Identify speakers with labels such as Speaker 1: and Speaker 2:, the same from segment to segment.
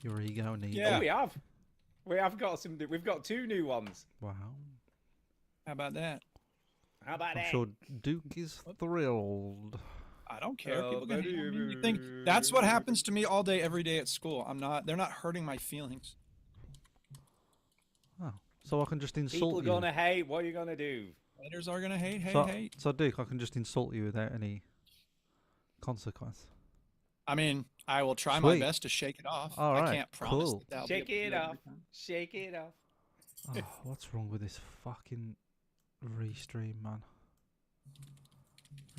Speaker 1: your ego needs.
Speaker 2: Yeah.
Speaker 3: Oh, we have. We've got 2 new ones.
Speaker 1: Wow.
Speaker 2: How about that?
Speaker 3: How about
Speaker 1: I'm
Speaker 3: that?
Speaker 1: sure Duke is thrilled.
Speaker 2: I don't care.
Speaker 3: Oh,
Speaker 2: People can hate on me. You
Speaker 3: baby.
Speaker 2: think that's what happens to me all day, every day at school? They're not hurting my feelings.
Speaker 1: Oh, so I can just insult
Speaker 3: People
Speaker 1: you.
Speaker 3: gonna hate. What are you gonna do?
Speaker 2: Haters are gonna hate. Hate.
Speaker 1: So Duke, I can just insult you without any consequence.
Speaker 2: I mean, I will try my
Speaker 1: Sweet.
Speaker 2: best to shake it off.
Speaker 1: All right,
Speaker 2: I can't promise
Speaker 1: cool.
Speaker 2: that that'll
Speaker 3: Shake
Speaker 2: be able to
Speaker 3: it
Speaker 2: do
Speaker 3: off.
Speaker 2: every time.
Speaker 3: Shake it off.
Speaker 1: Oh, what's wrong with this fucking restream, man?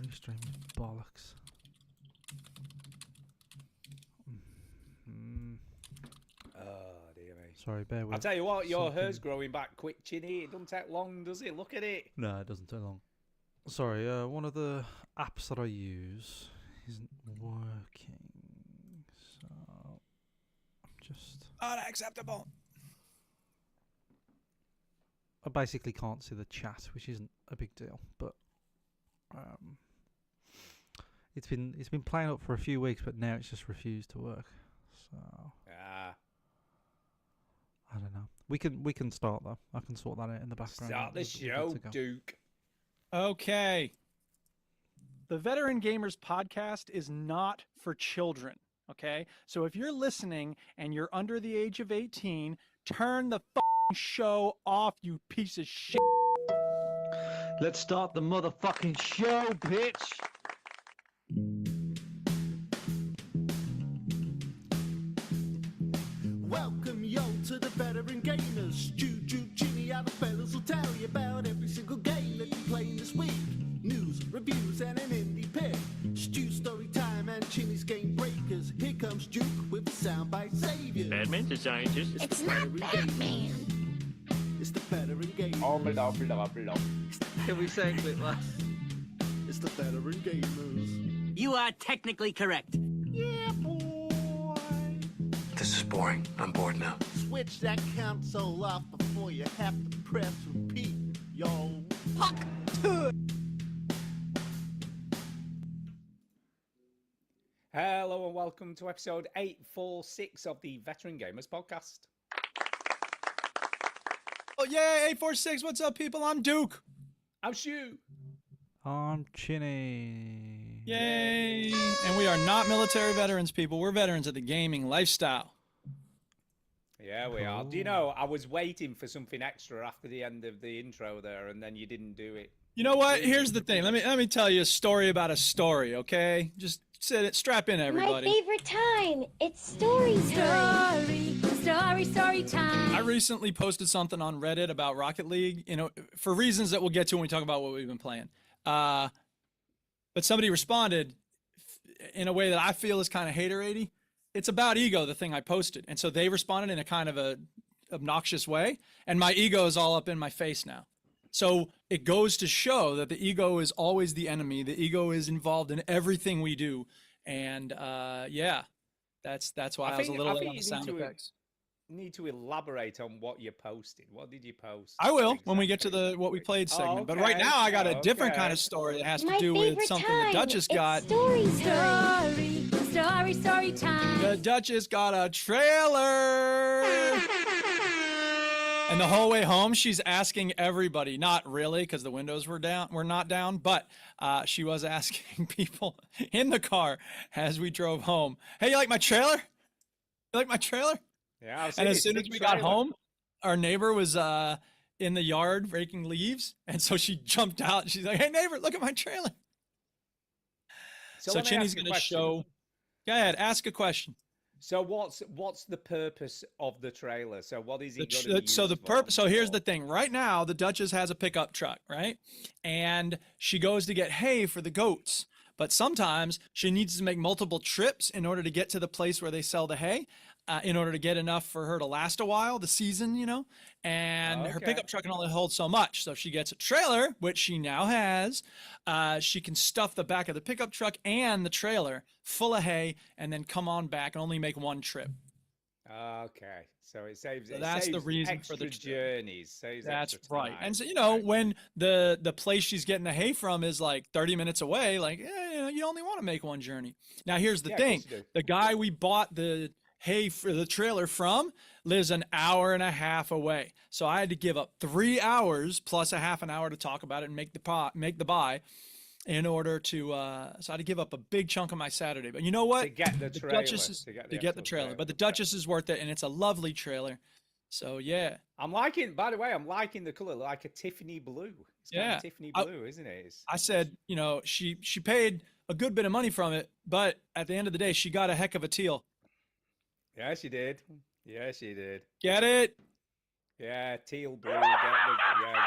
Speaker 1: Restream bollocks.
Speaker 3: Oh dear me.
Speaker 1: Sorry, bear with.
Speaker 3: I'll tell you what, your
Speaker 1: something.
Speaker 3: hair's growing back quick, Chinny. It doesn't take long, does it? Look at it.
Speaker 1: No, it doesn't take long. Sorry, one of the apps that I use isn't working, so I'm just.
Speaker 2: Unacceptable.
Speaker 1: I basically can't see the chat, which isn't a big deal, but it's been playing up for a few weeks, but now it's just refused to work. So I don't know. We can start though. I can sort that out in the background.
Speaker 3: Start the
Speaker 1: We're good
Speaker 3: show,
Speaker 1: to go.
Speaker 3: Duke.
Speaker 2: Okay. The Veteran Gamers podcast is not for children. Okay. So if you're listening and you're under the age of 18, turn the show off, you piece of shit.
Speaker 4: Let's start the motherfucking show, bitch.
Speaker 5: Welcome yo to the Veteran Gamers. Juju, Ginny, other fellas will tell you about every single game that you're playing this week. News, reviews, and an indie pick. Stu story time and Chinny's game breakers. Here comes Duke with the soundbite savior.
Speaker 6: Batman's a scientist.
Speaker 5: It's not Batman. It's the Veteran Gamers.
Speaker 3: Oh, blah, blah, blah.
Speaker 4: Can we say it quick, lads?
Speaker 5: It's the Veteran Gamers.
Speaker 7: You are technically correct.
Speaker 5: Yeah, boy.
Speaker 6: This is boring. I'm bored now.
Speaker 5: Switch that console off before you have to press repeat, yo. Fuck.
Speaker 3: Hello and welcome to episode 846 of the Veteran Gamers podcast.
Speaker 2: Oh, yay, 846. What's up, people? I'm Duke.
Speaker 3: I'm Shu.
Speaker 1: I'm Chinny.
Speaker 2: Yay. And we are not military veterans, people. We're veterans of the gaming lifestyle.
Speaker 3: Yeah, we are. Do you know, I was waiting for something extra after the end of the intro there, and then you didn't do it.
Speaker 2: You know what? Here's the thing. Let me tell you a story about a story, okay? Just strap in, everybody.
Speaker 8: My favorite time. It's story time. Story time.
Speaker 2: I recently posted something on Reddit about Rocket League, you know, for reasons that we'll get to when we talk about what we've been playing. But somebody responded in a way that I feel is kind of hater-aidy. It's about ego, the thing I posted. And so they responded in a kind of a obnoxious way, and my ego is all up in my face now. So it goes to show that the ego is always the enemy. The ego is involved in everything we do. And yeah, that's why I was a little late on the sound effects.
Speaker 3: Need to elaborate on what you posted. What did you post?
Speaker 2: I will when we get to the what we played segment.
Speaker 3: Oh,
Speaker 2: but right now I got a different kind of
Speaker 3: okay.
Speaker 2: story that has to
Speaker 8: My
Speaker 2: do with
Speaker 8: favorite
Speaker 2: something
Speaker 8: time.
Speaker 2: the Duchess
Speaker 8: It's
Speaker 2: got.
Speaker 8: story time.
Speaker 2: The Duchess got a trailer. And the whole way home, she's asking everybody, not really, because the windows were not down, but she was asking people in the car as we drove home, hey, you like my trailer? You like my trailer?
Speaker 3: Yeah,
Speaker 2: And as soon as we got home, our neighbor was in the yard raking leaves. And so she jumped out and she's like, hey, neighbor, look at my trailer. So
Speaker 3: let me
Speaker 2: Chinny's
Speaker 3: ask a
Speaker 2: going to
Speaker 3: question.
Speaker 2: show. Go ahead, ask a question.
Speaker 3: So what's the purpose of the trailer? So what is it going to be
Speaker 2: So the
Speaker 3: used for?
Speaker 2: So here's the thing. Right now, the Duchess has a pickup truck, right? And she goes to get hay for the goats. But sometimes she needs to make multiple trips in order to get to the place where they sell the hay, in order to get enough for her to last a while, the season, you know. And her
Speaker 3: Okay.
Speaker 2: pickup truck can only hold so much. So if she gets a trailer, which she now has, she can stuff the back of the pickup truck and the trailer full of hay and then come on back and only make one trip.
Speaker 3: Okay, so it saves.
Speaker 2: So
Speaker 3: it
Speaker 2: that's the
Speaker 3: saves
Speaker 2: reason for
Speaker 3: extra
Speaker 2: the trip.
Speaker 3: journeys. Saves
Speaker 2: That's
Speaker 3: extra
Speaker 2: right.
Speaker 3: time.
Speaker 2: And so,
Speaker 3: Okay.
Speaker 2: when the place she's getting the hay from is like 30 minutes away, like, you only want to make one journey. Now, here's the
Speaker 3: Yeah, of
Speaker 2: thing.
Speaker 3: course you do.
Speaker 2: The guy we bought the hay for the trailer from lives an hour and a half away. So I had to give up 3 hours plus a half an hour to talk about it and make the buy in order to, so I had to give up a big chunk of my Saturday. But you know what?
Speaker 3: To get the trailer.
Speaker 2: Duchess is,
Speaker 3: to get
Speaker 2: to
Speaker 3: the
Speaker 2: get the
Speaker 3: actual
Speaker 2: trailer. But the
Speaker 3: okay.
Speaker 2: Duchess is worth it, and it's a lovely trailer. So yeah.
Speaker 3: I'm liking. By the way, I'm liking the color, like a Tiffany blue. It's kind
Speaker 2: Yeah.
Speaker 3: of Tiffany blue, isn't it?
Speaker 2: I said, she paid a good bit of money from it, but at the end of the day, she got a heck of a teal.
Speaker 3: Yeah, she did. Yeah, she did.
Speaker 2: Get it?
Speaker 3: Yeah, teal blue.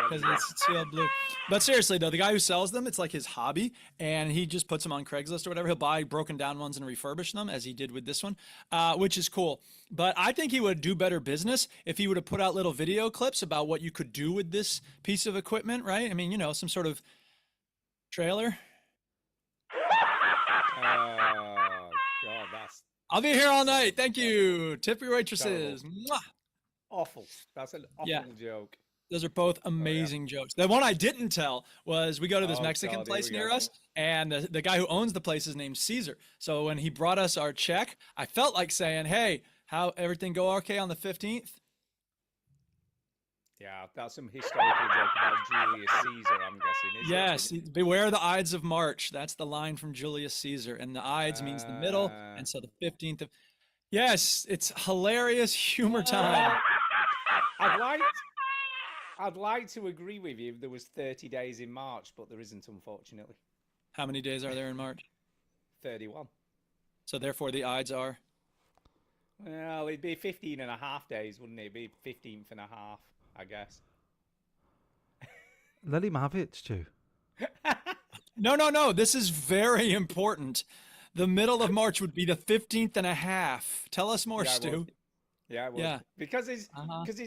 Speaker 2: Because it's teal blue. But seriously though, the guy who sells them, it's like his hobby, and he just puts them on Craigslist or whatever. He'll buy broken down ones and refurbish them, as he did with this one, which is cool. But I think he would do better business if he would have put out little video clips about what you could do with this piece of equipment, right? I mean, some sort of trailer.
Speaker 3: Oh God, that's
Speaker 2: I'll be here all night. Thank you. Tip your waitresses. Mwah.
Speaker 3: awful. That's an awful
Speaker 2: Yeah.
Speaker 3: joke.
Speaker 2: Those are both amazing jokes. The one I didn't tell was we go to this
Speaker 3: Oh,
Speaker 2: Mexican
Speaker 3: God, here
Speaker 2: place
Speaker 3: we
Speaker 2: near
Speaker 3: go.
Speaker 2: us, and the guy who owns the place is named Caesar. So when he brought us our check, I felt like saying, "Hey, how everything go okay on the 15th?"
Speaker 3: Yeah, that's some historical joke about Julius Caesar, I'm guessing. Is it?
Speaker 2: Yes, beware the Ides of March. That's the line from Julius Caesar, and the Ides means the middle,
Speaker 3: Ah.
Speaker 2: and so the 15th of. Yes, it's hilarious humor time.
Speaker 3: I'd like to agree with you if there was 30 days in March, but there isn't, unfortunately.
Speaker 2: How many days are there in March?
Speaker 3: 31.
Speaker 2: So therefore, the Ides are.
Speaker 3: Well, it'd be 15 and a half days, wouldn't it? It'd be 15th and a half, I guess.
Speaker 1: Let him have it, Stu.
Speaker 2: No. This is very important. The middle of March would be the 15th and a half. Tell us more,
Speaker 3: Yeah, it
Speaker 2: Stu.
Speaker 3: would. Yeah, well,
Speaker 2: Yeah.
Speaker 3: because there's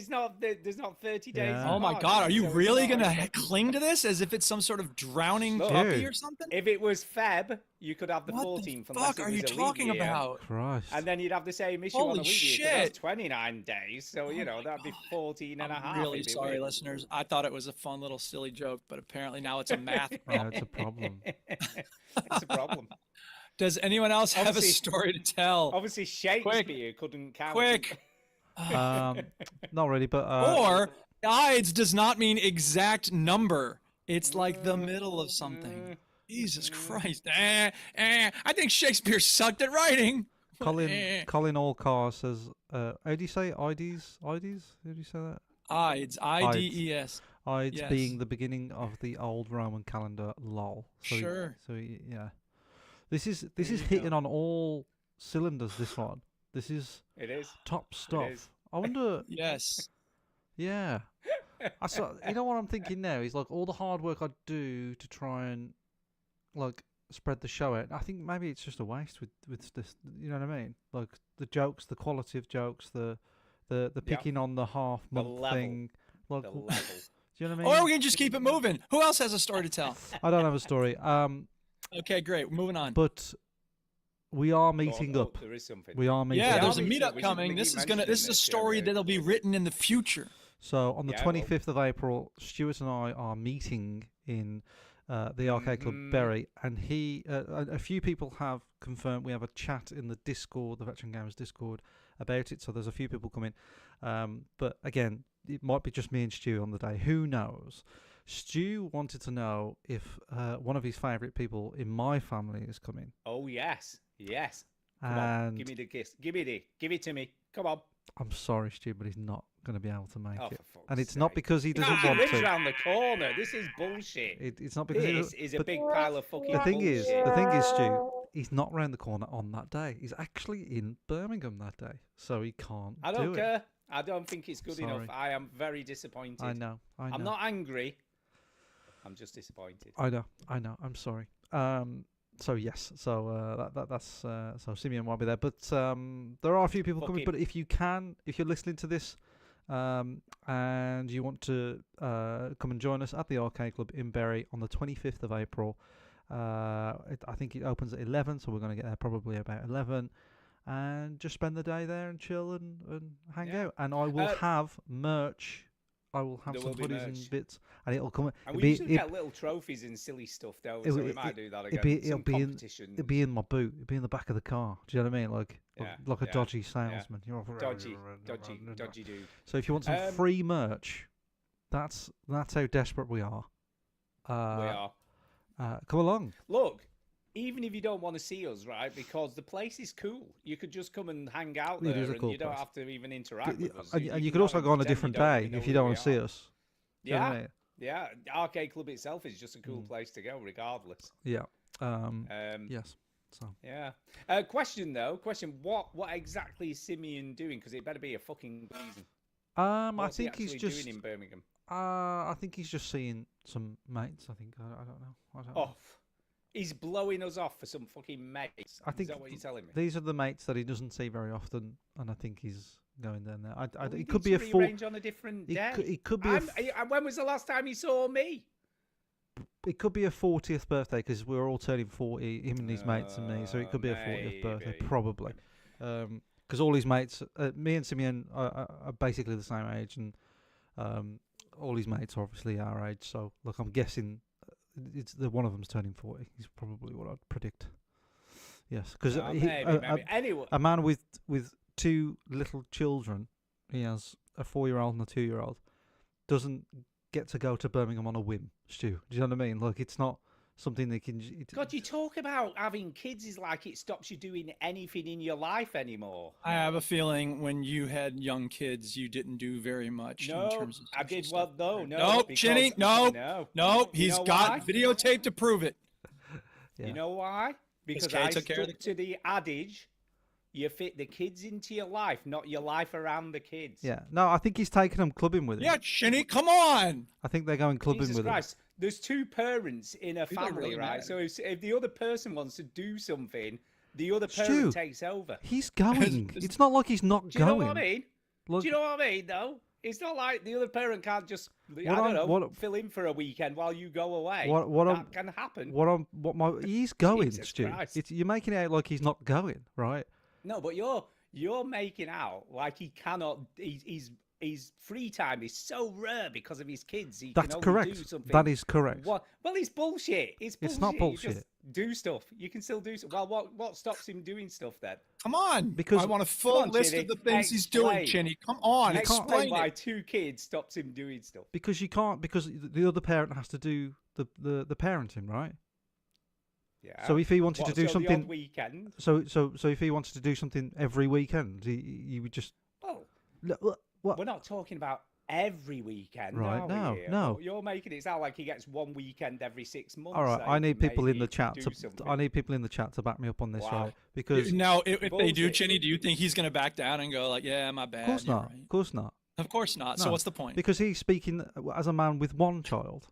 Speaker 3: not there's not 30 days.
Speaker 1: Yeah.
Speaker 3: in
Speaker 2: Oh my
Speaker 3: March,
Speaker 2: God, are you
Speaker 3: so it's
Speaker 2: really
Speaker 3: not-
Speaker 2: going to cling to this as if it's some sort of drowning
Speaker 3: Look.
Speaker 2: puppy
Speaker 1: Dude.
Speaker 2: or something?
Speaker 3: If it was Feb, you could have the
Speaker 2: What
Speaker 3: 14th.
Speaker 2: the
Speaker 3: unless
Speaker 2: fuck
Speaker 3: it
Speaker 2: are
Speaker 3: was
Speaker 2: you
Speaker 3: a leap
Speaker 2: talking
Speaker 3: year,
Speaker 2: about?
Speaker 1: Christ.
Speaker 3: And then you'd have the same issue
Speaker 2: Holy
Speaker 3: on a leap year, 'cause
Speaker 2: shit.
Speaker 3: that's 29 days. So, that'd be 14 and a half.
Speaker 2: I'm really
Speaker 3: It'd be
Speaker 2: sorry,
Speaker 3: weird.
Speaker 2: listeners. I thought it was a fun little silly joke, but apparently now it's a math
Speaker 1: Yeah,
Speaker 2: problem.
Speaker 1: it's a problem.
Speaker 3: It's a problem.
Speaker 2: Does anyone else have a
Speaker 3: Obviously-
Speaker 2: story to tell?
Speaker 3: Obviously, Shakespeare couldn't count.
Speaker 2: Quick.
Speaker 1: Not really, but
Speaker 2: Or Ides does not mean exact number. It's like the middle of something. Jesus Christ. I think Shakespeare sucked at writing.
Speaker 1: Colin Allcar says, how do you say Ides? Ides? How do you say that?
Speaker 2: Ides. I-D-E-S.
Speaker 1: Ides
Speaker 2: Yes.
Speaker 1: being the beginning of the old Roman calendar. Lol.
Speaker 2: Sure.
Speaker 1: Yeah. This is
Speaker 3: you
Speaker 1: hitting
Speaker 3: go.
Speaker 1: on all cylinders. This one. This is
Speaker 3: It is.
Speaker 1: top stuff.
Speaker 3: is.
Speaker 1: I wonder.
Speaker 2: Yes.
Speaker 1: Yeah. You know what I'm thinking now is like all the hard work I do to try and like spread the show out. I think maybe it's just a waste with this. You know what I mean? Like the jokes, the quality of jokes, the picking on the half
Speaker 3: The
Speaker 1: month
Speaker 3: level.
Speaker 1: thing. Like,
Speaker 3: The
Speaker 1: do
Speaker 3: level.
Speaker 1: you know what I mean?
Speaker 2: Or we can just keep it moving. Who else has a story to tell?
Speaker 1: I don't have a story.
Speaker 2: Okay, great. Moving on.
Speaker 1: But we are
Speaker 3: Go on,
Speaker 1: meeting
Speaker 3: oh,
Speaker 1: up.
Speaker 3: There is something.
Speaker 1: We are meeting
Speaker 2: Yeah,
Speaker 1: up.
Speaker 2: there's a
Speaker 3: meeting,
Speaker 2: meetup
Speaker 3: we should
Speaker 2: coming.
Speaker 3: keep
Speaker 2: This is
Speaker 3: mentioning
Speaker 2: this is a
Speaker 3: this, yeah,
Speaker 2: story
Speaker 3: very
Speaker 2: that'll be
Speaker 3: cool.
Speaker 2: written in the future.
Speaker 1: So on the
Speaker 3: Yeah, well.
Speaker 1: 25th of April, Stuart and I are meeting in the Arcade Club Bury, and a few people have confirmed. We have a chat in the Discord, the Veteran Gamers Discord, about it. So there's a few people coming, but again, it might be just me and Stu on the day. Who knows? Stu wanted to know if one of his favourite people in my family is coming,
Speaker 3: Oh, yes. Yes. Come on.
Speaker 1: and
Speaker 3: Give me the kiss. Give it to me. Come on.
Speaker 1: I'm sorry, Stu, but he's not going to be able to make
Speaker 3: Oh,
Speaker 1: it.
Speaker 3: for fuck's
Speaker 1: And it's not
Speaker 3: sake.
Speaker 1: because he doesn't
Speaker 3: He
Speaker 1: want
Speaker 3: lives
Speaker 1: to.
Speaker 3: round the corner. This is bullshit.
Speaker 1: It's not because he
Speaker 3: This
Speaker 1: doesn't.
Speaker 3: is a
Speaker 1: but
Speaker 3: big pile of fucking
Speaker 1: the thing
Speaker 3: bullshit.
Speaker 1: is, Stu, he's not round the corner on that day. He's actually in Birmingham that day, so he can't
Speaker 3: I
Speaker 1: do
Speaker 3: don't
Speaker 1: it.
Speaker 3: care. I don't think it's good enough.
Speaker 1: Sorry.
Speaker 3: I am very disappointed.
Speaker 1: I know.
Speaker 3: I'm not angry. I'm just disappointed.
Speaker 1: I know. I'm sorry. So yes. So that's so Simeon won't be there, but there are a few people
Speaker 3: Fuck
Speaker 1: coming.
Speaker 3: him.
Speaker 1: But if you're listening to this, and you want to come and join us at the Arcade Club in Bury on the 25th of April, I think it opens at 11, so we're going to get there probably about 11. and just spend the day there and chill and hang
Speaker 3: Yeah.
Speaker 1: out. And I will have merch. I will have
Speaker 3: There
Speaker 1: some
Speaker 3: will be
Speaker 1: hoodies and
Speaker 3: merch.
Speaker 1: bits, and it'll come.
Speaker 3: And
Speaker 1: It'll
Speaker 3: we
Speaker 1: be,
Speaker 3: usually get little trophies and silly stuff, though,
Speaker 1: it-
Speaker 3: so we
Speaker 1: it-
Speaker 3: might do that
Speaker 1: it'll
Speaker 3: again.
Speaker 1: be
Speaker 3: Some
Speaker 1: it'll be in
Speaker 3: competitions.
Speaker 1: it'll be in my boot. It'll be in the back of the car. Do you know what I mean? Like
Speaker 3: Yeah,
Speaker 1: like a
Speaker 3: yeah,
Speaker 1: dodgy salesman. You're
Speaker 3: dodgy dude.
Speaker 1: So if you want some
Speaker 3: Um,
Speaker 1: free merch, that's how desperate we are.
Speaker 3: We are.
Speaker 1: Come along.
Speaker 3: Look, even if you don't want to see us, right? Because the place is cool. You could just come and hang out
Speaker 1: It
Speaker 3: there,
Speaker 1: is a
Speaker 3: and
Speaker 1: could
Speaker 3: you don't
Speaker 1: place.
Speaker 3: have to even interact with us.
Speaker 1: And you
Speaker 3: can
Speaker 1: could also go on a
Speaker 3: pretend
Speaker 1: different
Speaker 3: you don't
Speaker 1: day
Speaker 3: even know
Speaker 1: if
Speaker 3: who
Speaker 1: you don't
Speaker 3: we
Speaker 1: want to see
Speaker 3: are.
Speaker 1: us. Do you know what I
Speaker 3: Yeah,
Speaker 1: mean?
Speaker 3: yeah. Arcade Club itself is just a cool place to go, regardless.
Speaker 1: Yeah.
Speaker 3: Um,
Speaker 1: Yes. So
Speaker 3: Yeah. Question though. Question. What exactly is Simeon doing? Because it better be a fucking reason.
Speaker 1: I
Speaker 3: What's he
Speaker 1: think he's
Speaker 3: actually
Speaker 1: just
Speaker 3: doing in Birmingham.
Speaker 1: I think he's just seeing some mates. I think I don't know. I don't know.
Speaker 3: Off. He's blowing us off for some fucking mates.
Speaker 1: I think
Speaker 3: is that what you're telling me?
Speaker 1: these are the mates that he doesn't see very often, and I think he's going there now.
Speaker 3: Well, we
Speaker 1: it could
Speaker 3: need
Speaker 1: be a
Speaker 3: to
Speaker 1: full.
Speaker 3: rearrange on a different day.
Speaker 1: It could be.
Speaker 3: When was the last time you saw me?
Speaker 1: It could be a 40th birthday because we're all turning 40, him and his mates and me. So it could be a 40th birthday,
Speaker 3: maybe.
Speaker 1: probably. Because all his mates, me and Simeon are basically the same age, and all his mates are obviously our age. So look, I'm guessing it's one of them's turning 40. He's probably what I'd predict. Yes, because
Speaker 3: Maybe. Anyway,
Speaker 1: a man with two little children, he has a 4-year-old and a 2-year-old, doesn't get to go to Birmingham on a whim, Stu. Do you know what I mean? Like, it's not something they can...
Speaker 3: God, you talk about having kids is like it stops you doing anything in your life anymore.
Speaker 2: I have a feeling when you had young kids, you didn't do very much in
Speaker 3: No,
Speaker 2: terms of
Speaker 3: I did
Speaker 2: social
Speaker 3: well.
Speaker 2: stuff.
Speaker 3: No, no.
Speaker 2: Nope,
Speaker 3: because-
Speaker 2: Chinny, no.
Speaker 3: No.
Speaker 2: He's
Speaker 3: You know
Speaker 2: got
Speaker 3: why?
Speaker 2: videotape to prove it.
Speaker 1: Yeah.
Speaker 3: You know why? Because
Speaker 2: Kay
Speaker 3: I
Speaker 2: took care of
Speaker 3: stuck to the adage: you fit the kids into your life, not your life around the kids.
Speaker 1: Yeah. No, I think he's taking them clubbing with him.
Speaker 2: Yeah, Chinny, come on.
Speaker 1: I think they're going clubbing
Speaker 3: Jesus
Speaker 1: with
Speaker 3: Christ. There's two parents in a
Speaker 2: Do they
Speaker 3: family,
Speaker 2: really
Speaker 3: right?
Speaker 2: matter?
Speaker 3: So if the other person wants to do something, the other
Speaker 1: Stu,
Speaker 3: parent takes over.
Speaker 1: him. He's going. It's not like he's not
Speaker 3: Do you know
Speaker 1: going.
Speaker 3: what I mean?
Speaker 1: Look,
Speaker 3: Do you know what I mean, though? It's not like the other parent can't just, I
Speaker 1: What
Speaker 3: don't
Speaker 1: I'm-
Speaker 3: know,
Speaker 1: what-
Speaker 3: fill in for a weekend while you go away.
Speaker 1: What
Speaker 3: that
Speaker 1: I'm-
Speaker 3: can happen.
Speaker 1: he's going,
Speaker 3: Jesus
Speaker 1: Stu.
Speaker 3: Christ.
Speaker 1: You're making it out like he's not going, right?
Speaker 3: No, but you're making out like he cannot. His free time is so rare because of his kids. He
Speaker 1: That's
Speaker 3: can only
Speaker 1: correct.
Speaker 3: Do something.
Speaker 1: That is correct.
Speaker 3: What? Well, it's bullshit. It's bullshit.
Speaker 1: It's not
Speaker 3: You
Speaker 1: bullshit.
Speaker 3: just do stuff. You can still do stuff. Well, what stops him doing stuff then?
Speaker 2: Come on.
Speaker 1: Because-
Speaker 2: I want a full
Speaker 3: on,
Speaker 2: list
Speaker 3: Chinny,
Speaker 2: of the things he's doing,
Speaker 3: explain.
Speaker 2: Chinny. Come on.
Speaker 3: Explain
Speaker 2: Explain
Speaker 3: why
Speaker 2: it.
Speaker 3: 2 kids stops him doing stuff.
Speaker 1: Because you can't. Because the other parent has to do the parenting, right?
Speaker 3: Yeah.
Speaker 1: So if he wanted to
Speaker 3: What,
Speaker 1: do
Speaker 3: so the
Speaker 1: something,
Speaker 3: odd weekend.
Speaker 1: so if he wanted to do something every weekend, you would just
Speaker 3: Oh,
Speaker 1: what?
Speaker 3: we're not talking about every weekend,
Speaker 1: Right,
Speaker 3: are we
Speaker 1: no,
Speaker 3: here?
Speaker 1: no.
Speaker 3: You're making it sound like he gets one weekend every 6 months.
Speaker 1: All right,
Speaker 3: so
Speaker 1: I
Speaker 3: he
Speaker 1: need
Speaker 3: can
Speaker 1: people in
Speaker 3: maybe
Speaker 1: the chat
Speaker 3: do
Speaker 1: to.
Speaker 3: something.
Speaker 1: I need people in the chat to back me up on this,
Speaker 3: Wow.
Speaker 1: right? Because
Speaker 2: Now, if they do,
Speaker 3: Bullshit.
Speaker 2: Chinny, do you think he's going to back down and go like, yeah, my bad?
Speaker 1: of course
Speaker 2: you're
Speaker 1: not.
Speaker 2: right."
Speaker 1: Of course not.
Speaker 2: Of course not. So
Speaker 1: No,
Speaker 2: what's the point?
Speaker 1: Because he's speaking as a man with one child,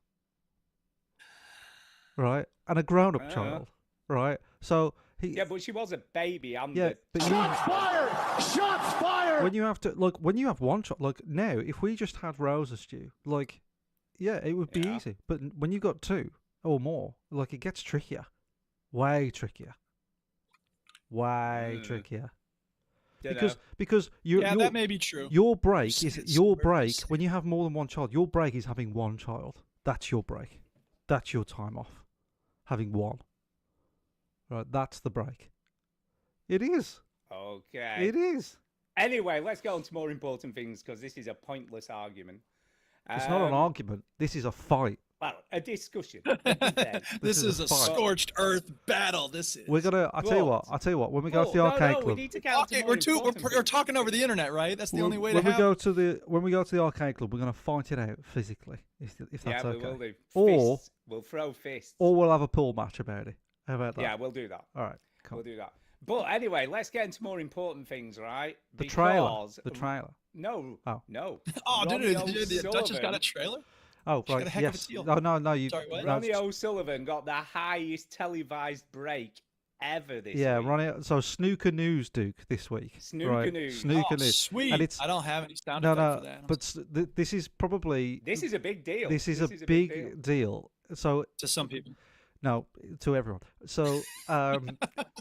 Speaker 1: right, and a grown-up
Speaker 3: Yeah.
Speaker 1: child, right. So he.
Speaker 3: Yeah, but she was a baby. And
Speaker 1: Yeah,
Speaker 3: the...
Speaker 1: but when you have to look, when you have one child, like now, if we just had Rosa Stew, like, yeah, it would be
Speaker 3: Yeah.
Speaker 1: easy. But when you got 2 or more, like, it gets trickier, way trickier, way trickier.
Speaker 3: Dunno.
Speaker 1: Because
Speaker 2: yeah, that may be true.
Speaker 1: your break
Speaker 2: Just
Speaker 1: is
Speaker 2: get
Speaker 1: your
Speaker 2: somewhere
Speaker 1: break
Speaker 2: safe.
Speaker 1: when you have more than one child. Your break is having one child. That's your break. That's your time off. Having one. Right, that's the break. It is.
Speaker 3: Okay.
Speaker 1: It is.
Speaker 3: Anyway, let's go on to more important things because this is a pointless argument.
Speaker 1: It's not an argument. This is a fight.
Speaker 3: Well, a discussion.
Speaker 2: This is
Speaker 1: a
Speaker 2: a
Speaker 1: fight.
Speaker 2: scorched earth battle. This is.
Speaker 1: We're gonna. I tell you what. When we go to the arcade
Speaker 3: We
Speaker 1: club.
Speaker 3: need to get on to
Speaker 2: Okay,
Speaker 3: more
Speaker 2: we're
Speaker 3: important
Speaker 2: we're
Speaker 3: things.
Speaker 2: talking over the internet, right? That's the only way to
Speaker 1: when we
Speaker 2: have.
Speaker 1: go to the arcade club, we're gonna fight it out physically, if that's
Speaker 3: Yeah,
Speaker 1: okay.
Speaker 3: we will do.
Speaker 1: Or-
Speaker 3: Fists. We'll throw fists.
Speaker 1: Or we'll have a pool match about it. How about that?
Speaker 3: Yeah, we'll do that.
Speaker 1: All right. Cool.
Speaker 3: We'll do that. But anyway, let's get into more important things, right?
Speaker 1: The trailer.
Speaker 3: Because-
Speaker 1: The trailer.
Speaker 3: No.
Speaker 1: Oh.
Speaker 3: No.
Speaker 2: Oh,
Speaker 3: Romeo
Speaker 2: the Dutch has got a
Speaker 3: Sullivan-
Speaker 2: trailer.
Speaker 1: Oh,
Speaker 2: She got
Speaker 1: right.
Speaker 2: a heck of a
Speaker 1: Yes.
Speaker 2: deal.
Speaker 1: No. You.
Speaker 2: Sorry, what?
Speaker 1: no, it's-
Speaker 3: Ronnie O'Sullivan got the highest televised break ever this
Speaker 1: Yeah,
Speaker 3: week.
Speaker 1: Ronnie. So snooker news, Duke, this week.
Speaker 3: Snooker
Speaker 1: right?
Speaker 3: news.
Speaker 1: Snooker
Speaker 2: Oh,
Speaker 1: news.
Speaker 2: sweet.
Speaker 1: And it's
Speaker 2: I don't have any sound
Speaker 1: no,
Speaker 2: effect
Speaker 1: no.
Speaker 2: for that. I'm
Speaker 1: But this is probably.
Speaker 3: This is a big deal.
Speaker 1: This is a big deal. So
Speaker 2: to some people.
Speaker 1: no, to everyone. So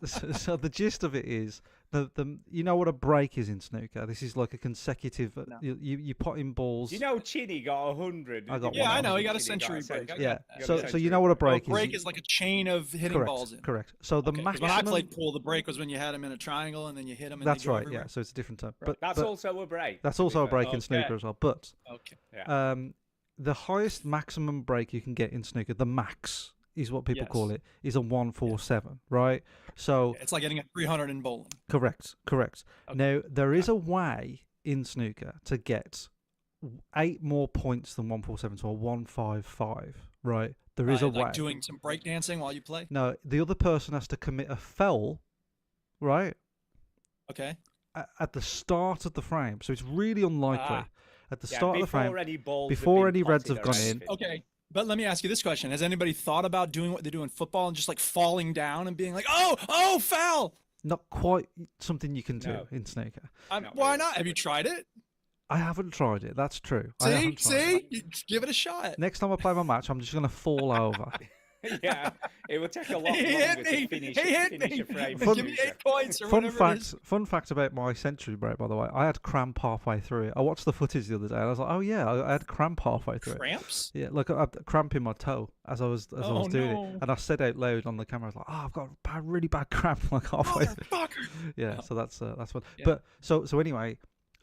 Speaker 1: so the gist of it is the you know what a break is in snooker? This is like a consecutive.
Speaker 2: No.
Speaker 1: You put in balls.
Speaker 3: Do you know Chinny got 100?
Speaker 1: I got
Speaker 2: Yeah, I
Speaker 1: one.
Speaker 2: know. He got a
Speaker 3: Chinny
Speaker 2: century break. I
Speaker 1: yeah.
Speaker 2: got that.
Speaker 1: So
Speaker 3: got a
Speaker 1: so you know what a
Speaker 3: century.
Speaker 1: break
Speaker 2: A break
Speaker 1: is?
Speaker 2: is like a chain of hitting
Speaker 1: Correct.
Speaker 2: balls in.
Speaker 1: Correct. So the
Speaker 2: Okay, 'cause
Speaker 1: maximum.
Speaker 2: when I played pool, the break was when you had them in a triangle and then you hit them. And
Speaker 1: That's
Speaker 2: they go
Speaker 1: right.
Speaker 2: everywhere.
Speaker 1: Yeah. So it's a different term.
Speaker 2: Right.
Speaker 3: That's
Speaker 1: but
Speaker 3: also a break.
Speaker 1: that's
Speaker 3: to be
Speaker 1: also a
Speaker 3: fair.
Speaker 1: break in snooker
Speaker 2: Okay.
Speaker 1: as well. But
Speaker 2: Okay.
Speaker 3: Yeah.
Speaker 1: the highest maximum break you can get in snooker, the max is what people call
Speaker 2: Yes.
Speaker 1: it, is a 147, right? So
Speaker 2: It's like getting a 300 in bowling.
Speaker 1: correct.
Speaker 2: Okay.
Speaker 1: Now there is a way in snooker to get 8 more points than 147, so a 155, right? There is a way.
Speaker 2: Like doing some breakdancing while you play.
Speaker 1: No, the other person has to commit a foul, right?
Speaker 2: Okay.
Speaker 1: At the start of the frame, so it's really unlikely at the
Speaker 3: Yeah,
Speaker 1: start of the
Speaker 3: before
Speaker 1: frame.
Speaker 3: any balls
Speaker 1: before
Speaker 3: have been
Speaker 1: any reds
Speaker 3: potted
Speaker 1: have gone
Speaker 3: or
Speaker 1: in.
Speaker 3: anything.
Speaker 2: Okay. But let me ask you this question: has anybody thought about doing what they do in football and just like falling down and being like, "Oh, foul"?
Speaker 1: Not quite something you can do
Speaker 3: No.
Speaker 1: in snooker.
Speaker 3: Not
Speaker 2: Why
Speaker 3: really.
Speaker 2: not? Have you tried it?
Speaker 1: I haven't tried it. That's true. I
Speaker 2: See,
Speaker 1: haven't tried it.
Speaker 2: You give it a shot.
Speaker 1: Next time I play my match, I'm just going to fall over.
Speaker 3: Yeah, it would take a lot
Speaker 2: He
Speaker 3: longer
Speaker 2: hit
Speaker 3: to
Speaker 2: me.
Speaker 3: finish,
Speaker 2: He hit
Speaker 3: finish
Speaker 2: me.
Speaker 3: a frame.
Speaker 1: Fun-
Speaker 2: Give me
Speaker 3: snooker.
Speaker 2: 8 points or
Speaker 1: Fun
Speaker 2: whatever it is.
Speaker 1: fact about my century break, by the way. I had cramp halfway through it. I watched the footage the other day, and I was like, "Oh yeah, I had cramp halfway through it."
Speaker 2: Cramps?
Speaker 1: Yeah, like I had cramp in my toe as I was doing
Speaker 2: no.
Speaker 1: it, and I said out loud on the camera, "I was like, oh, I've got a really bad cramp like halfway through."
Speaker 2: Motherfucker.
Speaker 1: Yeah,
Speaker 2: Oh.
Speaker 1: so that's fun.
Speaker 2: Yeah.
Speaker 1: But so anyway,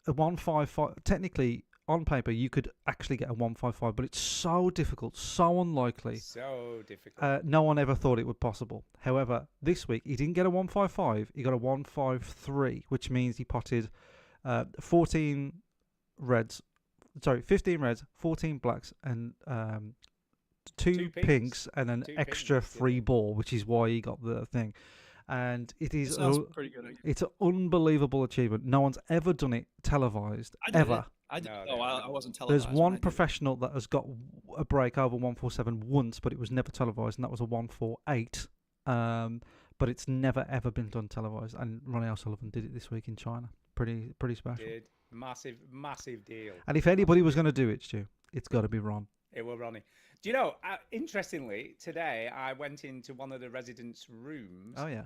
Speaker 1: a 155. Technically, on paper, you could actually get a 155, but it's so difficult, so unlikely.
Speaker 3: So difficult.
Speaker 1: No one ever thought it would possible. However, this week he didn't get a 155. He got a 153, which means he potted 14 reds. Sorry, 15 reds, 14 blacks, and two
Speaker 3: Two
Speaker 1: pinks,
Speaker 3: pinks.
Speaker 1: and an
Speaker 3: Two
Speaker 1: extra
Speaker 3: pinks, yeah.
Speaker 1: free ball, which is why he got the thing. And it is
Speaker 2: Sounds pretty good.
Speaker 1: it's an unbelievable achievement. No one's ever done it televised,
Speaker 2: I did
Speaker 1: ever.
Speaker 2: it. I did.
Speaker 3: No,
Speaker 2: No,
Speaker 3: no,
Speaker 2: I
Speaker 3: no.
Speaker 2: wasn't televised.
Speaker 1: There's
Speaker 2: when I
Speaker 1: one
Speaker 2: did it.
Speaker 1: professional that has got a break over 147 once, but it was never televised, and that was a 148. But it's never ever been done televised. And Ronnie O'Sullivan did it this week in China. Pretty special.
Speaker 3: Did massive deal.
Speaker 1: And if anybody was going to do it, Stu, it's got to be Ron.
Speaker 3: It will, Ronnie. Do you know? Interestingly, today I went into one of the residents' rooms.
Speaker 1: Oh yeah.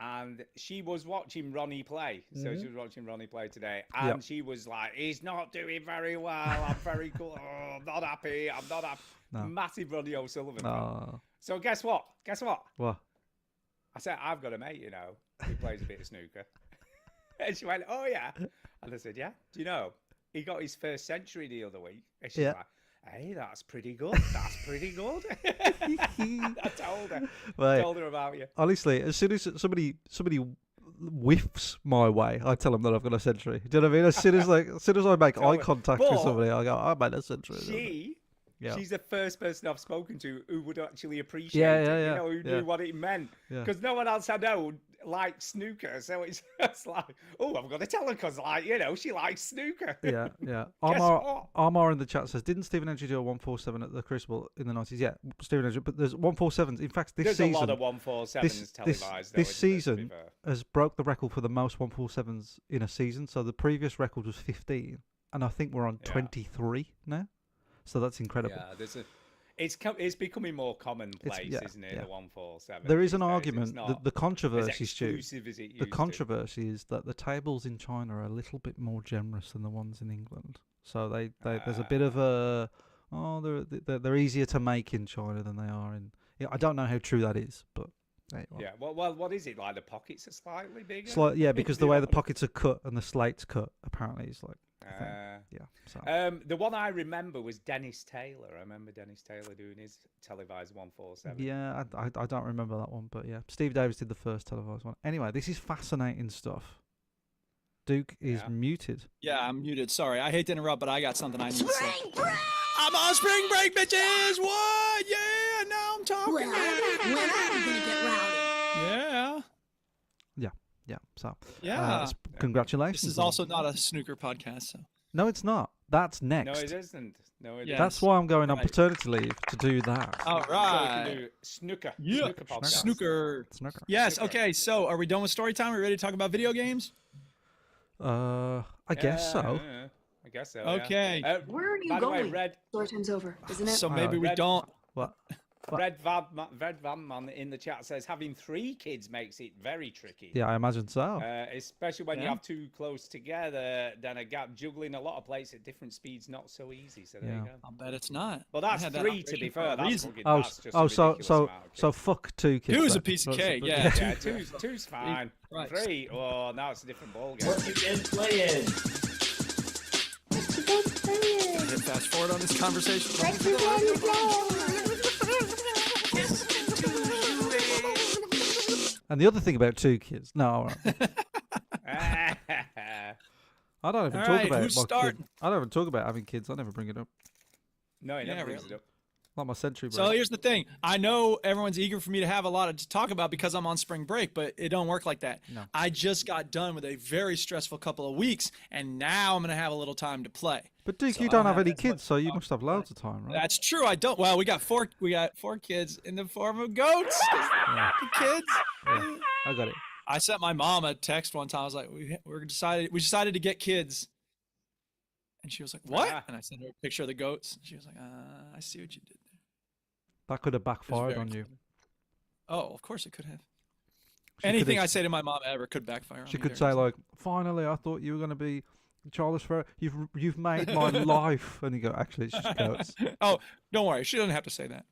Speaker 3: And she was watching Ronnie play. So she was watching Ronnie play today. And
Speaker 1: Yep.
Speaker 3: she was like, he's not doing very well. I'm very cool. Oh, I'm not happy. I'm not happy.
Speaker 1: No.
Speaker 3: Massive Ronnie O'Sullivan. fan.
Speaker 1: Oh,
Speaker 3: So guess what?
Speaker 1: what?
Speaker 3: I said, I've got a mate, you know, who plays a bit of snooker. And she went, oh, yeah. And I said, yeah. Do you know? He got his first century the other week. And she's
Speaker 1: Yeah.
Speaker 3: like, hey, that's pretty good. That's pretty good. I told her about you.
Speaker 1: Honestly, as soon as somebody whiffs my way, I tell them that I've got a century. Do you know what I mean? As soon as I make
Speaker 3: Tell
Speaker 1: eye
Speaker 3: her.
Speaker 1: contact with
Speaker 3: But
Speaker 1: somebody, I go, I made a century. Yeah.
Speaker 3: She's the first person I've spoken to who would actually appreciate
Speaker 1: Yeah,
Speaker 3: it,
Speaker 1: yeah,
Speaker 3: you
Speaker 1: yeah,
Speaker 3: know, who
Speaker 1: yeah.
Speaker 3: knew what it meant.
Speaker 1: Yeah.
Speaker 3: Because no one else I know likes snooker. So it's just like, oh, I'm going to tell her because, like, you know, she likes snooker.
Speaker 1: Yeah.
Speaker 3: Guess
Speaker 1: Armar,
Speaker 3: what?
Speaker 1: Armar in the chat says, didn't Stephen Edgy do a 147 at the Crucible in the 90s? Yeah, Stephen Edgy, but there's 147s. In fact, this
Speaker 3: There's
Speaker 1: season,
Speaker 3: a lot of 147s
Speaker 1: this
Speaker 3: televised.
Speaker 1: this
Speaker 3: though, isn't there, to be
Speaker 1: season
Speaker 3: fair?
Speaker 1: has broke the record for the most 147s in a season. So the previous record was 15, and I think we're on
Speaker 3: Yeah.
Speaker 1: 23 now. So that's incredible.
Speaker 3: Yeah, it's becoming more commonplace,
Speaker 1: yeah,
Speaker 3: isn't it?
Speaker 1: yeah.
Speaker 3: The 147.
Speaker 1: There is
Speaker 3: these
Speaker 1: an
Speaker 3: days.
Speaker 1: argument.
Speaker 3: It's not
Speaker 1: The
Speaker 3: as
Speaker 1: controversy, Stu.
Speaker 3: exclusive as it used
Speaker 1: The
Speaker 3: to.
Speaker 1: controversy is that the tables in China are a little bit more generous than the ones in England. So they there's a bit of a they're easier to make in China than they are in. Yeah, I don't know how true that is, but there you are.
Speaker 3: Yeah, well, what is it like? The pockets are slightly bigger.
Speaker 1: Yeah, because the way the pockets are cut and the slate's cut, apparently, is like yeah. So
Speaker 3: The one I remember was Dennis Taylor. I remember Dennis Taylor doing his televised 147.
Speaker 1: yeah, I don't remember that one, but yeah, Steve Davis did the first televised one. Anyway, this is fascinating stuff. Duke is
Speaker 3: Yeah.
Speaker 1: muted.
Speaker 2: Yeah, I'm muted. Sorry, I hate to interrupt, but I got something I need to say. I'm on spring break, bitches. What? Yeah, now I'm talking.
Speaker 8: Well, when are we gonna get rowdy?
Speaker 2: Yeah,
Speaker 1: Yeah. So
Speaker 2: yeah.
Speaker 1: congratulations.
Speaker 2: This is
Speaker 1: on-
Speaker 2: also not a snooker podcast, so.
Speaker 1: No, it's not. That's next.
Speaker 3: No, it isn't. No, it
Speaker 2: Yeah.
Speaker 3: isn't.
Speaker 1: That's why I'm going on
Speaker 2: Right.
Speaker 1: paternity leave to do that.
Speaker 2: All
Speaker 3: So we
Speaker 2: right.
Speaker 3: can do snooker.
Speaker 2: Yeah.
Speaker 3: Snooker podcast.
Speaker 2: Snooker.
Speaker 1: Snooker.
Speaker 2: Yes.
Speaker 3: Snooker.
Speaker 2: Okay. So, are we done with story time? Are we ready to talk about video games?
Speaker 1: I guess so.
Speaker 3: Yeah, I guess so.
Speaker 2: Okay.
Speaker 3: Yeah.
Speaker 7: Where are you
Speaker 3: by the way,
Speaker 7: going?
Speaker 3: Red.
Speaker 7: Story time's over, isn't it?
Speaker 2: So maybe we
Speaker 3: Red-
Speaker 2: don't.
Speaker 1: What?
Speaker 3: Red Van Man in the chat says having 3 kids makes it very tricky.
Speaker 1: Yeah, I imagine so.
Speaker 3: Especially when you
Speaker 2: Yeah.
Speaker 3: have 2 close together, then a gap juggling a lot of plates at different speeds not so easy. So there you
Speaker 1: Yeah.
Speaker 3: go.
Speaker 2: I'll bet it's not.
Speaker 3: Well,
Speaker 2: I
Speaker 3: that's
Speaker 2: had that
Speaker 3: 3 to be
Speaker 2: operation for a
Speaker 3: fair. That's,
Speaker 2: reason.
Speaker 3: fucking,
Speaker 1: Oh,
Speaker 3: that's just a
Speaker 1: so
Speaker 3: ridiculous amount of
Speaker 1: so
Speaker 3: kids.
Speaker 1: fuck 2 kids.
Speaker 2: Two's a
Speaker 1: then.
Speaker 2: piece of
Speaker 1: That's-
Speaker 2: cake,
Speaker 1: yeah.
Speaker 2: yeah.
Speaker 3: Yeah, two's fine.
Speaker 2: Right.
Speaker 3: 3, oh, now it's a different ballgame.
Speaker 7: What you been playing?
Speaker 8: What you been playing?
Speaker 2: Hit fast forward on this conversation.
Speaker 8: What you been playing?
Speaker 1: And the other thing about 2 kids. No, all right. I don't even
Speaker 2: All
Speaker 1: talk
Speaker 2: right,
Speaker 1: about
Speaker 2: who's
Speaker 1: my kid.
Speaker 2: starting?
Speaker 1: I don't even talk about having kids. I never bring it up.
Speaker 3: No, he never
Speaker 2: Yeah,
Speaker 3: brings
Speaker 2: really.
Speaker 3: it up.
Speaker 1: Like my century break.
Speaker 2: So here's the thing. I know everyone's eager for me to have a lot to talk about because I'm on spring break, but it don't work like that.
Speaker 1: No.
Speaker 2: I just got done with a very stressful couple of weeks, and now I'm going to have a little time to play.
Speaker 1: But Duke,
Speaker 2: So
Speaker 1: you
Speaker 2: I
Speaker 1: don't
Speaker 2: don't
Speaker 1: have
Speaker 2: have
Speaker 1: any
Speaker 2: as much
Speaker 1: kids, so you
Speaker 2: to
Speaker 1: must have loads of time, right?
Speaker 2: That's true. I don't. Well, we got four kids in the form of goats.
Speaker 1: Yeah.
Speaker 2: Kids.
Speaker 1: Yeah, I got it.
Speaker 2: I sent my mom a text one time. I was like, we decided to get kids. And she was like, what?
Speaker 3: Ah.
Speaker 2: And I sent her a picture of the goats. She was like, I see what you did there.
Speaker 1: That could have
Speaker 2: It was
Speaker 1: backfired
Speaker 2: very
Speaker 1: on you.
Speaker 2: clever. Oh, of course it could have.
Speaker 1: She
Speaker 2: Anything
Speaker 1: could
Speaker 2: I say to my mom ever could backfire on
Speaker 1: She
Speaker 2: me
Speaker 1: could
Speaker 2: very
Speaker 1: say
Speaker 2: easily.
Speaker 1: like, "Finally, I thought you were going to be Charles Ferrer. You've made my life." And you go, "Actually, it's just goats."
Speaker 2: Oh, don't worry. She doesn't have to say that.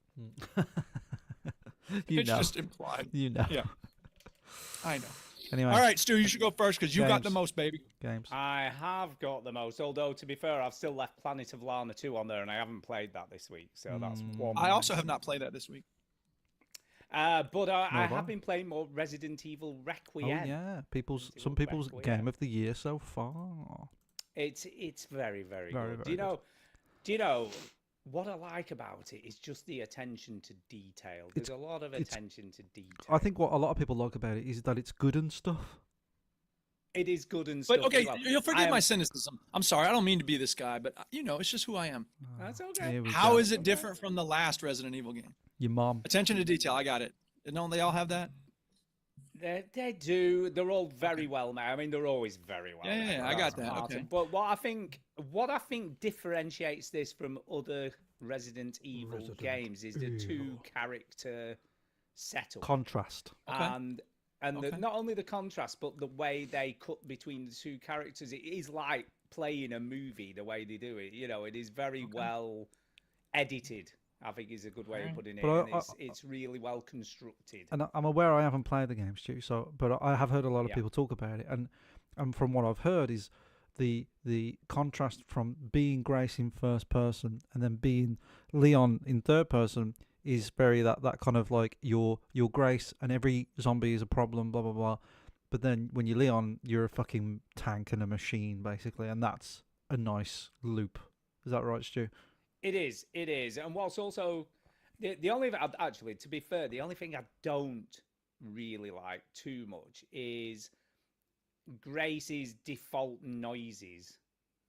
Speaker 1: You
Speaker 2: It's
Speaker 1: know.
Speaker 2: just implied.
Speaker 1: You know.
Speaker 2: Yeah. I know.
Speaker 1: Anyway,
Speaker 2: All right, Stu, you should go first because you got the
Speaker 1: James.
Speaker 2: most, baby.
Speaker 1: games.
Speaker 3: I have got the most, although to be fair, I've still left Planet of Lana 2 on there, and I haven't played that this week, so that's one.
Speaker 2: I also have not played that this week.
Speaker 3: But I
Speaker 1: have I?
Speaker 3: have been playing more Resident Evil
Speaker 1: Oh
Speaker 3: Requiem.
Speaker 1: yeah,
Speaker 3: Resident
Speaker 1: some
Speaker 3: Evil
Speaker 1: people's
Speaker 3: Requiem.
Speaker 1: game of the year so far.
Speaker 3: It's very, very,
Speaker 1: Very,
Speaker 3: good.
Speaker 1: very good.
Speaker 3: Do you know what I like about it is just the attention to detail. There's a lot of
Speaker 1: it's-
Speaker 3: attention to detail.
Speaker 1: I think what a lot of people like about it is that it's good and stuff.
Speaker 3: it is good and
Speaker 2: But
Speaker 3: stuff.
Speaker 2: okay,
Speaker 3: as well.
Speaker 2: you'll
Speaker 3: I
Speaker 2: forgive
Speaker 3: am-
Speaker 2: my cynicism. I'm sorry. I don't mean to be this guy, but it's just who I am.
Speaker 3: That's okay.
Speaker 1: Here we
Speaker 2: How
Speaker 1: go.
Speaker 2: is it different from the last Resident Evil game?
Speaker 1: Your mom?
Speaker 2: Attention to detail. I got it. Don't they all have that?
Speaker 3: They do. They're all very well made. I mean, they're always very well
Speaker 2: Yeah,
Speaker 3: made.
Speaker 2: yeah, I got
Speaker 3: That's
Speaker 2: that,
Speaker 3: part of
Speaker 2: okay.
Speaker 3: it. But what I think differentiates this from other Resident Evil
Speaker 1: Resident
Speaker 3: games is the
Speaker 1: Evil.
Speaker 3: 2-character setup.
Speaker 1: Contrast.
Speaker 2: Okay.
Speaker 3: And
Speaker 2: Okay.
Speaker 3: not only the contrast, but the way they cut between the 2 characters. It is like playing a movie. The way they do it, it is very well edited. I think is a good way of putting it.
Speaker 1: But
Speaker 3: And it's really well constructed.
Speaker 1: And I'm aware I haven't played the game, Stu. But I have heard a lot of
Speaker 3: Yeah.
Speaker 1: people talk about it, and from what I've heard is the contrast from being Grace in first person and then being Leon in third person is very that kind of like your Grace and every zombie is a problem, blah blah blah. But then when you're Leon, you're a fucking tank and a machine basically, and that's a nice loop. Is that right, Stu?
Speaker 3: It is. And what's also the only actually, to be fair, the only thing I don't really like too much is Grace's default noises,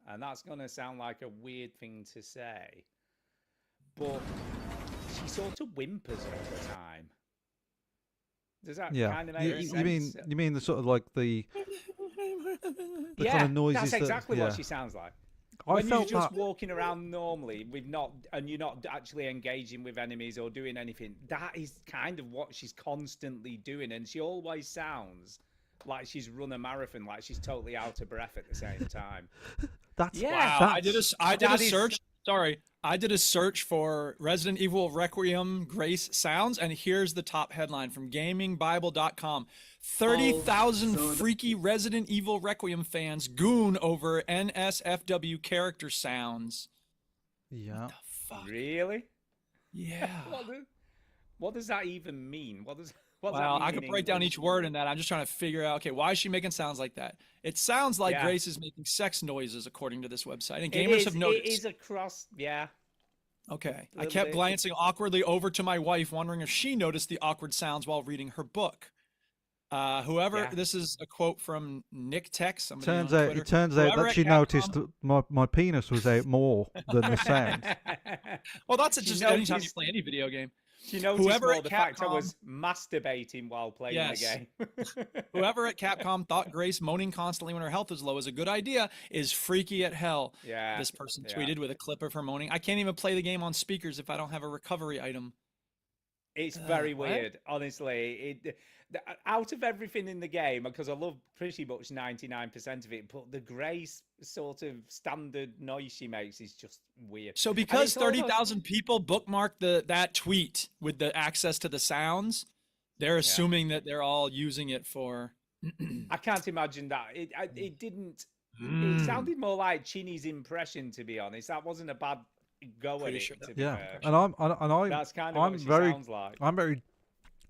Speaker 3: and that's gonna sound like a weird thing to say, but she sort of whimpers all the time. Does that
Speaker 1: Yeah.
Speaker 3: kind of make sense?
Speaker 1: You mean the sort of like the
Speaker 3: yeah,
Speaker 1: kind of noises
Speaker 3: that's
Speaker 1: that-
Speaker 3: exactly
Speaker 1: yeah.
Speaker 3: what she sounds like.
Speaker 1: I
Speaker 3: When you're
Speaker 1: felt
Speaker 3: just
Speaker 1: that
Speaker 3: walking around normally and you're not actually engaging with enemies or doing anything, that is kind of what she's constantly doing, and she always sounds like she's run a marathon, like she's totally out of breath at the same time.
Speaker 1: that's
Speaker 3: Yeah.
Speaker 2: Wow.
Speaker 1: that's,
Speaker 2: I did a
Speaker 3: that is-
Speaker 2: search. Sorry. I did a search for Resident Evil Requiem Grace sounds, and here's the top headline from GamingBible.com. 30,000 freaky Resident Evil Requiem fans goon over NSFW character sounds.
Speaker 1: yeah.
Speaker 2: Fuck.
Speaker 3: Really?
Speaker 2: Yeah.
Speaker 3: What does that even mean? What does that
Speaker 2: Well,
Speaker 3: mean
Speaker 2: I
Speaker 3: in
Speaker 2: could break down
Speaker 3: English?
Speaker 2: each word in that. I'm just trying to figure out, okay, why is she making sounds like that? It sounds like
Speaker 3: Yeah.
Speaker 2: Grace is making sex noises, according to this website, and
Speaker 3: It
Speaker 2: gamers
Speaker 3: is-
Speaker 2: have noticed.
Speaker 3: It is across, yeah.
Speaker 2: Okay. I
Speaker 3: little
Speaker 2: kept
Speaker 3: bit.
Speaker 2: glancing awkwardly over to my wife, wondering if she noticed the awkward sounds while reading her book.
Speaker 3: Yeah.
Speaker 2: This is a quote from Nick Tech. Somebody
Speaker 1: Turns
Speaker 2: on
Speaker 1: out
Speaker 2: Twitter.
Speaker 1: it turns out
Speaker 2: Whoever
Speaker 1: that
Speaker 2: at
Speaker 1: she
Speaker 2: Capcom-
Speaker 1: noticed that my penis was out more than the sound.
Speaker 2: Well, that's
Speaker 3: She
Speaker 2: just anytime you
Speaker 3: noticed-
Speaker 2: play any video game.
Speaker 3: She noticed
Speaker 2: Whoever
Speaker 3: more
Speaker 2: at
Speaker 3: the fact I
Speaker 2: Capcom-
Speaker 3: was masturbating while playing
Speaker 2: Yes.
Speaker 3: the game.
Speaker 2: Whoever at Capcom thought Grace moaning constantly when her health is low is a good idea is freaky at hell.
Speaker 3: Yeah.
Speaker 2: This person
Speaker 3: yeah.
Speaker 2: tweeted with a clip of her moaning. I can't even play the game on speakers if I don't have a recovery item.
Speaker 3: It's very
Speaker 2: What?
Speaker 3: weird, honestly. Out of everything in the game, because I love pretty much 99% of it, but the Grace sort of standard noise she makes is just weird.
Speaker 2: So
Speaker 3: And
Speaker 2: because
Speaker 3: it's almost-
Speaker 2: 30,000 people bookmarked that tweet with the access to the sounds, they're assuming that they're all using it for.
Speaker 3: I can't imagine that. It didn't.
Speaker 2: Hmm.
Speaker 3: It sounded more like Chinny's impression, to be honest. That wasn't a bad go at
Speaker 2: Pretty
Speaker 3: it.
Speaker 2: sure
Speaker 3: To
Speaker 2: that-
Speaker 3: be
Speaker 1: Yeah,
Speaker 3: fair.
Speaker 1: and
Speaker 3: That's kind of
Speaker 1: I'm
Speaker 3: what she
Speaker 1: very
Speaker 3: sounds like.
Speaker 1: I'm very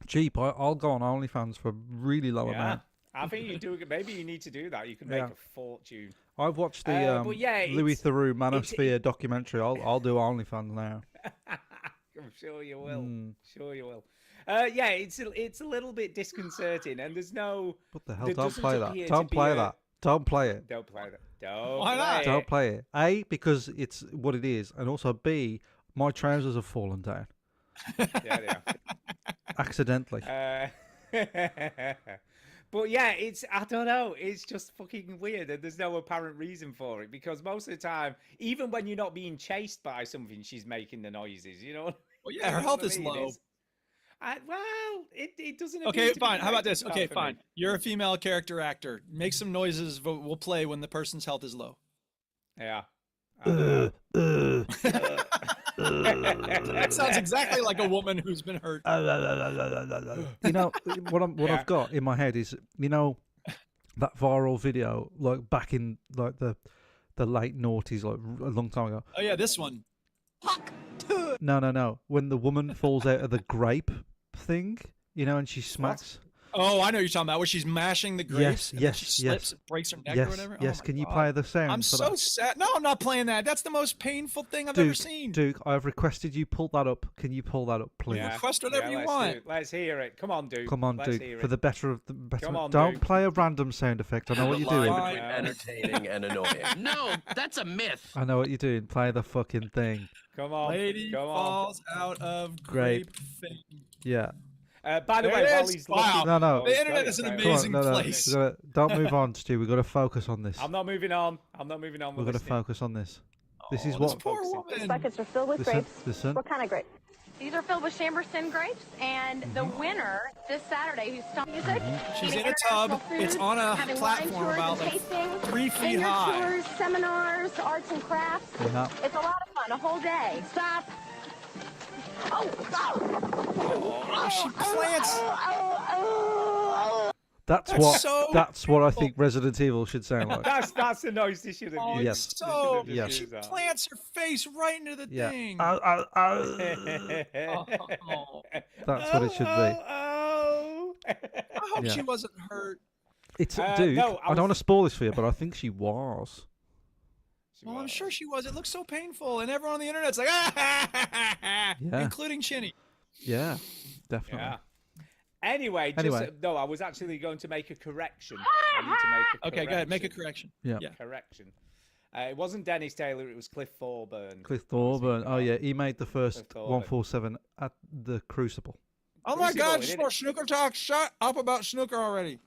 Speaker 1: cheap. I'll go on OnlyFans for a really low
Speaker 3: Yeah,
Speaker 1: amount.
Speaker 3: I think you do. Maybe you need to do that. You can
Speaker 1: Yeah.
Speaker 3: make a fortune.
Speaker 1: I've watched the
Speaker 3: but yeah,
Speaker 1: Louis
Speaker 3: it's-
Speaker 1: Theroux
Speaker 3: it's-
Speaker 1: Manosphere documentary. I'll do OnlyFans now.
Speaker 3: I'm sure you will.
Speaker 1: Mm.
Speaker 3: Sure you will. Yeah, it's a little bit disconcerting, and there's no.
Speaker 1: What the hell?
Speaker 3: There
Speaker 1: Don't
Speaker 3: doesn't
Speaker 1: play
Speaker 3: appear
Speaker 1: that.
Speaker 3: to
Speaker 1: Don't
Speaker 3: be
Speaker 1: play
Speaker 3: a-
Speaker 1: that. Don't play it.
Speaker 3: Don't play that. Don't.
Speaker 2: Why not?
Speaker 3: play
Speaker 1: Don't
Speaker 3: it.
Speaker 1: play it. A, because it's what it is, and also B, my trousers have fallen down
Speaker 3: Yeah, they are.
Speaker 1: accidentally.
Speaker 3: But yeah, I don't know, it's just fucking weird, and there's no apparent reason for it, because most of the time, even when you're not being chased by something, she's making the noises, you know?
Speaker 2: Well, yeah, her
Speaker 3: You know
Speaker 2: health
Speaker 3: what I
Speaker 2: is
Speaker 3: mean?
Speaker 2: low.
Speaker 3: Well, it doesn't appear
Speaker 2: Okay,
Speaker 3: to be
Speaker 2: fine. How about
Speaker 3: connected
Speaker 2: this?
Speaker 3: to that
Speaker 2: Okay,
Speaker 3: for me.
Speaker 2: fine. You're a female character actor. Make some noises. We'll play when the person's health is low.
Speaker 3: Yeah.
Speaker 2: That sounds exactly like a woman who's been hurt.
Speaker 1: You know what
Speaker 3: Yeah.
Speaker 1: I've got in my head is that viral video like back in like the late noughties, like a long time ago.
Speaker 2: Oh yeah, this one.
Speaker 1: No. When the woman falls out of the grape thing, and she smacks.
Speaker 2: Oh, I know what you're talking about. Where she's mashing the grapes. and then she
Speaker 1: yes,
Speaker 2: slips
Speaker 1: yes.
Speaker 2: and breaks her neck
Speaker 1: Yes,
Speaker 2: or whatever. Oh
Speaker 1: yes.
Speaker 2: my
Speaker 1: Can you
Speaker 2: God.
Speaker 1: play the sound?
Speaker 2: I'm
Speaker 1: for
Speaker 2: so
Speaker 1: that?
Speaker 2: sad. No, I'm not playing that. That's the most painful thing I've ever seen.
Speaker 1: Duke, I've requested you pull that up. Can you pull that up, please?
Speaker 3: Yeah.
Speaker 2: Request whatever you
Speaker 3: let's
Speaker 2: want.
Speaker 3: do it. Let's hear it. Come on, Duke.
Speaker 1: Come on,
Speaker 3: Let's
Speaker 1: Duke,
Speaker 3: hear
Speaker 1: for
Speaker 3: it.
Speaker 1: the better of the better.
Speaker 3: Come on,
Speaker 1: Don't
Speaker 3: Duke.
Speaker 1: play a random sound effect. I know what
Speaker 7: The
Speaker 1: you're
Speaker 7: line
Speaker 1: doing.
Speaker 2: Fine.
Speaker 7: between entertaining and annoying. No, that's a myth.
Speaker 1: I know what you're doing. Play the fucking thing.
Speaker 3: Come on.
Speaker 2: Lady
Speaker 3: Come on.
Speaker 2: falls out of
Speaker 1: Grape.
Speaker 2: grape fame.
Speaker 1: Yeah.
Speaker 3: By the
Speaker 2: There
Speaker 3: way,
Speaker 2: it
Speaker 3: while
Speaker 2: is.
Speaker 3: he's
Speaker 2: Wow.
Speaker 3: looking,
Speaker 1: No.
Speaker 2: The internet is an
Speaker 3: Come on,
Speaker 2: amazing
Speaker 1: Come on,
Speaker 2: place.
Speaker 1: Don't move on, Stu. We've got to focus on this.
Speaker 3: I'm not moving on. I'm not moving on.
Speaker 1: We've
Speaker 3: We're
Speaker 1: got to
Speaker 3: listening.
Speaker 1: focus on this. This is
Speaker 2: Oh,
Speaker 1: what.
Speaker 2: this poor
Speaker 3: These
Speaker 2: woman.
Speaker 9: Buckets are filled with
Speaker 1: Listen,
Speaker 9: grapes.
Speaker 1: listen.
Speaker 9: What kind of grapes?
Speaker 8: These are filled with Chamberston grapes, and the winner this Saturday, who's stung music,
Speaker 2: She's
Speaker 8: eating
Speaker 2: in a tub.
Speaker 8: international
Speaker 2: It's
Speaker 8: food,
Speaker 2: on a
Speaker 8: having
Speaker 2: platform
Speaker 8: wine tours
Speaker 2: about,
Speaker 8: and
Speaker 2: like,
Speaker 8: tasting,
Speaker 2: 3 feet
Speaker 8: vineyard
Speaker 2: high.
Speaker 8: tours, seminars, arts and crafts.
Speaker 1: Yeah.
Speaker 8: It's a lot of fun, a whole day. Stop. Oh,
Speaker 2: She plants.
Speaker 1: That's
Speaker 2: That's
Speaker 1: what.
Speaker 2: so
Speaker 1: That's what I think Resident Evil should sound like.
Speaker 3: That's the noise they should have
Speaker 2: Oh,
Speaker 3: used.
Speaker 1: Yes.
Speaker 3: They
Speaker 2: so
Speaker 3: should have
Speaker 1: Yes.
Speaker 2: she
Speaker 3: used that.
Speaker 2: plants her face right into the
Speaker 1: Yeah.
Speaker 2: thing. Oh.
Speaker 1: That's what it should be.
Speaker 3: Oh.
Speaker 2: I hope
Speaker 1: Yeah.
Speaker 2: she wasn't hurt.
Speaker 1: It's
Speaker 3: Uh,
Speaker 1: Duke.
Speaker 3: no,
Speaker 1: I don't want to spoil this for you, but I think she was.
Speaker 2: Well, I'm sure she was. It looks so painful, and everyone on the internet's like,
Speaker 1: Yeah.
Speaker 2: including Chinny.
Speaker 1: Yeah, definitely.
Speaker 3: Yeah. Anyway,
Speaker 1: Anyway.
Speaker 3: no, I was actually going to make a correction. I need to make a
Speaker 2: Okay, go ahead. Make a
Speaker 3: correction.
Speaker 2: correction.
Speaker 1: Yeah.
Speaker 2: Yeah.
Speaker 3: Correction. It wasn't Dennis Taylor. It was Cliff Thorburn.
Speaker 1: Cliff
Speaker 3: I was
Speaker 1: Thorburn.
Speaker 3: thinking
Speaker 1: Oh
Speaker 3: about.
Speaker 1: yeah, he made the first
Speaker 3: Cliff Thorburn.
Speaker 1: 147 at the Crucible.
Speaker 2: Oh my
Speaker 3: Crucible,
Speaker 2: God!
Speaker 3: it
Speaker 2: Just
Speaker 3: did
Speaker 2: more
Speaker 3: it.
Speaker 2: snooker talk. Shut up about snooker already.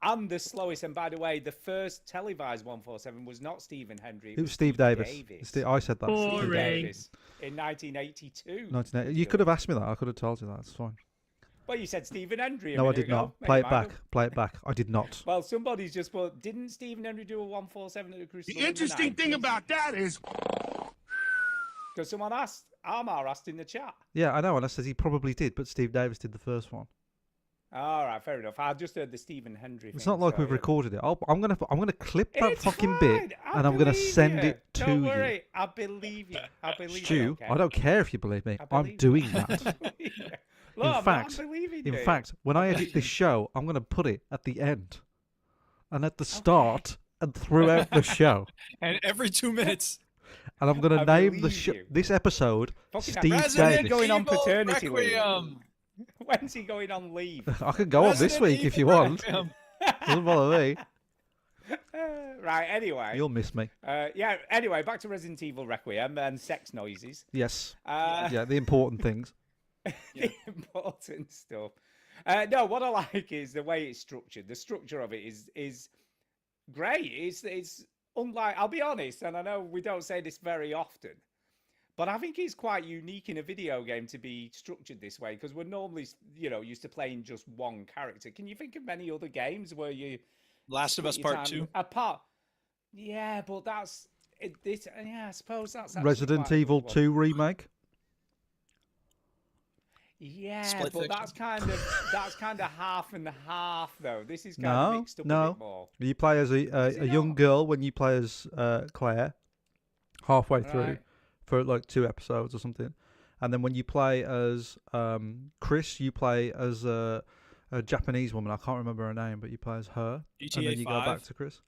Speaker 3: And the slowest. And by the way, the first televised 147 was not Stephen Hendry.
Speaker 1: It was Steve Davis.
Speaker 3: Davis.
Speaker 1: I said that.
Speaker 3: Steve
Speaker 1: Steve
Speaker 3: Davis in 1982.
Speaker 1: 1980. You could have asked me that. I could have told you that. It's fine.
Speaker 3: Well, you said Stephen Hendry. a
Speaker 1: No, I
Speaker 3: minute
Speaker 1: did
Speaker 3: ago.
Speaker 1: not.
Speaker 3: Make
Speaker 1: Play
Speaker 3: your
Speaker 1: it
Speaker 3: mind
Speaker 1: back.
Speaker 3: up.
Speaker 1: Play it back. I did not.
Speaker 3: Well, somebody's just put. Didn't Stephen Hendry do a 147 at the Crucible?
Speaker 7: The interesting thing about that is
Speaker 3: because someone asked, Armar asked in the chat.
Speaker 1: Yeah, I know. And I said he probably did, but Steve Davis did the first one.
Speaker 3: All right, fair enough. I just heard the Stephen Hendry.
Speaker 1: It's
Speaker 3: thing,
Speaker 1: not like
Speaker 3: so,
Speaker 1: we've
Speaker 3: yeah.
Speaker 1: recorded it. I'm gonna clip that
Speaker 3: It's
Speaker 1: fucking
Speaker 3: fine.
Speaker 1: bit,
Speaker 3: I
Speaker 1: and I'm gonna
Speaker 3: believe
Speaker 1: send
Speaker 3: you.
Speaker 1: it to
Speaker 3: Don't
Speaker 1: you.
Speaker 3: worry, I believe you. I believe
Speaker 1: Stu,
Speaker 3: you. Okay?
Speaker 1: I don't care if you believe me.
Speaker 3: I
Speaker 1: I'm
Speaker 3: believe
Speaker 1: doing
Speaker 3: you.
Speaker 1: that.
Speaker 3: Look,
Speaker 1: In
Speaker 3: I'm
Speaker 1: fact,
Speaker 3: believing
Speaker 1: In
Speaker 3: you.
Speaker 1: fact, when I edit this show, I'm going to put it at the end, and at the start, and throughout the show,
Speaker 2: And every 2 minutes.
Speaker 1: and I'm going
Speaker 3: I
Speaker 1: to name the
Speaker 3: believe you.
Speaker 1: this episode
Speaker 3: Fucking
Speaker 1: Steve
Speaker 2: Resident
Speaker 1: Davis.
Speaker 3: going on
Speaker 2: Evil
Speaker 3: paternity leave.
Speaker 2: Requiem.
Speaker 3: When's he going on leave?
Speaker 1: I can go on this
Speaker 2: Resident
Speaker 1: week if you
Speaker 2: Evil
Speaker 1: want.
Speaker 2: Requiem.
Speaker 1: Doesn't bother me.
Speaker 3: Right. Anyway.
Speaker 1: You'll miss me.
Speaker 3: Yeah. Anyway, back to Resident Evil Requiem and sex noises.
Speaker 1: Yes.
Speaker 3: Uh,
Speaker 1: Yeah, the important things.
Speaker 3: the important stuff. No, what I like is the way it's structured. The structure of it is great. It's unlike. I'll be honest, and I know we don't say this very often, But I think it's quite unique in a video game to be structured this way because we're normally, used to playing just one character. Can you think of many other games where you
Speaker 2: Last of Us
Speaker 3: split your
Speaker 2: Part
Speaker 3: time
Speaker 2: 2.
Speaker 3: apart? Yeah, but that's this. Yeah, I suppose that's actually
Speaker 1: Resident
Speaker 3: quite a
Speaker 1: Evil
Speaker 3: good one.
Speaker 1: 2 remake.
Speaker 3: Yeah,
Speaker 2: Split
Speaker 3: but
Speaker 2: fiction.
Speaker 3: that's kind of half and half though. This is kind
Speaker 1: No,
Speaker 3: of mixed up a
Speaker 1: no.
Speaker 3: bit more.
Speaker 1: You play as
Speaker 3: Is
Speaker 1: a
Speaker 3: it
Speaker 1: young
Speaker 3: not?
Speaker 1: girl when you play as Claire, halfway through
Speaker 3: Right.
Speaker 1: for like 2 episodes or something, and then when you play as Chris, you play as a Japanese woman. I can't remember her name, but you play as her, and
Speaker 2: GTA
Speaker 1: then you go back
Speaker 2: 5.
Speaker 1: to Chris.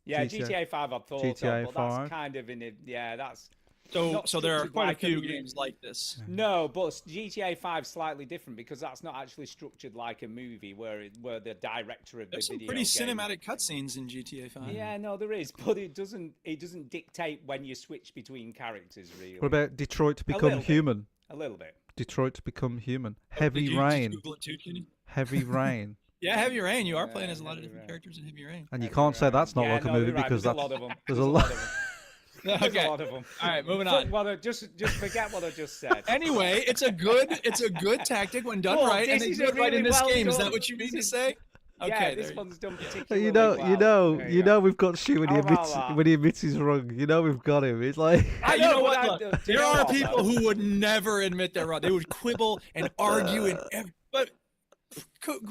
Speaker 3: Yeah,
Speaker 1: GTA
Speaker 3: GTA 5 I thought
Speaker 1: GTA
Speaker 3: of, but
Speaker 1: 5.
Speaker 3: that's kind of in it. Yeah, that's
Speaker 2: So
Speaker 3: not
Speaker 2: there are
Speaker 3: structured
Speaker 2: quite
Speaker 3: like
Speaker 2: a few
Speaker 3: movie.
Speaker 2: games like this.
Speaker 3: No, but GTA 5 slightly different because that's not actually structured like a movie where the director of
Speaker 2: There's
Speaker 3: the
Speaker 2: some
Speaker 3: video
Speaker 2: pretty
Speaker 3: game.
Speaker 2: cinematic cutscenes in GTA 5.
Speaker 3: Yeah, no, there is, but it doesn't dictate when you switch between characters really.
Speaker 1: What about Detroit
Speaker 3: little
Speaker 1: Become
Speaker 3: bit.
Speaker 1: Human?
Speaker 3: A little bit.
Speaker 1: Detroit Become Human.
Speaker 2: Did
Speaker 1: Heavy
Speaker 2: you just
Speaker 1: Rain.
Speaker 2: Google it too, Kenny?
Speaker 1: Heavy Rain.
Speaker 2: Yeah, Heavy Rain. You are
Speaker 3: Yeah,
Speaker 2: playing as a lot of
Speaker 3: Heavy
Speaker 2: different
Speaker 3: Rain.
Speaker 2: characters in Heavy Rain.
Speaker 1: And you can't say that's not
Speaker 3: Yeah,
Speaker 1: like a
Speaker 3: no,
Speaker 1: movie
Speaker 3: you're right,
Speaker 1: because
Speaker 3: there's
Speaker 1: that's
Speaker 3: a lot of them.
Speaker 1: there's
Speaker 3: There's
Speaker 1: a lot.
Speaker 3: of them. There's
Speaker 2: Okay.
Speaker 3: a lot of them.
Speaker 2: All right, moving
Speaker 3: Fuck
Speaker 2: on.
Speaker 3: what just forget what I just said.
Speaker 2: Anyway, it's a good tactic when done
Speaker 3: Well,
Speaker 2: right, and
Speaker 3: this
Speaker 2: it's
Speaker 3: is a
Speaker 2: good right in
Speaker 3: really
Speaker 2: this
Speaker 3: well
Speaker 2: game. Is that
Speaker 3: done.
Speaker 2: what you mean to
Speaker 3: This is-
Speaker 2: say?
Speaker 3: Yeah,
Speaker 2: Okay,
Speaker 3: this
Speaker 2: there you
Speaker 3: one's done
Speaker 1: You
Speaker 3: particularly
Speaker 1: know,
Speaker 3: well. There you go.
Speaker 1: we've got Stu when he
Speaker 3: How about
Speaker 1: admits
Speaker 3: that?
Speaker 1: when he admits he's wrong. You know we've got him. It's like
Speaker 3: I
Speaker 2: you know
Speaker 3: know,
Speaker 2: what?
Speaker 3: but
Speaker 2: Look,
Speaker 3: do you
Speaker 2: there
Speaker 3: know
Speaker 2: are
Speaker 3: what,
Speaker 2: people
Speaker 3: though?
Speaker 2: who would never admit they're wrong. They would quibble and argue but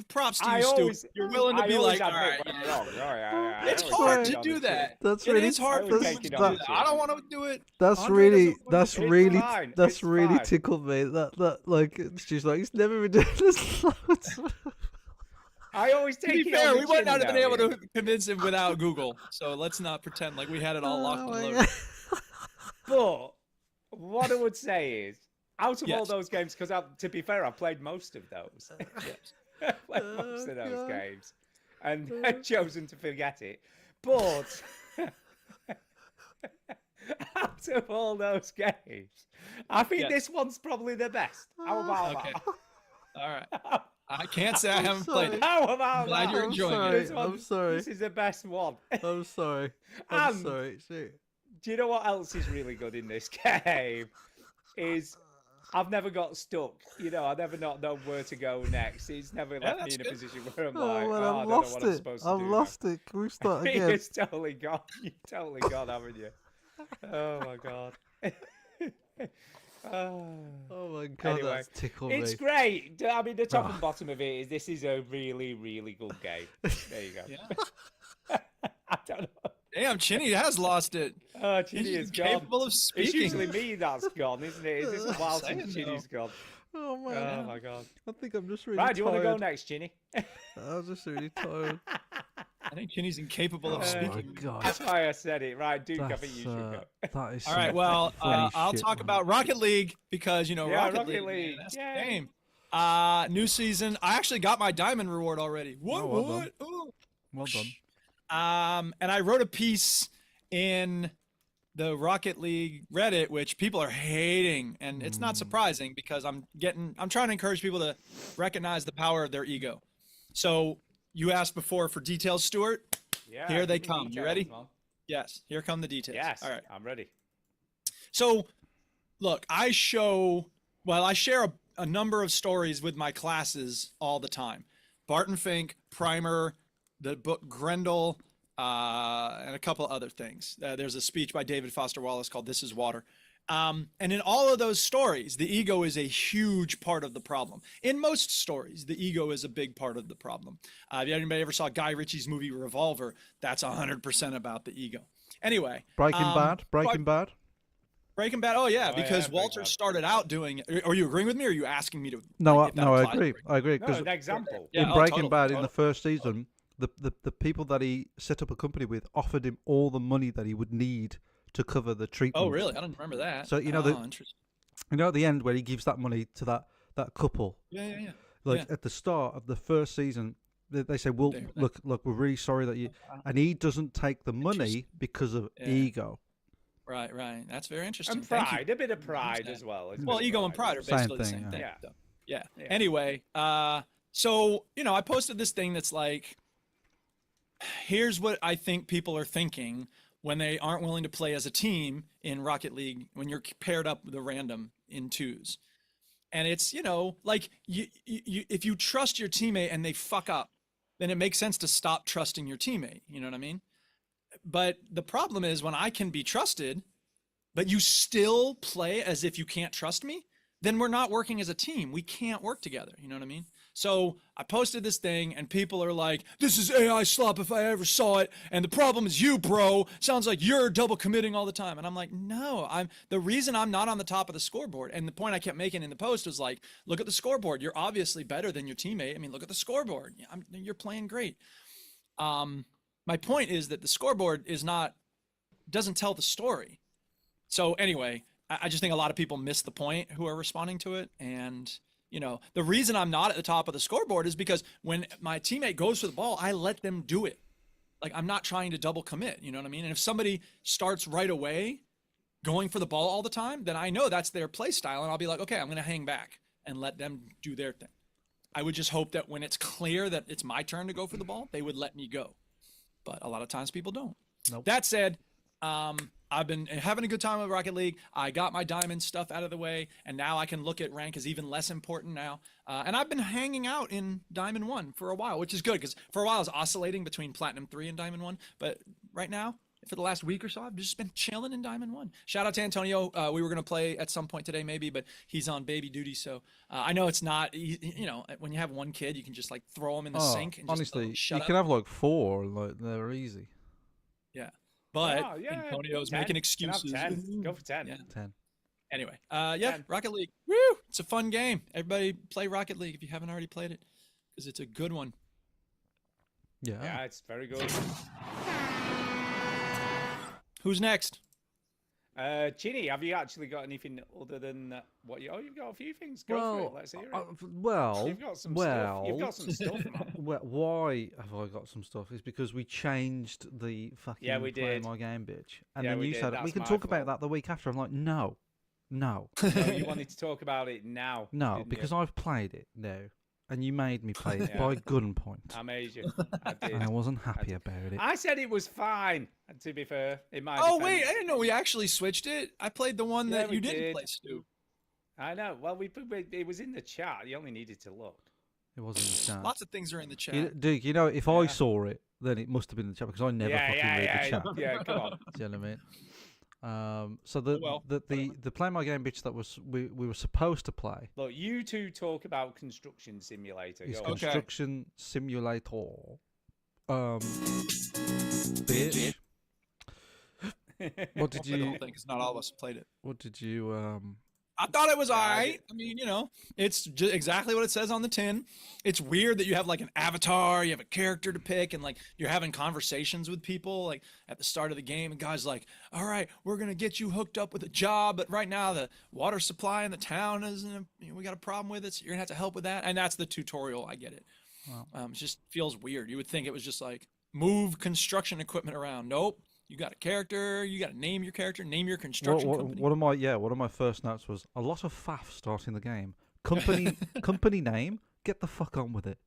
Speaker 2: props to you, Stu. You're willing to
Speaker 3: I
Speaker 2: be
Speaker 3: always
Speaker 2: like, all
Speaker 3: admit
Speaker 2: right,
Speaker 3: when I'm
Speaker 2: yeah.
Speaker 3: wrong. I
Speaker 2: It's
Speaker 3: always
Speaker 2: hard
Speaker 3: take
Speaker 2: to
Speaker 3: it
Speaker 2: do
Speaker 3: on the chin.
Speaker 2: that.
Speaker 1: that's
Speaker 2: It
Speaker 1: really
Speaker 2: is hard
Speaker 3: I
Speaker 2: for
Speaker 3: always
Speaker 2: people
Speaker 3: take
Speaker 2: to
Speaker 3: it
Speaker 2: do
Speaker 3: on
Speaker 2: that.
Speaker 3: the
Speaker 2: I don't
Speaker 3: chin.
Speaker 2: want to do it.
Speaker 1: that's
Speaker 2: Andre
Speaker 1: really
Speaker 2: doesn't wanna
Speaker 1: that's
Speaker 2: do it.
Speaker 1: really
Speaker 3: fine,
Speaker 1: that's
Speaker 3: it's
Speaker 1: really
Speaker 3: fine.
Speaker 1: tickled me. That like she's like he's never been doing this. loads."
Speaker 3: I always
Speaker 2: To
Speaker 3: take
Speaker 2: be
Speaker 3: it on
Speaker 2: fair,
Speaker 3: the
Speaker 2: we might
Speaker 3: chin
Speaker 2: not have been
Speaker 3: now,
Speaker 2: able
Speaker 3: yeah.
Speaker 2: to convince him without Google. So let's not pretend like we had it all locked
Speaker 1: Oh
Speaker 2: and
Speaker 1: my
Speaker 2: loaded.
Speaker 3: But what I would say is, out of all
Speaker 2: Yes.
Speaker 3: those games, because to be fair, I've played most of those. I played most of those
Speaker 1: God.
Speaker 3: games, and I've chosen to forget it. But out of all those games, I think
Speaker 2: Yes.
Speaker 3: this one's probably the best. How about
Speaker 2: Okay.
Speaker 3: that?
Speaker 2: All right. I can't say I haven't played it.
Speaker 3: How about
Speaker 2: glad
Speaker 3: that?
Speaker 2: you're enjoying
Speaker 3: This
Speaker 1: it.
Speaker 3: one-
Speaker 1: I'm sorry.
Speaker 3: This is the best one.
Speaker 1: I'm sorry. I'm
Speaker 3: And-
Speaker 1: sorry. Shit.
Speaker 3: Do you know what else is really good in this game? Is I've never got stuck. I never not known where to go next. It's never left me
Speaker 2: that's
Speaker 3: in a
Speaker 2: good.
Speaker 3: position where I'm
Speaker 1: Oh
Speaker 3: like,
Speaker 1: man,
Speaker 3: I
Speaker 1: I've
Speaker 3: don't know
Speaker 1: lost
Speaker 3: what I'm
Speaker 1: it.
Speaker 3: supposed to
Speaker 1: I've
Speaker 3: do.
Speaker 1: lost it. Can we start again?
Speaker 3: It's totally gone. You've totally gone, haven't you? Oh my god. Oh.
Speaker 1: Oh my god,
Speaker 3: Anyway,
Speaker 1: that's tickled
Speaker 3: It's
Speaker 1: me.
Speaker 3: great. I mean, the top
Speaker 1: Ah.
Speaker 3: and bottom of it is this is a really, really good game. There you go.
Speaker 2: Yeah.
Speaker 3: I don't know.
Speaker 2: Damn, Chinny has lost it.
Speaker 3: Oh,
Speaker 2: He's
Speaker 3: Chini is gone.
Speaker 2: capable of
Speaker 3: It's
Speaker 2: speaking.
Speaker 3: usually me that's gone, isn't it? Is this a while
Speaker 2: Saying,
Speaker 3: since
Speaker 2: though.
Speaker 3: Chini's gone?
Speaker 1: Oh
Speaker 3: Oh
Speaker 1: man,
Speaker 3: my god.
Speaker 1: I think I'm just really
Speaker 3: Right, do you want to go
Speaker 1: tired.
Speaker 3: next, Chini?
Speaker 1: I was just really tired.
Speaker 2: I think Chinny's incapable of
Speaker 1: Oh
Speaker 2: speaking.
Speaker 1: my god.
Speaker 3: That's why I said it. Right, Duke, I
Speaker 1: That's,
Speaker 3: think you should go.
Speaker 1: that is
Speaker 2: All right,
Speaker 1: some
Speaker 2: well,
Speaker 1: funny
Speaker 2: I'll
Speaker 1: shit,
Speaker 2: talk
Speaker 1: man.
Speaker 2: about Rocket League because,
Speaker 3: Yeah,
Speaker 2: Rocket
Speaker 3: Rocket
Speaker 2: League,
Speaker 3: League,
Speaker 2: man, that's
Speaker 3: yay.
Speaker 2: the game. New season. I actually got my diamond reward already. What?
Speaker 1: Oh, well done.
Speaker 2: What? Ooh.
Speaker 1: Well done.
Speaker 2: And I wrote a piece in the Rocket League Reddit, which people are hating, and it's not surprising because I'm trying to encourage people to recognize the power of their ego. So you asked before for details, Stuart.
Speaker 3: Yeah,
Speaker 2: Here they
Speaker 3: give me
Speaker 2: come. You
Speaker 3: details,
Speaker 2: ready?
Speaker 3: man.
Speaker 2: Yes, here come the details.
Speaker 3: Yes.
Speaker 2: All right.
Speaker 3: I'm ready.
Speaker 2: So, look, I share a number of stories with my classes all the time. Barton Fink, Primer, the book Grendel, and a couple other things. There's a speech by David Foster Wallace called "This Is Water." And in all of those stories, the ego is a huge part of the problem. In most stories, the ego is a big part of the problem. If anybody ever saw Guy Ritchie's movie Revolver, that's 100% about the ego. Anyway,
Speaker 1: Breaking Bad. Breaking Bad.
Speaker 2: Breaking Bad. Oh yeah,
Speaker 3: Oh,
Speaker 2: because
Speaker 3: yeah,
Speaker 2: Walter
Speaker 3: Breaking Bad.
Speaker 2: started out doing. Are you agreeing with me, or are you asking me to?
Speaker 1: No,
Speaker 2: like, if that
Speaker 1: no, I
Speaker 2: applies to
Speaker 1: agree.
Speaker 2: Breaking
Speaker 1: I agree
Speaker 3: No,
Speaker 1: because
Speaker 3: an example.
Speaker 2: Yeah,
Speaker 1: in
Speaker 2: oh,
Speaker 1: Breaking
Speaker 2: totally,
Speaker 1: Bad in
Speaker 2: totally.
Speaker 1: the first season, the people that he set up a company with offered him all the money that he would need to cover the treatment.
Speaker 2: Oh really? I don't remember that.
Speaker 1: So,
Speaker 2: oh, interesting.
Speaker 1: at the end where he gives that money to that couple,
Speaker 2: Yeah.
Speaker 1: like
Speaker 2: Yeah.
Speaker 1: at the start of the first season, they say, "Well,
Speaker 2: There.
Speaker 1: look, we're really sorry that you," and he doesn't take the money because of
Speaker 2: Yeah.
Speaker 1: ego.
Speaker 2: Right. That's very interesting.
Speaker 3: And
Speaker 2: Thank you.
Speaker 3: pride, a bit of pride
Speaker 2: that.
Speaker 3: as well.
Speaker 2: Well, ego and pride are
Speaker 1: Same
Speaker 2: basically the
Speaker 1: thing,
Speaker 2: same thing.
Speaker 3: yeah.
Speaker 2: so, yeah.
Speaker 3: Yeah.
Speaker 2: Anyway, so I posted this thing that's like, here's what I think people are thinking when they aren't willing to play as a team in Rocket League when you're paired up with a random in twos. And it's, like you if you trust your teammate and they fuck up, then it makes sense to stop trusting your teammate. You know what I mean? But the problem is when I can be trusted, but you still play as if you can't trust me, then we're not working as a team. We can't work together. You know what I mean? So I posted this thing and people are like, this is AI slop if I ever saw it. And the problem is you, bro. Sounds like you're double committing all the time. And I'm like, no, the reason I'm not on the top of the scoreboard. And the point I kept making in the post was like, look at the scoreboard. You're obviously better than your teammate. I mean, look at the scoreboard. You're playing great. My point is that the scoreboard doesn't tell the story. So anyway, I just think a lot of people miss the point who are responding to it. And, the reason I'm not at the top of the scoreboard is because when my teammate goes for the ball, I let them do it. Like, I'm not trying to double commit. You know what I mean? And if somebody starts right away going for the ball all the time, then I know that's their play style. And I'll be like, okay, I'm going to hang back and let them do their thing. I would just hope that when it's clear that it's my turn to go for the ball, they would let me go. But a lot of times people don't.
Speaker 1: Nope.
Speaker 2: That said, I've been having a good time with Rocket League. I got my diamond stuff out of the way, and now I can look at rank as even less important now. And I've been hanging out in Diamond 1 for a while, which is good because for a while I was oscillating between Platinum 3 and Diamond 1. But right now, for the last week or so, I've just been chilling in Diamond 1. Shout out to Antonio. We were going to play at some point today maybe, but he's on baby duty. So I know it's not, when you have one kid, you can just like throw him in the sink. And
Speaker 1: honestly,
Speaker 2: just shut
Speaker 1: you
Speaker 2: up.
Speaker 1: can have like 4 and like they're easy.
Speaker 2: Yeah. But
Speaker 3: Oh, yeah,
Speaker 2: Antonio's
Speaker 3: 10.
Speaker 2: making
Speaker 3: You can have
Speaker 2: excuses.
Speaker 3: 10. Go for 10.
Speaker 2: Yeah.
Speaker 1: 10.
Speaker 2: Anyway,
Speaker 3: 10.
Speaker 2: Rocket League. Woo! It's a fun game. Everybody play Rocket League if you haven't already played it, because it's a good one.
Speaker 1: Yeah.
Speaker 3: Yeah, it's very good.
Speaker 2: Who's next?
Speaker 3: Chinny, have you actually got anything other than what you? Oh, you've got a few things. Go for it. Let's hear it. You've got some stuff. You've got some stuff, man.
Speaker 1: Why have I got some stuff? It's because we changed the fucking
Speaker 3: Yeah, we
Speaker 1: Play
Speaker 3: did.
Speaker 1: My Game bitch. And
Speaker 3: Yeah,
Speaker 1: then
Speaker 3: we
Speaker 1: you
Speaker 3: did.
Speaker 1: said,
Speaker 3: That's
Speaker 1: we can
Speaker 3: my
Speaker 1: talk about
Speaker 3: fault.
Speaker 1: that the week after. I'm like, no.
Speaker 3: No, you wanted to talk about it now.
Speaker 1: No,
Speaker 3: didn't
Speaker 1: because
Speaker 3: you?
Speaker 1: I've played it now. And you made me play it
Speaker 3: Yeah.
Speaker 1: by gunpoint.
Speaker 3: I made you. I did.
Speaker 1: And I wasn't happy about it.
Speaker 3: I said it was fine. And to be fair, in my
Speaker 2: Oh
Speaker 3: defense.
Speaker 2: wait, I didn't know we actually switched it. I played the one
Speaker 3: Yeah,
Speaker 2: that
Speaker 3: we
Speaker 2: you didn't
Speaker 3: did.
Speaker 2: play, Stu.
Speaker 3: I know. Well, it was in the chat. You only needed to look.
Speaker 1: It wasn't the chat.
Speaker 2: Lots of things are in the chat.
Speaker 1: Duke, if
Speaker 3: Yeah.
Speaker 1: I saw it, then it must have been in the chat because I never fucking read the chat.
Speaker 3: Yeah, come on.
Speaker 1: Do you know what I mean? So the Play My Game bitch that we were supposed to play
Speaker 3: Look, you two talk about Construction Simulator.
Speaker 1: is
Speaker 3: Go on.
Speaker 1: Construction Simulator. Bitch. What did
Speaker 2: Play the
Speaker 1: you?
Speaker 2: whole thing, 'cause not all of us played it.
Speaker 1: What did you?
Speaker 2: I thought it was
Speaker 3: Yeah, I
Speaker 2: alright. I mean, it's just exactly what it says on the tin. It's weird that you have like an avatar, you have a character to pick, and like you're having conversations with people like at the start of the game, and guys like, all right, we're gonna get you hooked up with a job, but right now the water supply in the town isn't. We got a problem with it, so you're gonna have to help with that. And that's the tutorial. I get it.
Speaker 1: Wow.
Speaker 2: It just feels weird. You would think it was just like move construction equipment around. Nope. You got a character. You got to name your character. Name your construction company.
Speaker 1: One of my first notes was a lot of faff starting the game. Company name. Get the fuck on with it.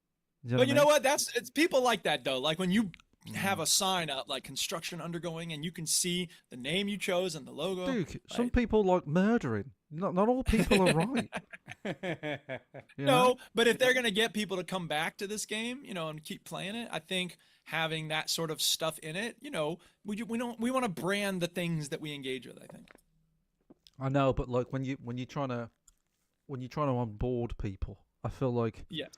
Speaker 2: But you know what? It's people like that though. Like when you have a sign up like construction undergoing, and you can see the name you chose and the logo.
Speaker 1: Duke, some
Speaker 2: right?
Speaker 1: people like murdering. Not all people are right. You know?
Speaker 2: No, but if they're gonna get people to come back to this game, and keep playing it, I think having that sort of stuff in it, we want to brand the things that we engage with. I think.
Speaker 1: I know, but like when you're trying to onboard people, I feel like
Speaker 2: Yeah.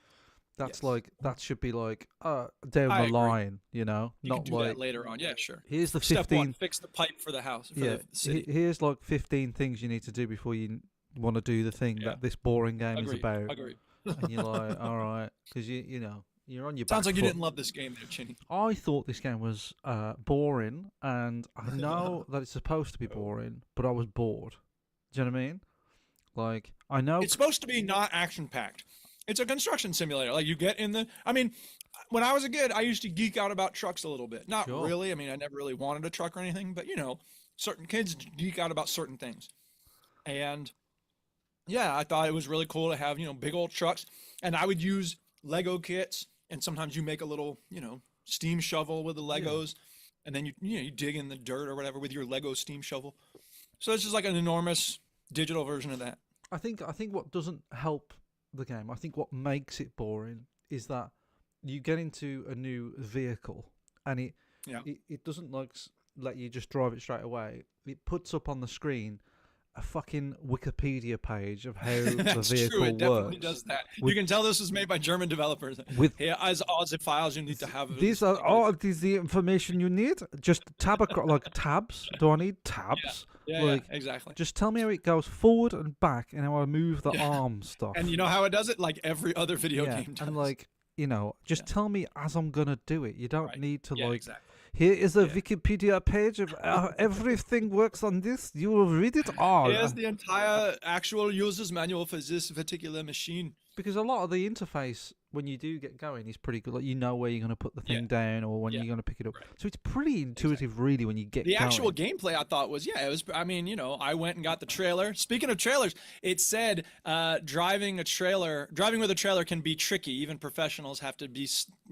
Speaker 1: that's
Speaker 2: Yes.
Speaker 1: like that should be like down
Speaker 2: I
Speaker 1: the
Speaker 2: agree.
Speaker 1: line,
Speaker 2: You
Speaker 1: not
Speaker 2: can do
Speaker 1: like
Speaker 2: that later on. Yeah, sure.
Speaker 1: here's the
Speaker 2: Step
Speaker 1: 15.
Speaker 2: one: fix the pipe for the house. For
Speaker 1: Yeah,
Speaker 2: the city.
Speaker 1: here's like 15 things you need to do before you want to do the thing
Speaker 2: Yeah.
Speaker 1: that this boring game is
Speaker 2: Agreed.
Speaker 1: about.
Speaker 2: Agreed.
Speaker 1: And you're like, all right, because you're on your
Speaker 2: Sounds
Speaker 1: back
Speaker 2: like you
Speaker 1: foot.
Speaker 2: didn't love this game, there, Chinny.
Speaker 1: I thought this game was boring, and I know that it's supposed to be boring, but I was bored. Do you know what I mean? Like, I know.
Speaker 2: It's supposed to be not action packed. It's a construction simulator. Like you get in the. I mean, when I was a kid, I used to geek out about trucks a little bit. Not
Speaker 1: Sure.
Speaker 2: really. I mean, I never really wanted a truck or anything, but certain kids geek out about certain things. And yeah, I thought it was really cool to have big old trucks, and I would use Lego kits, and sometimes you make a little steam shovel with the Legos. and then you dig in the dirt or whatever with your Lego steam shovel. So it's just like an enormous digital version of that.
Speaker 1: I think what doesn't help the game, I think what makes it boring is that you get into a new vehicle and it doesn't let you just drive it straight away. It puts up on the screen a fucking Wikipedia page of how the
Speaker 2: That's
Speaker 1: vehicle
Speaker 2: true. It definitely
Speaker 1: works.
Speaker 2: does that.
Speaker 1: With-
Speaker 2: You can tell this was made by German developers.
Speaker 1: With
Speaker 2: Here as the files you need to have.
Speaker 1: these are all of these the information you need. Just like tabs. Do I need tabs?
Speaker 2: Yeah,
Speaker 1: like,
Speaker 2: exactly.
Speaker 1: Just tell me how it goes forward and back, and how I move the arm stuff.
Speaker 2: And you know how it does it? Like every other video
Speaker 1: yeah,
Speaker 2: game does.
Speaker 1: and like just tell me as I'm gonna do it. You don't
Speaker 2: Right.
Speaker 1: need to
Speaker 2: Yeah,
Speaker 1: like.
Speaker 2: exactly.
Speaker 1: Here is a
Speaker 2: Yeah.
Speaker 1: Wikipedia page of everything works on this. You will read it all.
Speaker 2: Here's the entire actual user's manual for this particular machine.
Speaker 1: Because a lot of the interface when you do get going is pretty good. Like you know where you're going to put the thing
Speaker 2: Yeah.
Speaker 1: down or when
Speaker 2: Yeah.
Speaker 1: you're going to pick it up.
Speaker 2: Right.
Speaker 1: So it's pretty intuitive, really, when you get
Speaker 2: The
Speaker 1: going.
Speaker 2: actual gameplay, I thought was, it was, I mean, I went and got the trailer. Speaking of trailers, it said driving with a trailer can be tricky. Even professionals have to be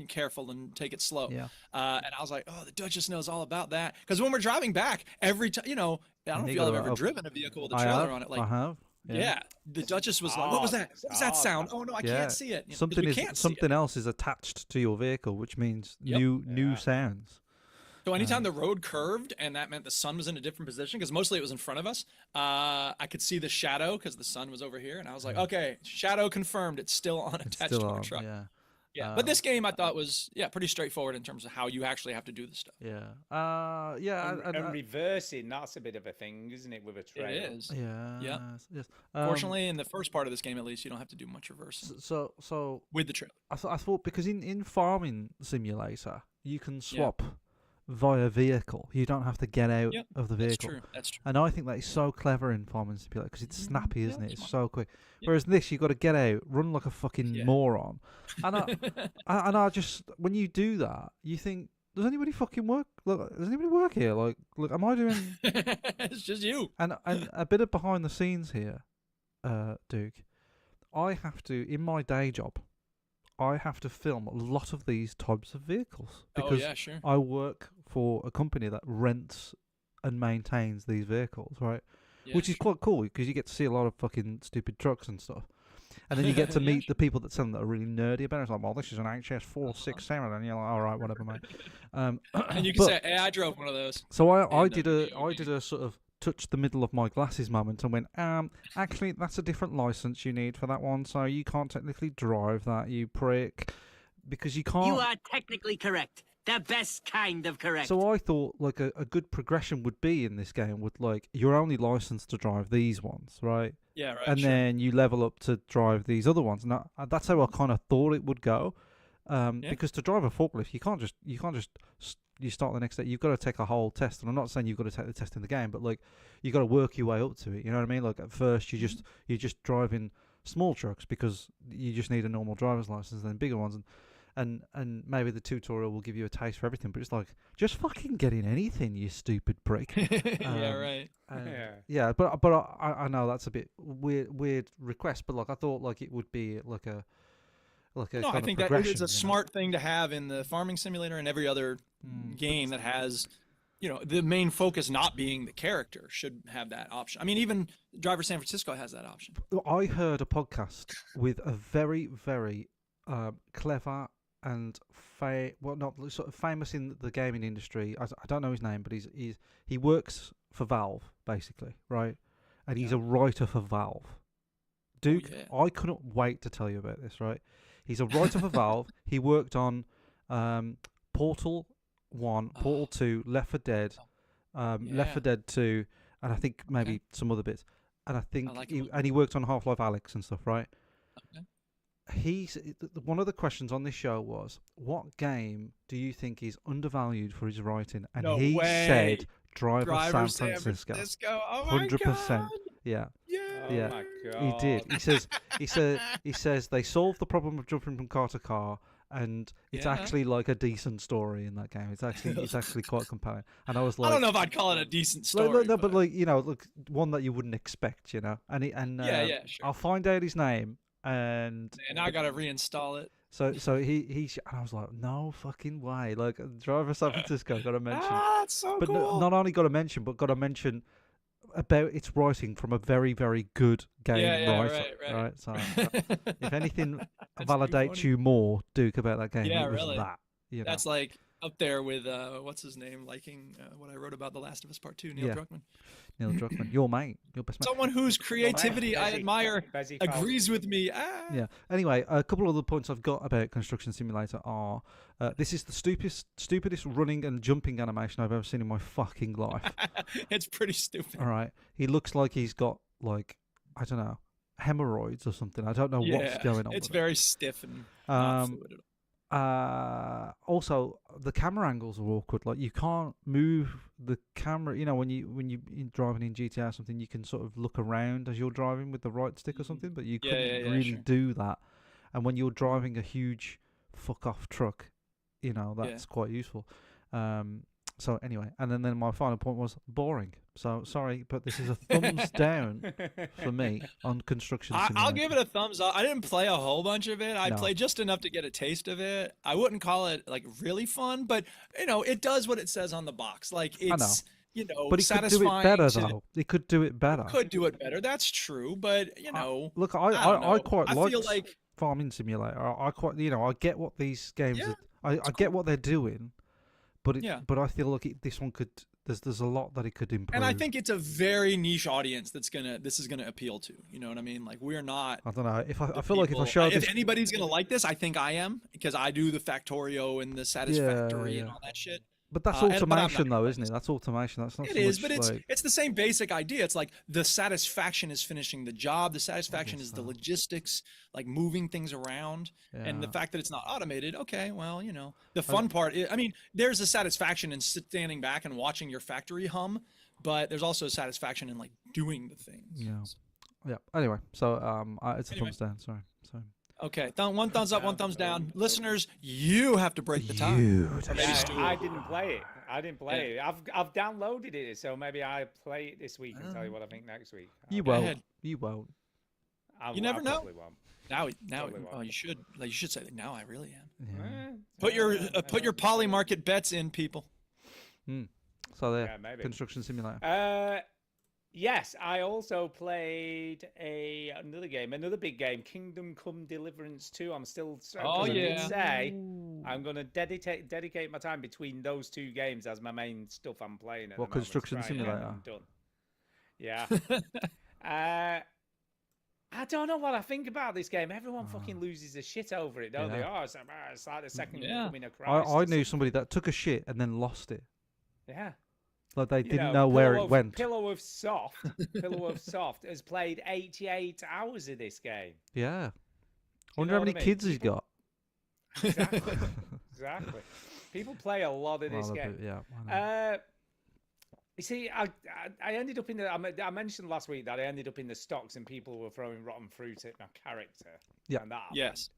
Speaker 2: careful and take it slow.
Speaker 1: Yeah.
Speaker 2: And I was like, oh, the Duchess knows all about that. Because when we're driving back, every time, I don't know
Speaker 1: And
Speaker 2: if
Speaker 1: you
Speaker 2: y'all have
Speaker 1: gotta
Speaker 2: ever
Speaker 1: up-
Speaker 2: driven a vehicle with a
Speaker 1: I
Speaker 2: trailer
Speaker 1: have.
Speaker 2: on it.
Speaker 1: I
Speaker 2: Like,
Speaker 1: have.
Speaker 2: yeah, the Duchess was like, what was that? What was that sound? Oh, no, I
Speaker 1: Yeah.
Speaker 2: can't see it. 'Cause
Speaker 1: Something
Speaker 2: we
Speaker 1: is
Speaker 2: can't see it.
Speaker 1: something else is attached to your vehicle, which means
Speaker 2: Yep.
Speaker 1: new sounds.
Speaker 2: So anytime the road curved and that meant the sun was in a different position, because mostly it was in front of us, I could see the shadow because the sun was over here, and I was like, okay, shadow confirmed. It's still on
Speaker 1: It's
Speaker 2: attached
Speaker 1: still
Speaker 2: to our
Speaker 1: on.
Speaker 2: truck.
Speaker 1: Yeah.
Speaker 2: Yeah, but this game I thought was pretty straightforward in terms of how you actually have to do this stuff.
Speaker 1: Yeah. Yeah.
Speaker 3: And reversing, that's a bit of a thing, isn't it, with a trailer?
Speaker 2: It is.
Speaker 1: yeah.
Speaker 2: Yep.
Speaker 1: Yes.
Speaker 2: Fortunately, in the first part of this game, at least, you don't have to do much reversing
Speaker 1: So
Speaker 2: with the trailer.
Speaker 1: I thought because in Farming Simulator you can swap via vehicle. You don't have to get out
Speaker 2: Yep,
Speaker 1: of the
Speaker 2: That's
Speaker 1: vehicle.
Speaker 2: true. That's true.
Speaker 1: And I think that is so clever in Farming Simulator because it's snappy, isn't it?
Speaker 2: that's
Speaker 1: It's
Speaker 2: smart.
Speaker 1: so quick.
Speaker 2: Yeah.
Speaker 1: Whereas this, you got to get out, run like a fucking
Speaker 2: Yeah.
Speaker 1: moron. And I just when you do that, you think, does anybody fucking work? Look, does anybody work here? Like, look, am I doing?
Speaker 2: It's just you.
Speaker 1: And a bit of behind the scenes here, Duke. I have to in my day job. I have to film a lot of these types of vehicles
Speaker 2: Oh
Speaker 1: because
Speaker 2: yeah, sure.
Speaker 1: I work for a company that rents and maintains these vehicles, right?
Speaker 2: Yeah,
Speaker 1: Which is
Speaker 2: sure.
Speaker 1: quite cool because you get to see a lot of fucking stupid trucks and stuff. And then you get to
Speaker 2: Yeah,
Speaker 1: meet the people that sell them that are really nerdy about it. It's like, well, this is an HS467, and you're like, all right, whatever, mate.
Speaker 2: And you can
Speaker 1: but-
Speaker 2: say, "Hey, I drove one of those."
Speaker 1: So I
Speaker 2: in
Speaker 1: did
Speaker 2: a
Speaker 1: a
Speaker 2: video
Speaker 1: I did a sort of touch the middle of my glasses moment and went, actually that's a different license you need for that one, so you can't technically drive that, you prick, because you can't.
Speaker 7: You are technically correct. The best kind of correct.
Speaker 1: So I thought like a good progression would be in this game would like you're only licensed to drive these ones, right?
Speaker 2: Yeah, right.
Speaker 1: And
Speaker 2: sure.
Speaker 1: then you level up to drive these other ones. And that's how I kind of thought it would go. Because to drive a forklift, you can't just you start the next day. You've got to take a whole test. And I'm not saying you've got to take the test in the game, but like you got to work your way up to it. You know what I mean? Like at first you're just driving small trucks because you just need a normal driver's license, and then bigger ones, and maybe the tutorial will give you a taste for everything. But it's like just fucking get in anything, you stupid prick.
Speaker 2: Yeah, right.
Speaker 1: Yeah, but I know that's a bit weird request, but like I thought like it would be like a
Speaker 2: No,
Speaker 1: kind
Speaker 2: I
Speaker 1: of
Speaker 2: think that it
Speaker 1: progression,
Speaker 2: is a
Speaker 1: you know?
Speaker 2: smart thing to have in the farming simulator and every other game that has, the main focus not being the character should have that option. I mean, even Driver San Francisco has that option.
Speaker 1: I heard a podcast with a very very clever and not sort of famous in the gaming industry. I don't know his name, but he works for Valve basically, right? And he's a writer for Valve. Duke,
Speaker 2: yeah.
Speaker 1: I couldn't wait to tell you about this, right? He's a writer for Valve. He worked on Portal 1, Portal 2, Left 4 Dead, Left 4 Dead 2, and I think maybe some other bits. And I think
Speaker 2: like him.
Speaker 1: he worked on Half-Life Alyx and stuff, right?
Speaker 2: Okay.
Speaker 1: One of the questions on this show was, what game do you think is undervalued for his writing? And
Speaker 2: No
Speaker 1: he
Speaker 2: way.
Speaker 1: said Driver
Speaker 2: Driver
Speaker 1: San Francisco.
Speaker 2: Oh my
Speaker 1: 100%.
Speaker 2: God.
Speaker 1: Yeah.
Speaker 2: Yeah.
Speaker 3: Oh
Speaker 1: Yeah.
Speaker 3: my god.
Speaker 1: He did. He says they solved the problem of jumping from car to car, and it's
Speaker 2: Yeah.
Speaker 1: actually like a decent story in that game. It's actually quite compelling. And I was like,
Speaker 2: I don't know if I'd call it a decent story.
Speaker 1: no, but like look, one that you wouldn't expect, and
Speaker 2: Yeah, sure.
Speaker 1: I'll find out his name, and
Speaker 2: And I gotta reinstall it.
Speaker 1: So and I was like, no fucking way. Like, Driver San Francisco got to mention.
Speaker 2: That's so
Speaker 1: But
Speaker 2: cool.
Speaker 1: not only got to mention, but got to mention about its writing from a very, very good game
Speaker 2: Yeah,
Speaker 1: writer.
Speaker 2: right.
Speaker 1: So if anything
Speaker 2: That's pretty
Speaker 1: validates
Speaker 2: funny.
Speaker 1: you more, Duke, about that game,
Speaker 2: Yeah,
Speaker 1: it was
Speaker 2: really.
Speaker 1: that. You know?
Speaker 2: That's like up there with what's his name liking what I wrote about The Last of Us Part 2, Neil
Speaker 1: Yeah.
Speaker 2: Druckmann.
Speaker 1: Neil Druckmann, your mate, your best mate.
Speaker 2: Someone whose creativity I admire agrees with me.
Speaker 1: Yeah. Anyway, a couple of other points I've got about Construction Simulator are this is the stupidest running and jumping animation I've ever seen in my fucking life.
Speaker 2: It's pretty stupid.
Speaker 1: All right. He looks like he's got, like, I don't know, hemorrhoids or something. I don't know what's going on.
Speaker 2: It's
Speaker 1: with it.
Speaker 2: very stiff and not fluid at all.
Speaker 1: Also, the camera angles are awkward. Like, you can't move the camera. You know, when you're driving in GTA or something, you can sort of look around as you're driving with the right stick or something, but you couldn't really
Speaker 2: sure.
Speaker 1: do that. And when you're driving a huge fuck off truck, you know, that's quite useful. So anyway, and then my final point was boring. So sorry, but this is a thumbs down for me on Construction Simulator.
Speaker 2: I'll give it a thumbs up. I didn't play a whole bunch of it. I
Speaker 1: No.
Speaker 2: played just enough to get a taste of it. I wouldn't call it like really fun, but you know, it does what it says on the box. Like it's you know,
Speaker 1: But it could do
Speaker 2: satisfying.
Speaker 1: it better
Speaker 2: to-
Speaker 1: though. It could do it better.
Speaker 2: Could do it better. That's true, but you know,
Speaker 1: Look,
Speaker 2: I don't
Speaker 1: I
Speaker 2: know.
Speaker 1: quite
Speaker 2: I
Speaker 1: like
Speaker 2: feel like
Speaker 1: Farming Simulator. I quite, you know, I get what these games.
Speaker 2: Yeah,
Speaker 1: I get what they're doing, but
Speaker 2: Yeah.
Speaker 1: but I feel like this one could. There's a lot that it could improve.
Speaker 2: and I think it's a very niche audience this is gonna appeal to. You know what I mean? Like we're not.
Speaker 1: I don't know if I
Speaker 2: the
Speaker 1: feel like if I
Speaker 2: people-
Speaker 1: showed
Speaker 2: if
Speaker 1: this.
Speaker 2: anybody's gonna like this, I think I am because I do the Factorio and the Satisfactory and
Speaker 1: yeah.
Speaker 2: all that shit.
Speaker 1: But that's
Speaker 2: and- but I'm not
Speaker 1: automation
Speaker 2: gonna
Speaker 1: though,
Speaker 2: play
Speaker 1: isn't it? That's automation. That's not.
Speaker 2: It
Speaker 1: so
Speaker 2: is,
Speaker 1: much
Speaker 2: but
Speaker 1: like,
Speaker 2: it's the same basic idea. It's like the satisfaction is finishing the job. The satisfaction is the logistics, like moving things around, and the
Speaker 1: Yeah.
Speaker 2: fact that it's not automated. Okay, well, you know, the fun part. I mean, there's a satisfaction in standing back and watching your factory hum, but there's also a satisfaction in like doing the things.
Speaker 1: Yeah. Yeah. Anyway, so it's a
Speaker 2: Anyway.
Speaker 1: thumbs down. Sorry. So
Speaker 2: Okay, one thumbs up, one thumbs down. Listeners, you have to break the tie.
Speaker 1: you.
Speaker 2: Or maybe Stu
Speaker 3: I
Speaker 2: will.
Speaker 3: didn't play it. I didn't play it. I've downloaded it, so maybe I play it this week and tell you what I think next week.
Speaker 1: You
Speaker 2: Go
Speaker 1: won't.
Speaker 2: ahead.
Speaker 1: You won't.
Speaker 2: You never know.
Speaker 3: Probably won't.
Speaker 2: Now,
Speaker 3: Totally
Speaker 2: oh,
Speaker 3: won't.
Speaker 2: you should say that. Now I really am.
Speaker 1: Yeah.
Speaker 2: Put your poly market bets in, people.
Speaker 1: So there.
Speaker 3: Yeah, maybe.
Speaker 1: Construction Simulator.
Speaker 3: Yes, I also played another game, another big game, Kingdom Come Deliverance 2. I'm still
Speaker 2: Oh,
Speaker 3: I did
Speaker 2: yeah.
Speaker 3: say I'm going to dedicate my time between those two games as my main stuff I'm playing at
Speaker 1: What,
Speaker 3: the moment.
Speaker 1: Construction
Speaker 3: Try and get
Speaker 1: Simulator?
Speaker 3: them done. Yeah. I don't know what I think about this game. Everyone fucking loses their shit over it, don't they?
Speaker 1: Yeah.
Speaker 3: Oh, it's like the second
Speaker 2: Yeah.
Speaker 3: coming of Christ.
Speaker 1: I
Speaker 3: or
Speaker 1: knew
Speaker 3: something.
Speaker 1: somebody that took a shit and then lost it.
Speaker 3: Yeah.
Speaker 1: Like they
Speaker 3: You
Speaker 1: didn't know where
Speaker 3: Pillow
Speaker 1: it
Speaker 3: of-
Speaker 1: went.
Speaker 3: Pillow of Soft, Pillow of Soft has played 88 hours of this game.
Speaker 1: Yeah. I
Speaker 3: you
Speaker 1: wonder
Speaker 3: know
Speaker 1: how
Speaker 3: what I
Speaker 1: many
Speaker 3: mean?
Speaker 1: kids he's got.
Speaker 3: Exactly. Exactly. People play a lot of this
Speaker 1: Well, a
Speaker 3: game.
Speaker 1: bit, yeah. I know.
Speaker 3: You see, I ended up in the. I mentioned last week that I ended up in the stocks and people were throwing rotten fruit at my character.
Speaker 1: Yeah.
Speaker 3: And that.
Speaker 2: Yes.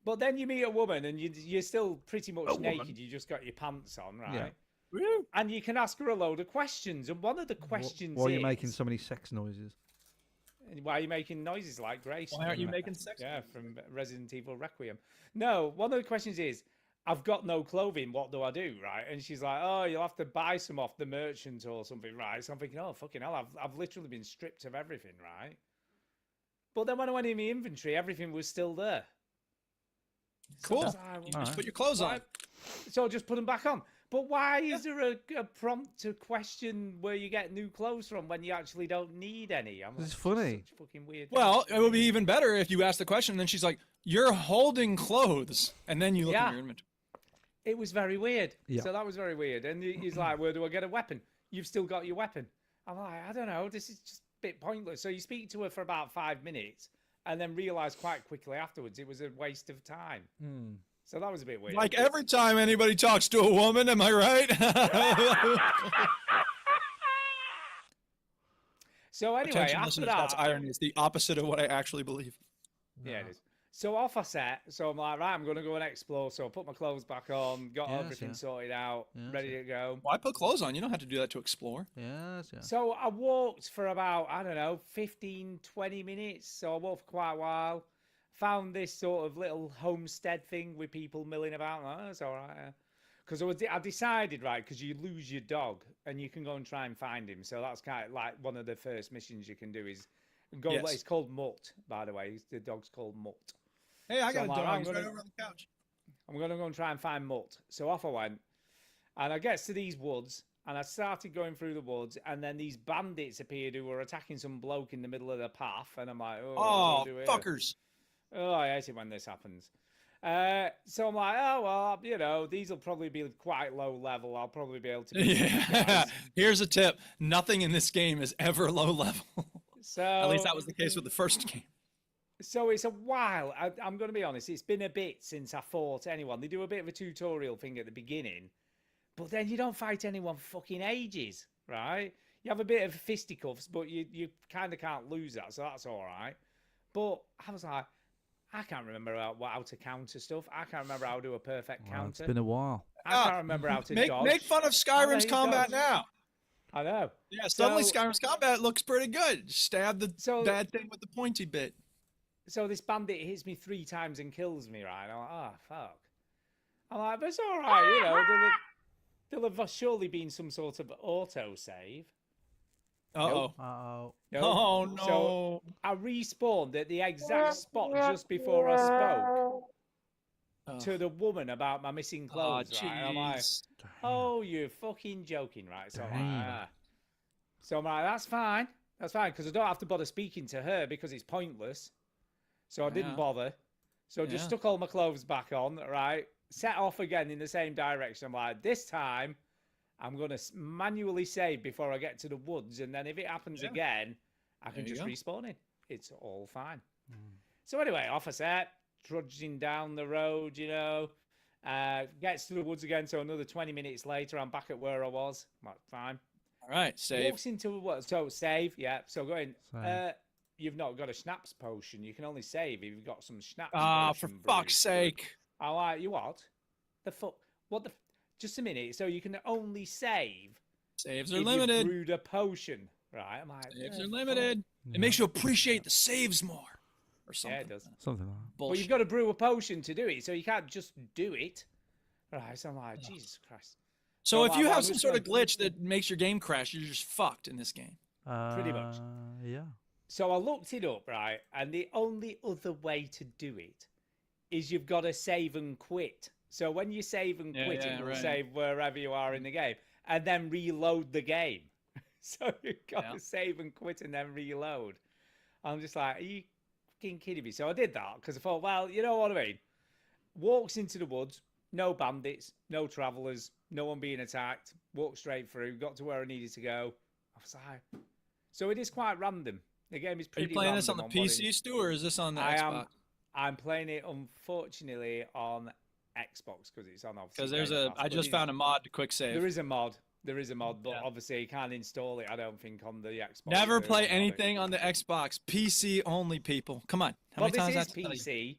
Speaker 3: But then you meet a woman and you're still pretty much naked. You just got your pants on, right?
Speaker 1: Yeah.
Speaker 3: And you can ask her a load of questions. And one of the questions
Speaker 1: Why are you
Speaker 3: is,
Speaker 1: making so many sex noises?
Speaker 3: why are you making noises like Grace?
Speaker 2: Why aren't you
Speaker 3: from,
Speaker 2: making sex
Speaker 3: Yeah, from Resident Evil Requiem. No, one of the questions is, I've got no clothing. What do I do, right? And she's like, oh, you'll have to buy some off the merchant or something, right? So I'm thinking, oh, fucking hell, I've literally been stripped of everything, right? But then when I went in my inventory, everything was still there. So
Speaker 2: Cool.
Speaker 3: I was like,
Speaker 2: You
Speaker 3: well,
Speaker 2: just put your clothes on.
Speaker 3: why- So just put them back on. But why is there a prompt to question where you get new clothes from when you actually don't need any? I'm
Speaker 1: This is
Speaker 3: like,
Speaker 1: funny.
Speaker 3: Such fucking weird.
Speaker 2: Well, it would be even better if you asked the question and then she's like, "You're holding clothes," and then you look
Speaker 3: Yeah.
Speaker 2: at your inventory.
Speaker 3: It was very weird.
Speaker 1: Yeah.
Speaker 3: So that was very weird. And he's like, where do I get a weapon? You've still got your weapon. I'm like, I don't know. This is just a bit pointless. So you speak to her for about 5 minutes and then realise quite quickly afterwards it was a waste of time. So that was a bit weird.
Speaker 2: Like every time anybody talks to a woman, am I right?
Speaker 3: So anyway,
Speaker 2: Attention,
Speaker 3: after
Speaker 2: listeners,
Speaker 3: that,
Speaker 2: that's irony. It's the opposite of what I actually believe.
Speaker 3: Yeah, it is. So off I set. So I'm like, right, I'm going to go and explore. So I put my clothes back on, got
Speaker 1: Yes,
Speaker 3: everything
Speaker 1: yeah.
Speaker 3: sorted out,
Speaker 1: Yes,
Speaker 3: ready
Speaker 1: yeah.
Speaker 3: to go.
Speaker 2: Why put clothes on? You don't have to do that to explore.
Speaker 1: Yes, yeah.
Speaker 3: So I walked for about, I don't know, 15, 20 minutes. So I walked for quite a while. found this sort of little homestead thing with people milling about. Oh, it's all right. Because I decided, right, because you lose your dog and you can go and try and find him. So that's kind of like one of the first missions you can do is go.
Speaker 2: Yes.
Speaker 3: It's called Mutt, by the way. The dog's called Mutt.
Speaker 2: Hey, I
Speaker 3: So
Speaker 2: got
Speaker 3: I'm
Speaker 2: a
Speaker 3: like,
Speaker 2: dog.
Speaker 3: I'm
Speaker 2: He's
Speaker 3: gonna-
Speaker 2: right over on the couch.
Speaker 3: I'm going to go and try and find Mutt. So off I went. And I get to these woods and I started going through the woods. And then these bandits appeared who were attacking some bloke in the middle of the path. And I'm like,
Speaker 2: Oh,
Speaker 3: what do I do here?
Speaker 2: fuckers.
Speaker 3: Oh, I hate it when this happens. So I'm like, oh, well, you know, these will probably be quite low level. I'll probably be able to. beat these
Speaker 2: Yeah.
Speaker 3: guys.
Speaker 2: Here's a tip. Nothing in this game is ever low level.
Speaker 3: So
Speaker 2: At least that was the case with the first game.
Speaker 3: So it's a while. I'm going to be honest. It's been a bit since I fought anyone. They do a bit of a tutorial thing at the beginning, but then you don't fight anyone for fucking ages, right? You have a bit of fisticuffs, but you kind of can't lose that, so that's all right. But I was like, I can't remember how to counter stuff. I can't remember how to do a perfect
Speaker 1: Well,
Speaker 3: counter.
Speaker 1: it's been a while.
Speaker 3: I can't remember how to
Speaker 2: make
Speaker 3: dodge.
Speaker 2: make fun of Skyrim's
Speaker 3: you
Speaker 2: combat
Speaker 3: dodge.
Speaker 2: now.
Speaker 3: I know.
Speaker 2: Yeah, suddenly
Speaker 3: So-
Speaker 2: Skyrim's combat looks pretty good. Stab the
Speaker 3: So-
Speaker 2: bad thing with the pointy bit.
Speaker 3: So this bandit hits me 3 times and kills me, right? I'm like, oh, fuck. I'm like, but it's all right, you know. There'll have surely been some sort of auto-save.
Speaker 2: Uh-oh.
Speaker 1: Uh-oh.
Speaker 3: No.
Speaker 2: Oh, no.
Speaker 3: So I respawned at the exact spot just before I spoke
Speaker 2: Oh.
Speaker 3: to the woman about my missing
Speaker 2: Oh,
Speaker 3: clothes, right? I'm like,
Speaker 2: jeez.
Speaker 3: oh, you're fucking joking, right? So I'm like,
Speaker 1: Damn.
Speaker 3: ah. So I'm like, that's fine. That's fine, because I don't have to bother speaking to her because it's pointless. So I didn't
Speaker 2: Yeah.
Speaker 3: bother. So I just
Speaker 2: Yeah.
Speaker 3: stuck all my clothes back on, right? Set off again in the same direction. I'm like, this time I'm going to manually save before I get to the woods. And then if it happens
Speaker 2: Yeah.
Speaker 3: again, I
Speaker 2: There
Speaker 3: can
Speaker 2: you
Speaker 3: just
Speaker 2: go.
Speaker 3: respawn in. It's all fine. So anyway, off I set, trudging down the road, you know. Gets to the woods again. So another 20 minutes later, I'm back at where I was. I'm like, fine.
Speaker 2: All right, save.
Speaker 3: Walks into what? So save, yeah. So going.
Speaker 1: Save.
Speaker 3: You've not got a schnapps potion. You can only save if you've got some schnapps.
Speaker 2: Ah, for
Speaker 3: potion
Speaker 2: fuck's
Speaker 3: brewed.
Speaker 2: sake.
Speaker 3: I like you. What? The fuck? What the? Just a minute. So you can only save
Speaker 2: Saves
Speaker 3: if
Speaker 2: are
Speaker 3: you've
Speaker 2: limited.
Speaker 3: brewed a potion, right? I'm like,
Speaker 2: Saves
Speaker 3: "The
Speaker 2: are
Speaker 3: fuck?"
Speaker 2: limited.
Speaker 1: Yeah.
Speaker 2: It makes you appreciate the saves more. Or something.
Speaker 3: Yeah, it does.
Speaker 1: Something like that.
Speaker 3: But
Speaker 2: Bullshit.
Speaker 3: you've got to brew a potion to do it, so you can't just do it. Right? So I'm like, Jesus Christ.
Speaker 2: So
Speaker 3: So
Speaker 2: if you
Speaker 3: I'm
Speaker 2: have some
Speaker 3: just
Speaker 2: sort of
Speaker 3: going-
Speaker 2: glitch that makes your game crash, you're just fucked in this game.
Speaker 3: Pretty much.
Speaker 1: Yeah.
Speaker 3: So I looked it up, right? And the only other way to do it is you've got to save and quit. So when you save and
Speaker 2: Yeah,
Speaker 3: quit,
Speaker 2: yeah,
Speaker 3: it will
Speaker 2: right.
Speaker 3: save wherever you are in the game and then reload the game. So you've got
Speaker 2: Yeah.
Speaker 3: to save and quit and then reload. I'm just like, are you fucking kidding me? So I did that because I thought, well, you know what I mean? Walks into the woods, no bandits, no travelers, no one being attacked, walked straight through, got to where I needed to go. I was like, so it is quite random. The game is
Speaker 2: Are you
Speaker 3: pretty
Speaker 2: playing this on
Speaker 3: random
Speaker 2: the
Speaker 3: what it-
Speaker 2: PC, Stu, or is this on the
Speaker 3: I
Speaker 2: Xbox?
Speaker 3: am. I'm playing it unfortunately on Xbox because it's on obviously.
Speaker 2: Because there's
Speaker 3: Game
Speaker 2: a,
Speaker 3: Pass,
Speaker 2: I
Speaker 3: but
Speaker 2: just
Speaker 3: it's-
Speaker 2: found a mod to quick save.
Speaker 3: There is a mod. There is a mod, but
Speaker 2: Yeah.
Speaker 3: obviously you can't install it. I don't think on the Xbox.
Speaker 2: Never
Speaker 3: version
Speaker 2: play
Speaker 3: of it.
Speaker 2: anything on the Xbox. PC only, people. Come on. How
Speaker 3: Well,
Speaker 2: many times I
Speaker 3: this
Speaker 2: have to
Speaker 3: is
Speaker 2: tell you?
Speaker 3: PC,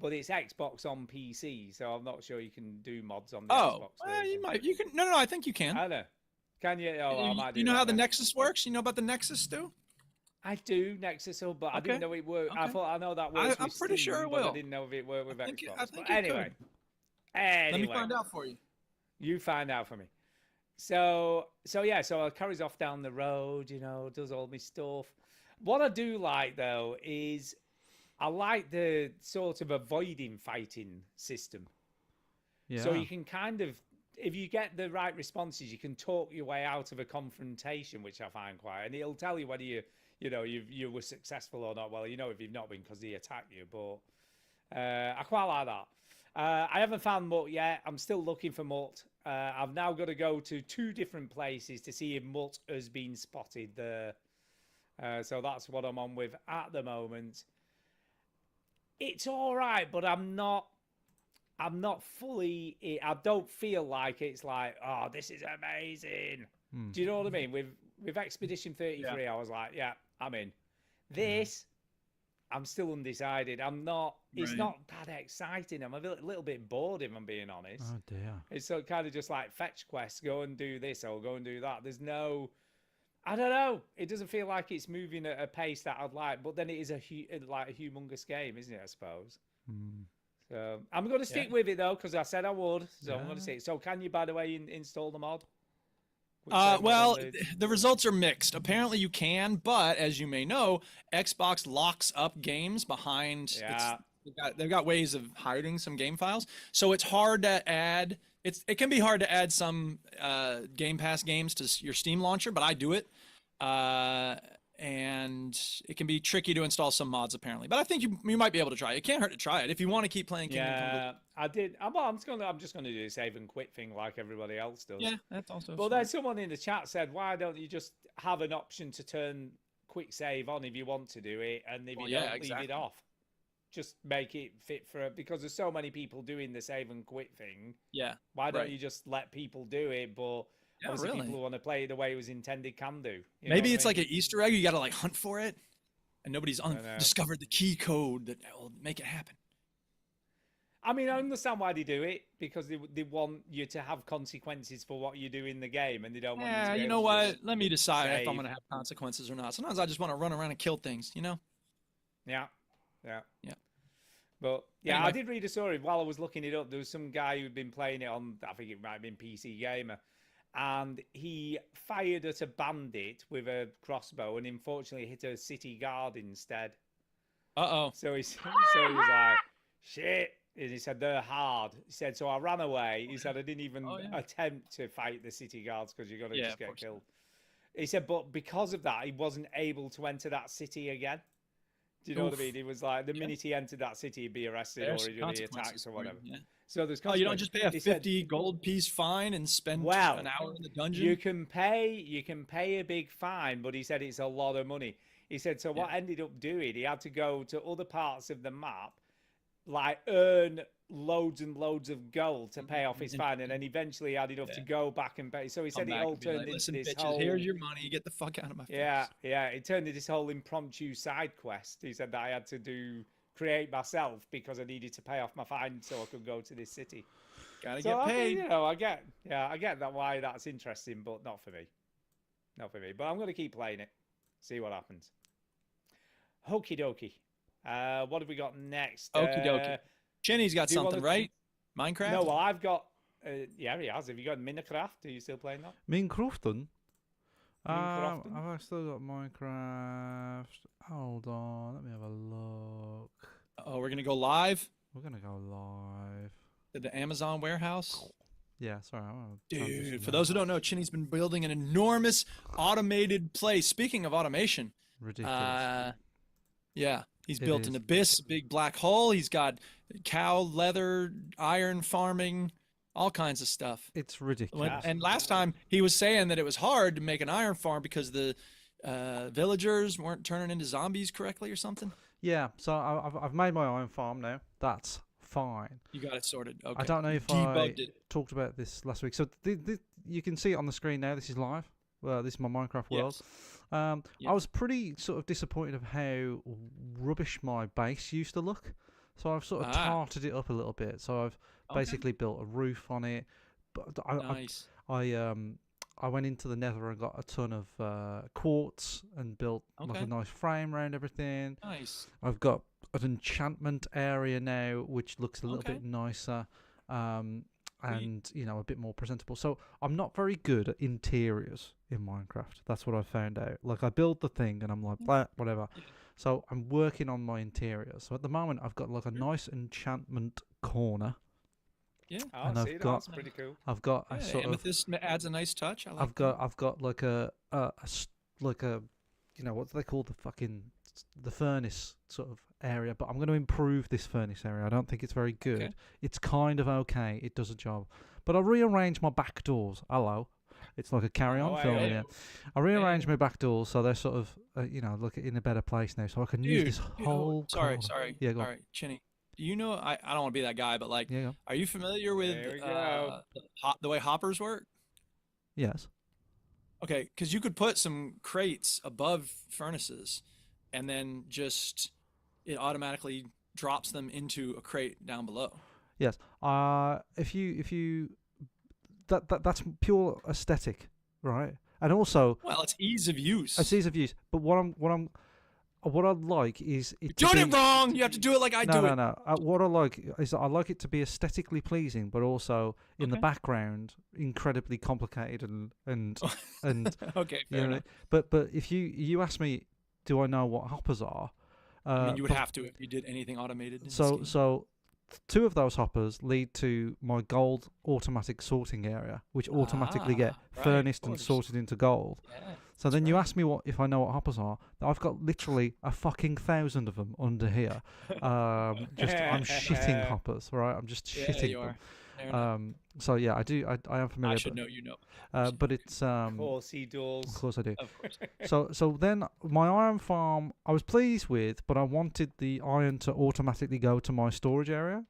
Speaker 3: but it's Xbox on PC, so I'm not sure you can do mods on the
Speaker 2: Oh,
Speaker 3: Xbox.
Speaker 2: well, you
Speaker 3: version.
Speaker 2: might. You can. No, I think you can.
Speaker 3: I don't know. Can you? Oh, I might do
Speaker 2: You know
Speaker 3: that
Speaker 2: how the
Speaker 3: then.
Speaker 2: Nexus works? You know about the Nexus, Stu?
Speaker 3: I do Nexus, but I
Speaker 2: Okay.
Speaker 3: didn't know it worked. I
Speaker 2: Okay.
Speaker 3: thought I know that works.
Speaker 2: I'm
Speaker 3: with
Speaker 2: pretty sure
Speaker 3: Steam,
Speaker 2: it
Speaker 3: but I
Speaker 2: will.
Speaker 3: didn't know if it worked with
Speaker 2: I think
Speaker 3: Xbox.
Speaker 2: I think
Speaker 3: But
Speaker 2: it
Speaker 3: anyway,
Speaker 2: could.
Speaker 3: anyway,
Speaker 2: Let me find out for you.
Speaker 3: You find out for me. So yeah, so I carries off down the road, you know, does all my stuff. What I do like though is I like the sort of avoiding fighting system.
Speaker 1: Yeah.
Speaker 3: So you can kind of, if you get the right responses, you can talk your way out of a confrontation, which I find quite, and it'll tell you whether you were successful or not. Well, you know if you've not been because they attack you, but I quite like that. I haven't found Mutt yet. I'm still looking for Mutt. I've now got to go to 2 different places to see if Mutt has been spotted there. So that's what I'm on with at the moment. It's all right, but I'm not fully. I don't feel like it's like, oh, this is amazing.
Speaker 1: Hmm.
Speaker 3: Do you know what I mean? With Expedition 33, I was like, yeah, I'm in. This, I'm still undecided. I'm not. It's
Speaker 2: Right.
Speaker 3: not that exciting. I'm a little bit bored, if I'm being honest.
Speaker 1: Oh dear.
Speaker 3: It's so kind of just like fetch quests. Go and do this or go and do that. There's no. I don't know. It doesn't feel like it's moving at a pace that I'd like, but then it is like a humongous game, isn't it? I suppose. So I'm going to stick with it though, because I said I would. So I'm going to stick. So can you, by the way, install the mod?
Speaker 2: Well, the results are mixed. Apparently you can, but as you may know, Xbox locks up games behind.
Speaker 3: Yeah.
Speaker 2: They've got ways of hiding some game files, so it's hard to add. It can be hard to add some Game Pass games to your Steam launcher, but I do it, and it can be tricky to install some mods apparently. But I think you might be able to try it. It can't hurt to try it if you want to keep playing Kingdom Come.
Speaker 3: Yeah, I did. I'm just gonna do a save and quit thing like everybody else does.
Speaker 2: Yeah, that's also.
Speaker 3: But then someone in the chat said, "Why don't you just have an option to turn quick save on if you want to do it, and if you don't, leave it off? Just make it fit for it, because there's so many people doing the save and quit thing.
Speaker 2: Yeah.
Speaker 3: Why don't you just let people do it? But obviously people who want to play it the way it was intended can do.
Speaker 2: Maybe it's like an Easter egg. You got to like hunt for it, and nobody's discovered the key code that will make it happen.
Speaker 3: I mean, I understand why they do it, because they want you to have consequences for what you do in the game, and they don't want you to be
Speaker 2: you
Speaker 3: able
Speaker 2: know
Speaker 3: to
Speaker 2: what?
Speaker 3: just
Speaker 2: Let me decide if I'm
Speaker 3: save.
Speaker 2: going to have consequences or not. Sometimes I just want to run around and kill things, you know?
Speaker 3: Yeah. But
Speaker 2: Anyway.
Speaker 3: I did read a story while I was looking it up. There was some guy who'd been playing it on, I think it might have been PC Gamer, and he fired at a bandit with a crossbow and unfortunately hit a city guard instead.
Speaker 2: Uh-oh.
Speaker 3: So he was like, shit. And he said, they're hard. He said, so I ran away. He said, I didn't even attempt to fight the city guards because you're going to just get killed. He said, but because of that, he wasn't able to enter that city again. Do you know what I mean? He was like, the minute he entered that city, he'd be arrested or he'd be attacked or whatever. So there's
Speaker 2: you don't just pay a 50 gold piece fine and spend an hour in the dungeon?
Speaker 3: You can pay a big fine, but he said it's a lot of money. He said, so what ended up doing, he had to go to other parts of the map, like earn loads and loads of gold to pay off his fine, and then eventually he had enough to go back and pay. So he said it all turned into
Speaker 2: Listen,
Speaker 3: this
Speaker 2: bitches,
Speaker 3: whole...
Speaker 2: here's your money. Get the fuck out of my face.
Speaker 3: Yeah, it turned into this whole impromptu side quest. He said that I had to create myself because I needed to pay off my fine so I could go to this city.
Speaker 2: Gotta get paid.
Speaker 3: I get that why that's interesting, but not for me. But I'm going to keep playing it, see what happens. Okie dokie. What have we got next?
Speaker 2: Okie dokie. Chinny's got something, right? Minecraft?
Speaker 3: No, well, I've got... yeah, he has. Have you got Minecraft? Are you still playing that?
Speaker 1: Minecraften?
Speaker 3: Minecraften?
Speaker 1: I've still got Minecraft. Hold on, let me have a look.
Speaker 2: Oh, we're going to go live?
Speaker 1: We're going to go live.
Speaker 2: To the Amazon warehouse?
Speaker 1: Yeah, sorry.
Speaker 2: Dude, for those who don't know, Chinny's been building an enormous automated place. Speaking of automation.
Speaker 1: Ridiculous.
Speaker 2: Yeah. He's built an abyss, big black hole. He's got cow, leather, iron farming, all kinds of stuff.
Speaker 1: It's ridiculous.
Speaker 2: And last time he was saying that it was hard to make an iron farm because the villagers weren't turning into zombies correctly or something.
Speaker 1: Yeah, so I've made my iron farm now. That's fine.
Speaker 2: You got it sorted. Okay.
Speaker 1: I don't know if
Speaker 2: Debugged it.
Speaker 1: talked about this last week. So you can see it on the screen now. This is live. Well, this is my Minecraft world. I was pretty sort of disappointed of how rubbish my base used to look. So I've sort of tarted it up a little bit. So I've basically built a roof on it. But I went into the Nether and got a ton of quartz and built like a nice frame around everything.
Speaker 2: Nice.
Speaker 1: I've got an enchantment area now, which looks a little bit nicer. And a bit more presentable. So I'm not very good at interiors in Minecraft. That's what I found out. Like I build the thing and I'm like, blah, whatever. So I'm working on my interior. So at the moment I've got like a nice enchantment corner.
Speaker 2: Yeah.
Speaker 3: Oh, see, that's pretty cool.
Speaker 1: I've got a sort
Speaker 2: amethyst adds a nice touch. I like
Speaker 1: I've got like a what do they call the furnace sort of area, but I'm going to improve this furnace area. I don't think it's very good.
Speaker 2: Okay.
Speaker 1: It's kind of okay. It does a job. But I rearranged my back doors. Hello. It's like a carry-on film here. I rearranged my back doors so they're sort of, look in a better place now. So I can use this whole
Speaker 2: Sorry.
Speaker 1: Yeah, go
Speaker 2: All
Speaker 1: on.
Speaker 2: right, Chinny. Do you know, I don't want to be that guy, but like, are you familiar with the way hoppers work?
Speaker 1: Yes.
Speaker 2: Okay, because you could put some crates above furnaces and then just it automatically drops them into a crate down below.
Speaker 1: Yes. If you that's pure aesthetic, right? and also
Speaker 2: Well, it's ease of use.
Speaker 1: it's ease of use. But what I'd like is it
Speaker 2: You're
Speaker 1: to
Speaker 2: doing
Speaker 1: be,
Speaker 2: it wrong. You have to do it like I
Speaker 1: no,
Speaker 2: do
Speaker 1: no,
Speaker 2: it.
Speaker 1: no. What I like is I like it to be aesthetically pleasing, but also in the
Speaker 2: Okay.
Speaker 1: background incredibly complicated and
Speaker 2: Okay,
Speaker 1: you
Speaker 2: fair
Speaker 1: know.
Speaker 2: enough.
Speaker 1: But if you ask me, do I know what hoppers are?
Speaker 2: I mean, you would
Speaker 1: but-
Speaker 2: have to if you did anything automated. in this
Speaker 1: So
Speaker 2: game.
Speaker 1: so two of those hoppers lead to my gold automatic sorting area, which automatically get
Speaker 2: right, of
Speaker 1: furnished and
Speaker 2: course.
Speaker 1: sorted into gold.
Speaker 2: Yeah.
Speaker 1: So then
Speaker 2: That's
Speaker 1: you
Speaker 2: right.
Speaker 1: ask me if I know what hoppers are. I've got literally a fucking 1,000 of them under here. I'm shitting hoppers, right? I'm just
Speaker 2: Yeah,
Speaker 1: shitting
Speaker 2: you
Speaker 1: them.
Speaker 2: are. Fair enough.
Speaker 1: So yeah, I am familiar.
Speaker 2: I should know you know.
Speaker 1: But it's
Speaker 3: Of course he does.
Speaker 1: of course I do.
Speaker 2: Of course.
Speaker 1: So then my iron farm I was pleased with, but I wanted the iron to automatically go to my storage area.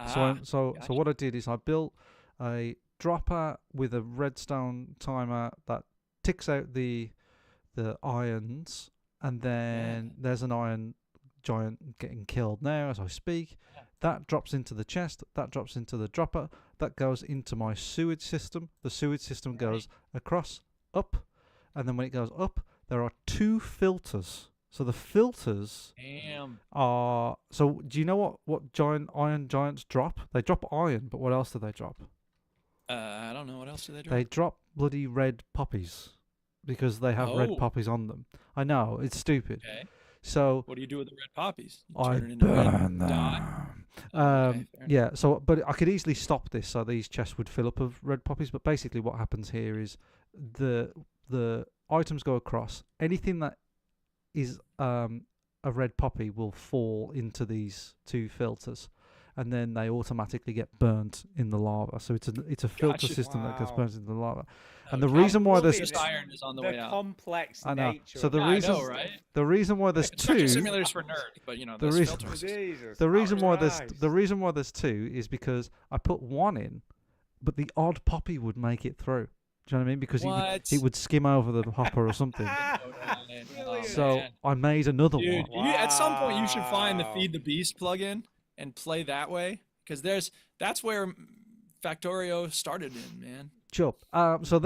Speaker 1: So
Speaker 2: gotcha.
Speaker 1: what I did is I built a dropper with a redstone timer that ticks out the irons, and then there's an iron giant getting killed now as I speak.
Speaker 2: Yeah.
Speaker 1: That drops into the chest, that drops into the dropper, that goes into my sewage system. The sewage system goes across, up, and then when it goes up, there are 2 filters. So the filters
Speaker 2: Damn.
Speaker 1: are. So do you know what iron giants drop? They drop iron, but what else do they drop?
Speaker 2: I don't know. What else do they do?
Speaker 1: They drop bloody red poppies because they have red
Speaker 2: Oh.
Speaker 1: poppies on them. I know it's stupid.
Speaker 2: Okay.
Speaker 1: So
Speaker 2: What do you do with the red poppies? You
Speaker 1: I
Speaker 2: turn it into red
Speaker 1: burn
Speaker 2: dye?
Speaker 1: them.
Speaker 2: Oh, okay, fair enough.
Speaker 1: Yeah. So, but I could easily stop this, so these chests would fill up of red poppies. But basically, what happens here is the items go across. Anything that is a red poppy will fall into these 2 filters, and then they automatically get burnt in the lava. So it's a filter
Speaker 2: Gotcha.
Speaker 1: system that gets
Speaker 3: Wow.
Speaker 1: burnt into the lava. And
Speaker 2: Okay.
Speaker 1: the reason why
Speaker 3: How
Speaker 1: there's
Speaker 2: Just iron is on the
Speaker 3: The
Speaker 2: way out.
Speaker 3: complex
Speaker 1: I know.
Speaker 3: nature.
Speaker 1: So
Speaker 3: of
Speaker 1: the
Speaker 3: it.
Speaker 2: Yeah,
Speaker 1: reason
Speaker 2: I know, right?
Speaker 1: the reason why there's
Speaker 2: Construction
Speaker 1: 2
Speaker 2: simulators for nerds, but you know,
Speaker 1: The
Speaker 2: there's
Speaker 1: reason-
Speaker 2: filters.
Speaker 3: Jesus.
Speaker 1: the reason why
Speaker 3: Christ.
Speaker 1: the reason why there's 2 is because I put 1 in, but the odd poppy would make it through. Do you know what I mean? Because
Speaker 2: What?
Speaker 1: it would skim over the hopper or something.
Speaker 2: Oh,
Speaker 1: So
Speaker 2: man.
Speaker 1: I made another
Speaker 2: Dude,
Speaker 1: one.
Speaker 2: at some point you should find the
Speaker 3: Wow.
Speaker 2: Feed the Beast plugin and play that way, because that's where Factorio started in, man.
Speaker 1: Sure. So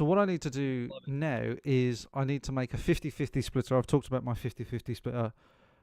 Speaker 1: what I need to do now is I need to make a 50-50 splitter. I've talked about my 50-50 splitter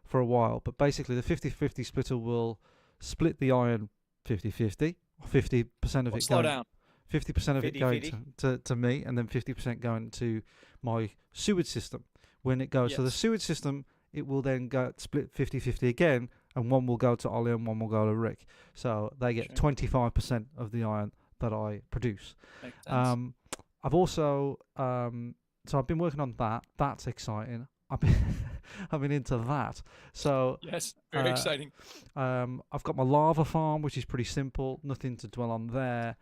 Speaker 1: for a while, but basically the 50-50 splitter will split the iron 50-50. 50% of
Speaker 2: Well,
Speaker 1: it
Speaker 2: slow
Speaker 1: going,
Speaker 2: down.
Speaker 1: 50% of it going
Speaker 3: 50-50.
Speaker 1: to me, and then 50% going to my sewage system. When it goes to the
Speaker 2: Yes.
Speaker 1: sewage system, it will then go split 50-50 again, and one will go to Ollie and one will go to Rick. So they get
Speaker 2: Sure.
Speaker 1: 25% of the iron that I produce.
Speaker 2: Makes sense.
Speaker 1: I've also so I've been working on that. That's exciting. I've been I've been into that. So
Speaker 2: Yes, very
Speaker 1: uh,
Speaker 2: exciting.
Speaker 1: I've got my lava farm, which is pretty simple. Nothing to dwell on there.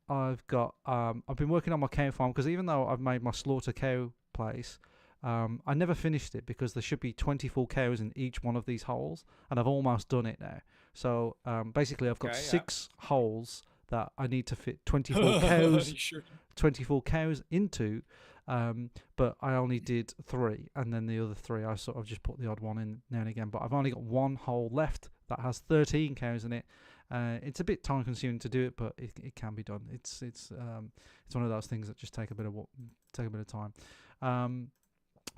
Speaker 1: I've been working on my cow farm because even though I've made my slaughter cow place, I never finished it because there should be 24 cows in each one of these holes, and I've almost done it now. So basically, I've got
Speaker 3: Okay, yeah.
Speaker 1: 6 holes that I need to fit 24 cows.
Speaker 2: Sure.
Speaker 1: 24 cows into, but I only did 3, and then the other 3 I sort of just put the odd one in now and again. But I've only got 1 hole left that has 13 cows in it. It's a bit time consuming to do it, but it can be done. It's one of those things that just take a bit of time.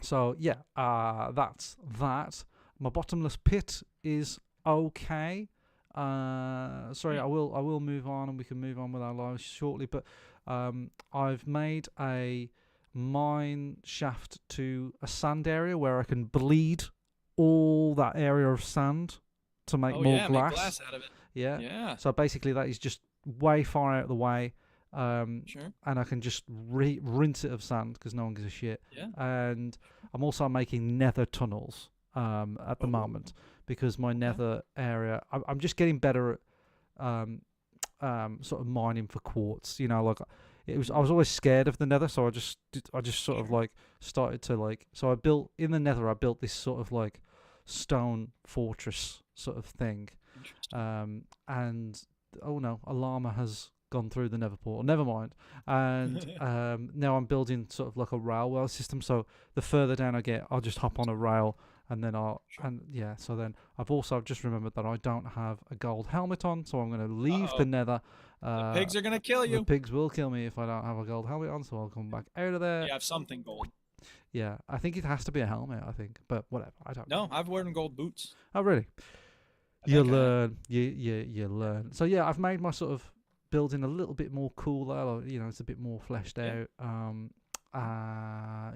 Speaker 1: So yeah, that's that. My bottomless pit is okay. Sorry, I will move on, and we can move on with our lives shortly. But I've made a mine shaft to a sand area where I can bleed all that area of sand to make more
Speaker 2: yeah,
Speaker 1: glass.
Speaker 2: make glass out of it.
Speaker 1: Yeah.
Speaker 2: Yeah,
Speaker 1: So basically, that is just way far out of the way.
Speaker 2: sure.
Speaker 1: And I can just rinse it of sand because no one gives a shit.
Speaker 2: Yeah.
Speaker 1: And I'm also making nether tunnels at the moment because my nether area, I'm just getting better at sort of mining for quartz. You know, like I was always scared of the nether, so I just sort of like started to like. So I built in the nether. I built this sort of like stone fortress sort of thing.
Speaker 2: Interesting.
Speaker 1: And oh no, a llama has gone through the nether portal. Never mind. And now I'm building sort of like a railway system. So the further down I get, I'll just hop on a rail, and then So then I've just remembered that I don't have a gold helmet on, so I'm going to leave the nether
Speaker 2: Pigs are gonna kill
Speaker 1: The
Speaker 2: you.
Speaker 1: pigs will kill me if I don't have a gold helmet on, so I'll come back out of there.
Speaker 2: You have something gold.
Speaker 1: Yeah, I think it has to be a helmet. I think, but whatever. I don't know.
Speaker 2: No, I've worn gold boots.
Speaker 1: Oh, really?
Speaker 2: I
Speaker 1: You
Speaker 2: think I-
Speaker 1: learn. You learn. So yeah, I've made my sort of building a little bit more cooler. Like, it's a bit more fleshed
Speaker 2: Yeah.
Speaker 1: out.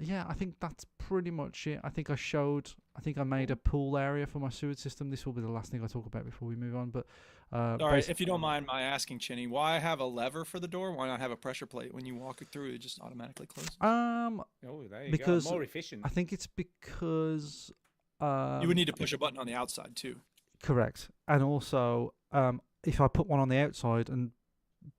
Speaker 1: Yeah, I think that's pretty much it. I think I made a pool area for my sewage system. This will be the last thing I talk about before we move on. But
Speaker 2: All right, if you don't mind my asking, Chinny, why have a lever for the door? Why not have a pressure plate when you walk it through? It just automatically closes.
Speaker 3: Oh, there you
Speaker 1: because
Speaker 3: go. More efficient.
Speaker 1: I think it's because
Speaker 2: You would need to push a button on the outside too.
Speaker 1: correct, and also if I put one on the outside and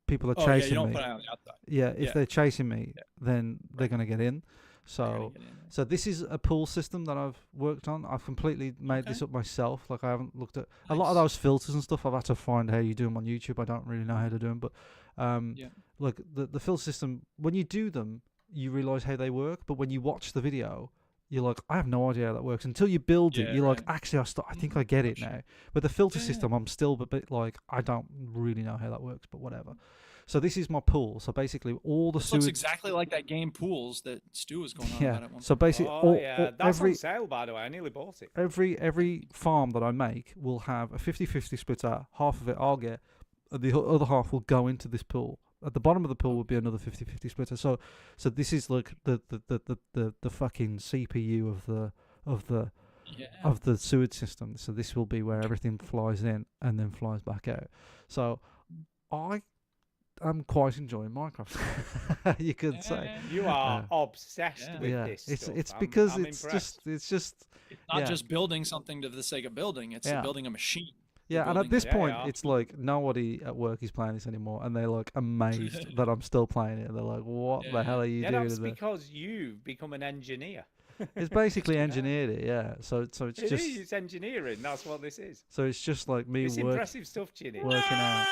Speaker 1: people are
Speaker 2: Oh yeah,
Speaker 1: chasing
Speaker 2: you don't
Speaker 1: me,
Speaker 2: put it on the outside.
Speaker 1: if
Speaker 2: yeah.
Speaker 1: they're chasing me,
Speaker 2: Yeah.
Speaker 1: then they're gonna get in.
Speaker 2: They're gonna
Speaker 1: So.
Speaker 2: get in there.
Speaker 1: So this is a pool system that I've worked on. I've completely made this
Speaker 2: Okay.
Speaker 1: up myself. Like I haven't looked at a lot of
Speaker 2: Nice.
Speaker 1: those filters and stuff. I've had to find how you do them on YouTube. I don't really know how to do them, but
Speaker 2: Yeah.
Speaker 1: look, the filter system. When you do them, you realize how they work. But when you watch the video, you're like, I have no idea how that works. Until you build it,
Speaker 2: Yeah,
Speaker 1: you're like,
Speaker 2: right.
Speaker 1: actually, I think I get it
Speaker 2: Sure.
Speaker 1: now. But the filter
Speaker 2: Yeah, yeah.
Speaker 1: system, I'm still a bit like, I don't really know how that works. But whatever. So this is my pool. So basically, all the
Speaker 2: This looks
Speaker 1: sewage.
Speaker 2: exactly like that game Pools that Stu was going on
Speaker 1: Yeah.
Speaker 2: about at one
Speaker 1: So
Speaker 2: point.
Speaker 1: basically,
Speaker 3: Oh yeah,
Speaker 1: all,
Speaker 3: that's
Speaker 1: every
Speaker 3: on sale by the way. I nearly bought it.
Speaker 1: every farm that I make will have a 50-50 split out. Half of it I'll get, and the other half will go into this pool. At the bottom of the pool would be another 50-50 splitter. So this is like the fucking CPU of
Speaker 2: Yeah.
Speaker 1: the sewage system. So this will be where everything flies in and then flies back out. So I am quite enjoying Minecraft. You could say.
Speaker 3: You are obsessed
Speaker 2: Yeah.
Speaker 3: with
Speaker 1: Yeah,
Speaker 3: this
Speaker 1: it's
Speaker 3: stuff.
Speaker 1: it's
Speaker 3: I'm-
Speaker 1: because
Speaker 3: I'm
Speaker 1: it's
Speaker 3: impressed.
Speaker 1: just
Speaker 2: It's not
Speaker 1: yeah.
Speaker 2: just building something to the sake of building. It's
Speaker 1: Yeah.
Speaker 2: building a machine.
Speaker 1: Yeah, and at
Speaker 2: building
Speaker 1: this
Speaker 3: it. Yeah,
Speaker 1: point,
Speaker 3: yeah.
Speaker 1: it's like nobody at work is playing this anymore, and they're like amazed that I'm still playing it. They're like, "What the
Speaker 2: Yeah.
Speaker 1: hell are you
Speaker 3: Yeah,
Speaker 1: doing?"
Speaker 3: that's
Speaker 1: in there?"
Speaker 3: because you've become an engineer.
Speaker 1: It's basically
Speaker 2: Yeah.
Speaker 1: engineered it, yeah. So it's
Speaker 3: It
Speaker 1: just
Speaker 3: is, it's engineering. That's what this is.
Speaker 1: so it's just like me
Speaker 3: It's impressive stuff, Ginny.
Speaker 1: working out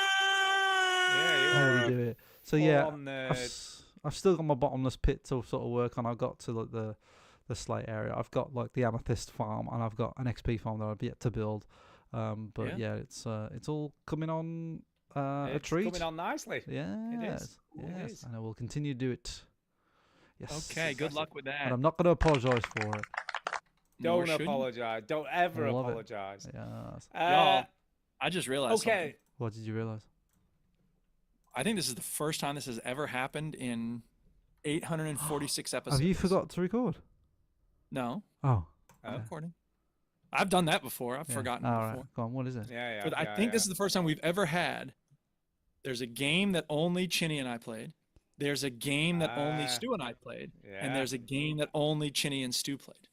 Speaker 3: Yeah, you
Speaker 1: how
Speaker 3: are
Speaker 1: we
Speaker 3: a
Speaker 1: do it. So yeah,
Speaker 3: full-on nerd.
Speaker 1: I've still got my bottomless pit to sort of work on. I got to like the slate area. I've got like the amethyst farm, and I've got an XP farm that I've yet to build. But yeah, it's all coming on a
Speaker 3: It's
Speaker 1: treat.
Speaker 3: coming on nicely.
Speaker 1: Yes,
Speaker 3: It
Speaker 1: yes,
Speaker 3: is.
Speaker 1: and I will continue to do it. Yes.
Speaker 2: Okay, good luck with that.
Speaker 1: And I'm not going to apologise for it.
Speaker 2: Nor
Speaker 3: Don't
Speaker 2: should you.
Speaker 3: apologize. Don't ever
Speaker 1: I love it.
Speaker 3: apologize.
Speaker 1: Yes.
Speaker 2: Y'all, I just realized
Speaker 3: okay.
Speaker 2: something.
Speaker 1: What did you realise?
Speaker 2: I think this is the first time this has ever happened in 846 episodes.
Speaker 1: Have you forgot to record?
Speaker 2: No,
Speaker 1: Oh.
Speaker 2: I'm
Speaker 3: Oh.
Speaker 2: recording. I've done that before. I've
Speaker 1: yeah.
Speaker 2: forgotten
Speaker 1: All
Speaker 2: before.
Speaker 1: right. Go on. What is it?
Speaker 3: Yeah, yeah.
Speaker 2: But I
Speaker 3: yeah,
Speaker 2: think
Speaker 3: yeah.
Speaker 2: this is the first time we've ever had. There's a game that only Chinny and I played. There's a game that only
Speaker 3: Ah.
Speaker 2: Stu and I played.
Speaker 3: Yeah.
Speaker 2: And there's a game that only Chinny and Stu played.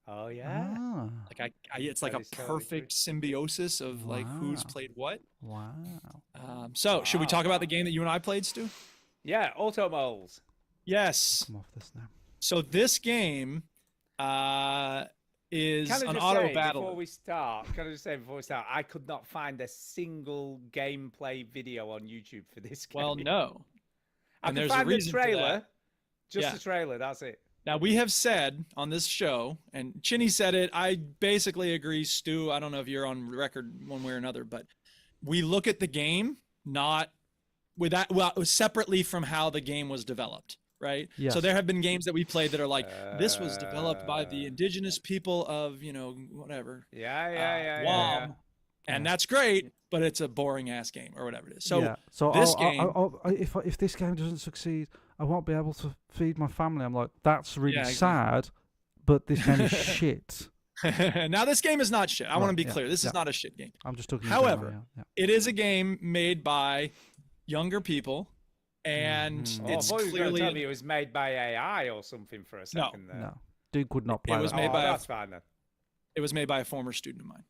Speaker 3: Oh yeah.
Speaker 1: Ah,
Speaker 2: Like it's like
Speaker 3: That
Speaker 2: a
Speaker 3: is totally true.
Speaker 2: perfect symbiosis of like who's
Speaker 1: Wow.
Speaker 2: played what.
Speaker 1: wow.
Speaker 2: So should we talk about the
Speaker 3: Wow.
Speaker 2: game that you and I played, Stu?
Speaker 3: Yeah. Auto moles.
Speaker 2: Yes.
Speaker 1: Come off this now.
Speaker 2: So this game is
Speaker 3: Can I
Speaker 2: an
Speaker 3: just
Speaker 2: auto
Speaker 3: say
Speaker 2: battle.
Speaker 3: before we start? Can I just say before we start? I could not find a single gameplay video on YouTube for this game.
Speaker 2: Well, no.
Speaker 3: I
Speaker 2: and
Speaker 3: could
Speaker 2: there's a
Speaker 3: find the
Speaker 2: reason for that.
Speaker 3: trailer. Just
Speaker 2: Yeah.
Speaker 3: the trailer. That's it.
Speaker 2: Now we have said on this show, and Chinny said it. I basically agree, Stu. I don't know if you're on record one way or another, but we look at the game not with that separately from how the game was developed, right?
Speaker 1: Yes.
Speaker 2: So there have been games that we played that are like this was developed by the
Speaker 3: Uh.
Speaker 2: indigenous people of whatever,
Speaker 3: Yeah, yeah.
Speaker 2: Guam, and that's great, but it's a boring ass game or whatever it is. So
Speaker 1: yeah. So
Speaker 2: this
Speaker 1: if this game doesn't succeed, I won't be able to feed my family. I'm like, that's really
Speaker 2: Yeah,
Speaker 1: sad, but this game is shit.
Speaker 2: now this game is not shit. I want to
Speaker 1: Right,
Speaker 2: be
Speaker 1: yeah,
Speaker 2: clear. This
Speaker 1: yeah.
Speaker 2: is not a shit game.
Speaker 1: I'm just talking.
Speaker 2: However,
Speaker 1: in general, yeah.
Speaker 2: It is a game made by younger people, and
Speaker 1: Mhm.
Speaker 3: Oh, I
Speaker 2: it's
Speaker 3: thought you were going to
Speaker 2: clearly
Speaker 3: tell me it was made by AI or something for a second there.
Speaker 1: No, Duke would not play
Speaker 2: was
Speaker 1: that.
Speaker 2: made
Speaker 3: Oh,
Speaker 2: by a-
Speaker 3: that's fine then.
Speaker 2: it was made by a former student of mine.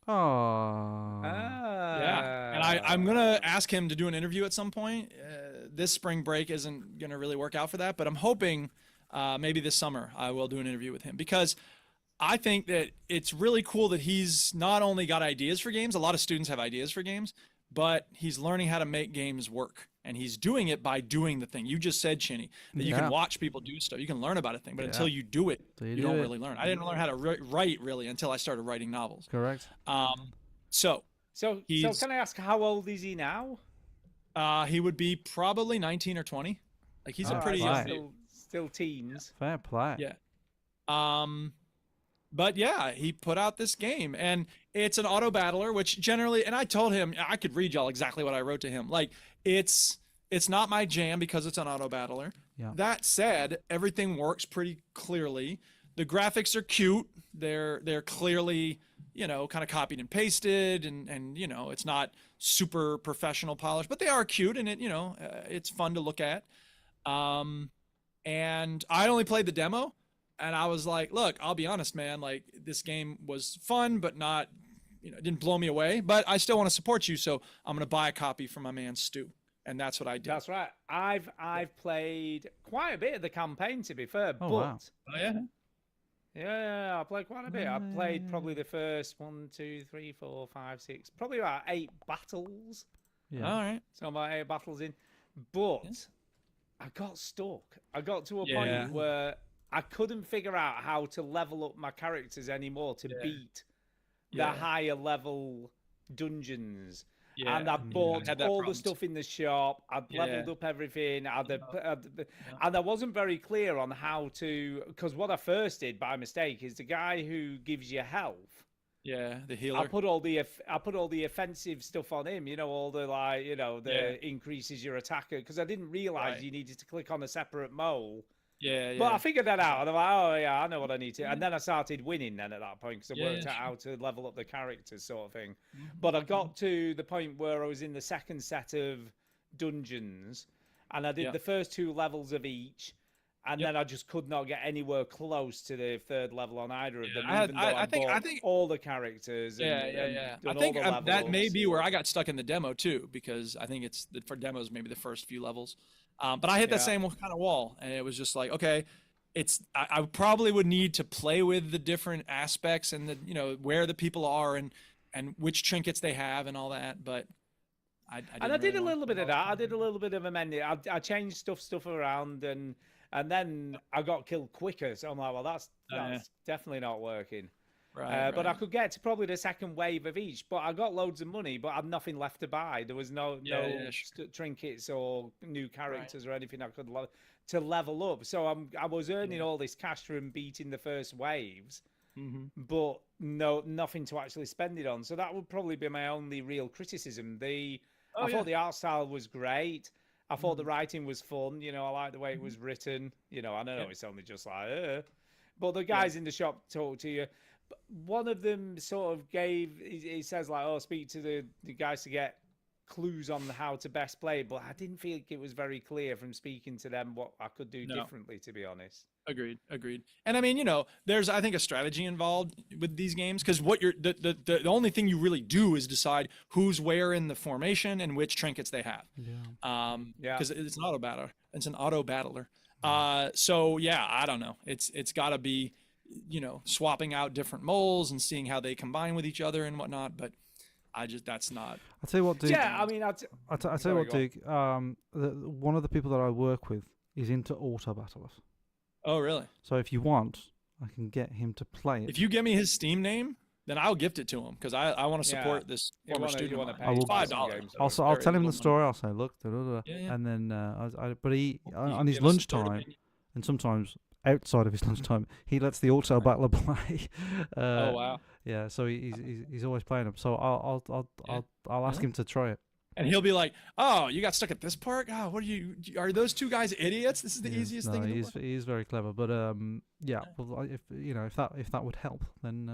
Speaker 1: Oh.
Speaker 2: Yeah, and I'm gonna ask him to do an interview at some point. This spring break isn't gonna really work out for that, but I'm hoping maybe this summer I will do an interview with him because I think that it's really cool that he's not only got ideas for games. A lot of students have ideas for games, but he's learning how to make games work, and he's doing it by doing the thing. You just said, Chinny, that you
Speaker 1: Yeah.
Speaker 2: can watch people do stuff. You can learn about a thing, but until
Speaker 1: Yeah.
Speaker 2: you do it,
Speaker 1: So you
Speaker 2: you
Speaker 1: do
Speaker 2: don't
Speaker 1: it.
Speaker 2: really learn. I didn't learn how to write really until I started writing novels.
Speaker 1: Correct.
Speaker 2: So
Speaker 3: So
Speaker 2: He's-
Speaker 3: can I ask how old is he now?
Speaker 2: He would be probably 19 or 20. Like he's a
Speaker 3: All
Speaker 2: pretty
Speaker 3: right,
Speaker 2: young
Speaker 1: right.
Speaker 2: dude.
Speaker 3: still teens.
Speaker 1: Fair play.
Speaker 2: Yeah. But yeah, he put out this game, and it's an auto battler, which generally, and I told him I could read y'all exactly what I wrote to him. Like it's not my jam because it's an auto battler.
Speaker 1: Yeah.
Speaker 2: That said, everything works pretty clearly. The graphics are cute. They're clearly, kind of copied and pasted, and it's not super professional polish, but they are cute, and it's fun to look at. And I only played the demo, and I was like, look, I'll be honest, man, like this game was fun, but not, it didn't blow me away, but I still want to support you. So I'm going to buy a copy for my man Stu. And that's what I did.
Speaker 3: That's right. I've played quite a bit of the campaign, to be fair.
Speaker 1: Oh,
Speaker 3: but
Speaker 1: wow.
Speaker 2: Oh, yeah.
Speaker 3: yeah, I played quite a bit. I played probably the first 1, 2, 3, 4, 5, 6, probably about 8 battles.
Speaker 1: Yeah.
Speaker 2: All right.
Speaker 3: So about 8 battles in, but I got stuck. I got to a
Speaker 2: Yeah.
Speaker 3: point where I couldn't figure out how to level up my characters anymore to beat the
Speaker 2: Yeah.
Speaker 3: higher level dungeons.
Speaker 2: Yeah.
Speaker 3: And I bought
Speaker 2: had that
Speaker 3: all the
Speaker 2: problem
Speaker 3: stuff in the shop. I'd leveled up everything. And I wasn't very clear on how to, because what I first did by mistake is the guy who gives you health.
Speaker 2: Yeah. The healer.
Speaker 3: I put all the offensive stuff on him. All the increases your attacker, because I didn't realize
Speaker 2: Right.
Speaker 3: you needed to click on a separate mole.
Speaker 2: Yeah.
Speaker 3: But I figured that out, and I'm like, oh yeah, I know what I need to. And then I started winning then at that point, because I worked out how to level up the characters, sort of thing. But I got to the point where I was in the second set of dungeons, and I did the first 2 levels of each, and then I just could not get anywhere close to the 3rd level on either of them. Even though I
Speaker 2: think
Speaker 3: bought all the characters.
Speaker 2: Yeah.
Speaker 3: done
Speaker 2: I think
Speaker 3: all the
Speaker 2: that may
Speaker 3: levels.
Speaker 2: be where I got stuck in the demo too, because I think it's for demos maybe the first few levels. But I hit that same kind of wall, and it was just like, okay, I probably would need to play with the different aspects and where the people are and which trinkets they have and all that. But I
Speaker 3: did a little bit of that. I did a little bit of amending. I changed stuff around, and then I got killed quicker. So I'm like, well, that's definitely not working.
Speaker 2: Right,
Speaker 3: But I could get to probably the second wave of each. But I got loads of money, but I had nothing left to buy. There was no trinkets or new characters or anything I could to level up. So I was earning all this cash from beating the first waves, but nothing to actually spend it on. So that would probably be my only real criticism. I thought the art style was great. I thought the writing was fun. I like the way it was written. I don't know, it's only just like, but the guys in the shop talk to you. One of them sort of he says like, oh, speak to the guys to get clues on how to best play, but I didn't feel it was very clear from speaking to them what I could do differently, to be honest.
Speaker 2: Agreed. And I mean, there's, I think, a strategy involved with these games, because what the only thing you really do is decide who's where in the formation and which trinkets they have. Because it's an auto battler. It's an auto battler. So yeah, I don't know. It's got to be, swapping out different moles and seeing how they combine with each other and whatnot. But that's not.
Speaker 1: I'll tell you what, Duke.
Speaker 3: Yeah, I mean,
Speaker 1: I'll tell you what, Duke. One of the people that I work with is into auto battlers.
Speaker 2: Oh, really?
Speaker 1: So if you want, I can get him to play it.
Speaker 2: If you give me his Steam name, then I'll gift it to him, because I want to support this former student.
Speaker 1: I will.
Speaker 2: $5.
Speaker 1: I'll tell him the story. I'll say, look, and then but he on his lunchtime, and sometimes outside of his lunchtime, he lets the auto battler play.
Speaker 2: Oh wow!
Speaker 1: Yeah, so he's always playing them. So I'll ask him to try it.
Speaker 2: And he'll be like, "Oh, you got stuck at this part? Oh, what are those 2 guys idiots? This is the easiest thing."
Speaker 1: He is very clever, but yeah. Well, if that would help, then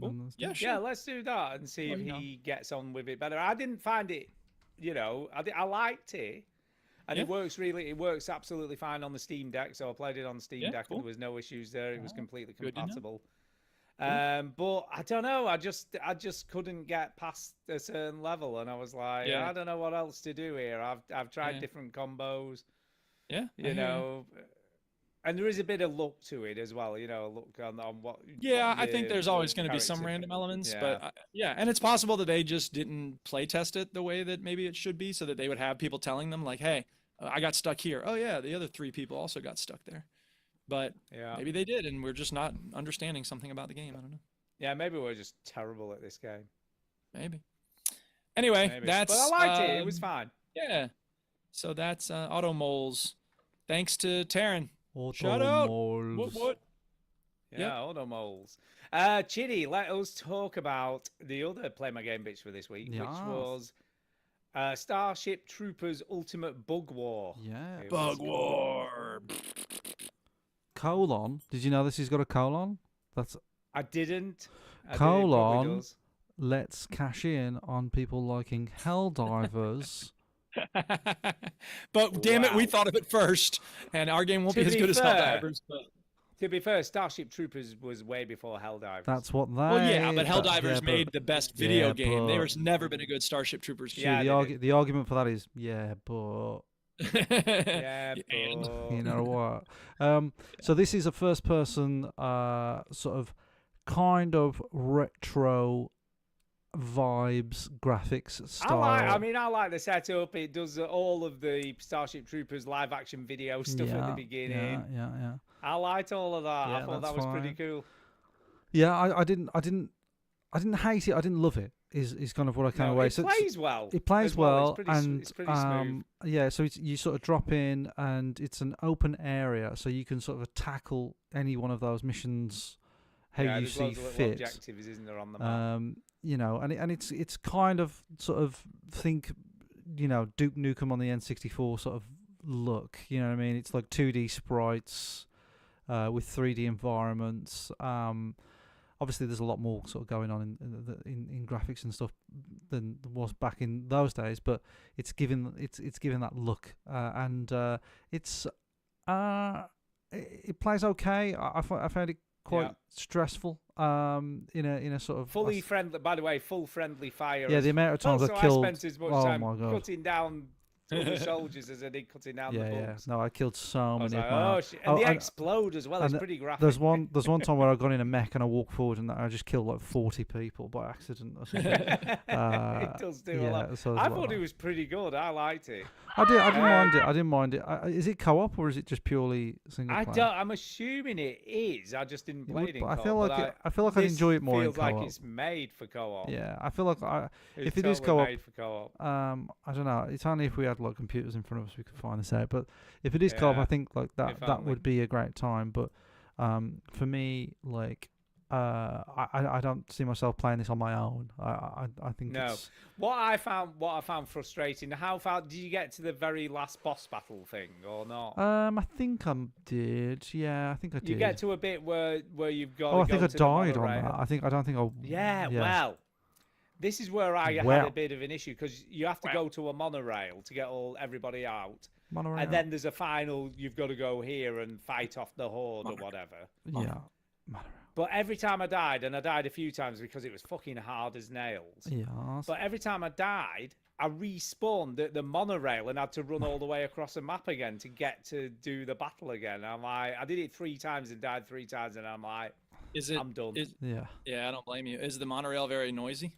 Speaker 2: cool.
Speaker 1: then
Speaker 2: Yeah, sure.
Speaker 3: Yeah, let's do that and see if he gets on with it better. I didn't find it, I liked it, and it works absolutely fine on the Steam Deck. So I played it on the Steam Deck, and there was no issues there. It was completely compatible. But I don't know. I just couldn't get past a certain level, and I was like, I don't know what else to do here. I've tried different combos.
Speaker 2: Yeah,
Speaker 3: and there is a bit of luck to it as well. Look on what.
Speaker 2: Yeah, I think there's always going to be some random elements, but and it's possible that they just didn't play test it the way that maybe it should be, so that they would have people telling them like, "Hey, I got stuck here. Oh yeah, the other 3 people also got stuck there." But maybe they did, and we're just not understanding something about the game. I don't know.
Speaker 3: Yeah, maybe we're just terrible at this game.
Speaker 2: Maybe. Anyway,
Speaker 3: But I liked it. It was fine.
Speaker 2: Yeah. So that's Auto Moles. Thanks to Taryn.
Speaker 1: Auto
Speaker 2: Shout out.
Speaker 1: moles.
Speaker 2: What?
Speaker 3: Yeah, Automoles. Chitty, let us talk about the other Play My Game bitch for this week, which
Speaker 1: Yes.
Speaker 3: was Starship Troopers Ultimate Bug War.
Speaker 1: Yeah.
Speaker 3: It was
Speaker 2: Bug War.
Speaker 1: Colon. Did you know this has got a colon? That's
Speaker 3: I didn't. It
Speaker 1: Colon.
Speaker 3: probably does.
Speaker 1: let's cash in on people liking Helldivers.
Speaker 2: But damn it, we
Speaker 3: Wow.
Speaker 2: thought of it first, and our game won't
Speaker 3: To
Speaker 2: be as
Speaker 3: be
Speaker 2: good as
Speaker 3: fair,
Speaker 2: Helldivers. But
Speaker 3: To be fair, Starship Troopers was way before Helldivers.
Speaker 1: That's what they.
Speaker 2: well, yeah, but Helldivers
Speaker 1: yeah, but-
Speaker 2: made the best video
Speaker 1: yeah,
Speaker 2: game.
Speaker 1: but-
Speaker 2: There's never been a good Starship Troopers
Speaker 1: See,
Speaker 2: game.
Speaker 3: Yeah,
Speaker 1: the,
Speaker 3: they did.
Speaker 1: the argument for that is, yeah, but
Speaker 3: Yeah,
Speaker 2: And-
Speaker 3: but-
Speaker 1: you know what? So this is a first-person, sort of, kind of retro vibes, graphics style.
Speaker 3: I like the setup. It does all of the Starship Troopers live action video stuff at the
Speaker 1: Yeah,
Speaker 3: beginning.
Speaker 1: Yeah.
Speaker 3: I liked all of that.
Speaker 1: Yeah,
Speaker 3: I thought
Speaker 1: that's
Speaker 3: that was pretty
Speaker 1: fine.
Speaker 3: cool.
Speaker 1: Yeah, I didn't hate it. I didn't love it. Is kind of what I came
Speaker 3: No,
Speaker 1: away.
Speaker 3: it
Speaker 1: So
Speaker 3: plays well.
Speaker 1: it plays
Speaker 3: as
Speaker 1: well,
Speaker 3: It's pretty,
Speaker 1: and
Speaker 3: it's pretty smooth.
Speaker 1: yeah. So you sort of drop in, and it's an open area, so you can sort of tackle any one of those missions how
Speaker 3: Yeah,
Speaker 1: you
Speaker 3: there's
Speaker 1: see
Speaker 3: loads of little
Speaker 1: fit.
Speaker 3: objectives, isn't there, on the map?
Speaker 1: You know, and it's kind of sort of think, you know, Duke Nukem on the N64 sort of look. You know what I mean? It's like 2D sprites with 3D environments. Obviously, there's a lot more sort of going on in graphics and stuff than there was back in those days, but it's given that look, and it plays okay. I found it quite
Speaker 3: Yeah.
Speaker 1: stressful. In a sort of
Speaker 3: Fully friendly, by the way, full friendly fire.
Speaker 1: yeah, the amount of times
Speaker 3: also,
Speaker 1: I killed.
Speaker 3: I spent as much
Speaker 1: Oh
Speaker 3: time
Speaker 1: my god!
Speaker 3: cutting down other soldiers as I did cutting down the
Speaker 1: Yeah.
Speaker 3: bugs.
Speaker 1: No, I killed so
Speaker 3: I was
Speaker 1: many.
Speaker 3: like,
Speaker 1: of my
Speaker 3: oh shit. And they
Speaker 1: and-
Speaker 3: explode as well. It's
Speaker 1: and
Speaker 3: pretty graphic.
Speaker 1: There's one time where I got in a mech and I walked forward and I just killed like 40 people by accident or something.
Speaker 3: It does do a lot.
Speaker 1: So there's
Speaker 3: I
Speaker 1: a lot
Speaker 3: thought
Speaker 1: of
Speaker 3: it
Speaker 1: that.
Speaker 3: was pretty good. I liked it.
Speaker 1: I didn't mind it. I didn't mind it. Is it co-op or is it just purely single
Speaker 3: I
Speaker 1: player?
Speaker 3: don't. I'm assuming it is. I just didn't
Speaker 1: It
Speaker 3: play
Speaker 1: would,
Speaker 3: it in
Speaker 1: but
Speaker 3: co-op.
Speaker 1: I feel like
Speaker 3: but
Speaker 1: I feel like I'd
Speaker 3: this
Speaker 1: enjoy it more in
Speaker 3: feels like
Speaker 1: co-op.
Speaker 3: it's made for co-op.
Speaker 1: Yeah, I feel like
Speaker 3: It's
Speaker 1: if it is
Speaker 3: totally
Speaker 1: co-op,
Speaker 3: made for co-op.
Speaker 1: I don't know. It's only if we had like computers in front of us we could find this out. But if it is co-op,
Speaker 3: Yeah,
Speaker 1: I think like that
Speaker 3: if
Speaker 1: that
Speaker 3: only.
Speaker 1: would be a great time. But for me, like I don't see myself playing this on my own. I think
Speaker 3: No.
Speaker 1: it's
Speaker 3: What I found frustrating. How far did you get to the very last boss battle thing or not?
Speaker 1: I think I did. Yeah, I think I did.
Speaker 3: You get to a bit where you've got.
Speaker 1: Oh, I
Speaker 3: to
Speaker 1: think
Speaker 3: go
Speaker 1: I
Speaker 3: to the
Speaker 1: died on
Speaker 3: monorail.
Speaker 1: that. I don't think I.
Speaker 3: Yeah, well, this is where I had
Speaker 1: Well.
Speaker 3: a bit of an issue because you have to go to a monorail to get everybody out,
Speaker 1: Monorail.
Speaker 3: and then there's a final. You've got to go here and fight off the horde or whatever.
Speaker 1: yeah, monorail.
Speaker 3: But every time I died, and I died a few times because it was fucking hard as nails.
Speaker 1: Yes.
Speaker 3: But every time I died, I respawned at the monorail and had to run all the way across the map again to get to do the battle again. I'm like, I did it 3 times and died 3 times, and I'm like,
Speaker 2: Is it?
Speaker 3: I'm done.
Speaker 1: Yeah.
Speaker 2: Yeah, I don't blame you. Is the monorail very noisy?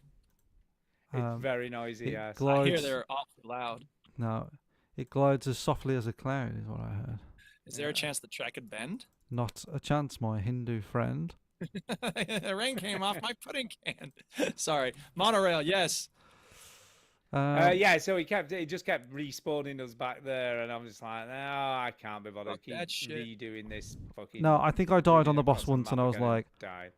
Speaker 3: It's very noisy.
Speaker 1: it
Speaker 3: Yes.
Speaker 2: I hear
Speaker 1: glides.
Speaker 2: they're awfully loud.
Speaker 1: No, it glides as softly as a cloud, is what I heard.
Speaker 2: Is there a chance the track could bend?
Speaker 1: Not a chance, my Hindu friend.
Speaker 2: The rain came off my pudding can. Sorry, monorail. Yes.
Speaker 3: Yeah, so he just kept respawning us back there, and I'm just like, no, I can't be bothered.
Speaker 2: Fuck
Speaker 3: Keep
Speaker 2: that shit.
Speaker 3: redoing this fucking.
Speaker 1: No, I think I died on the
Speaker 3: across
Speaker 1: boss once,
Speaker 3: map
Speaker 1: and I was
Speaker 3: again
Speaker 1: like,
Speaker 3: died.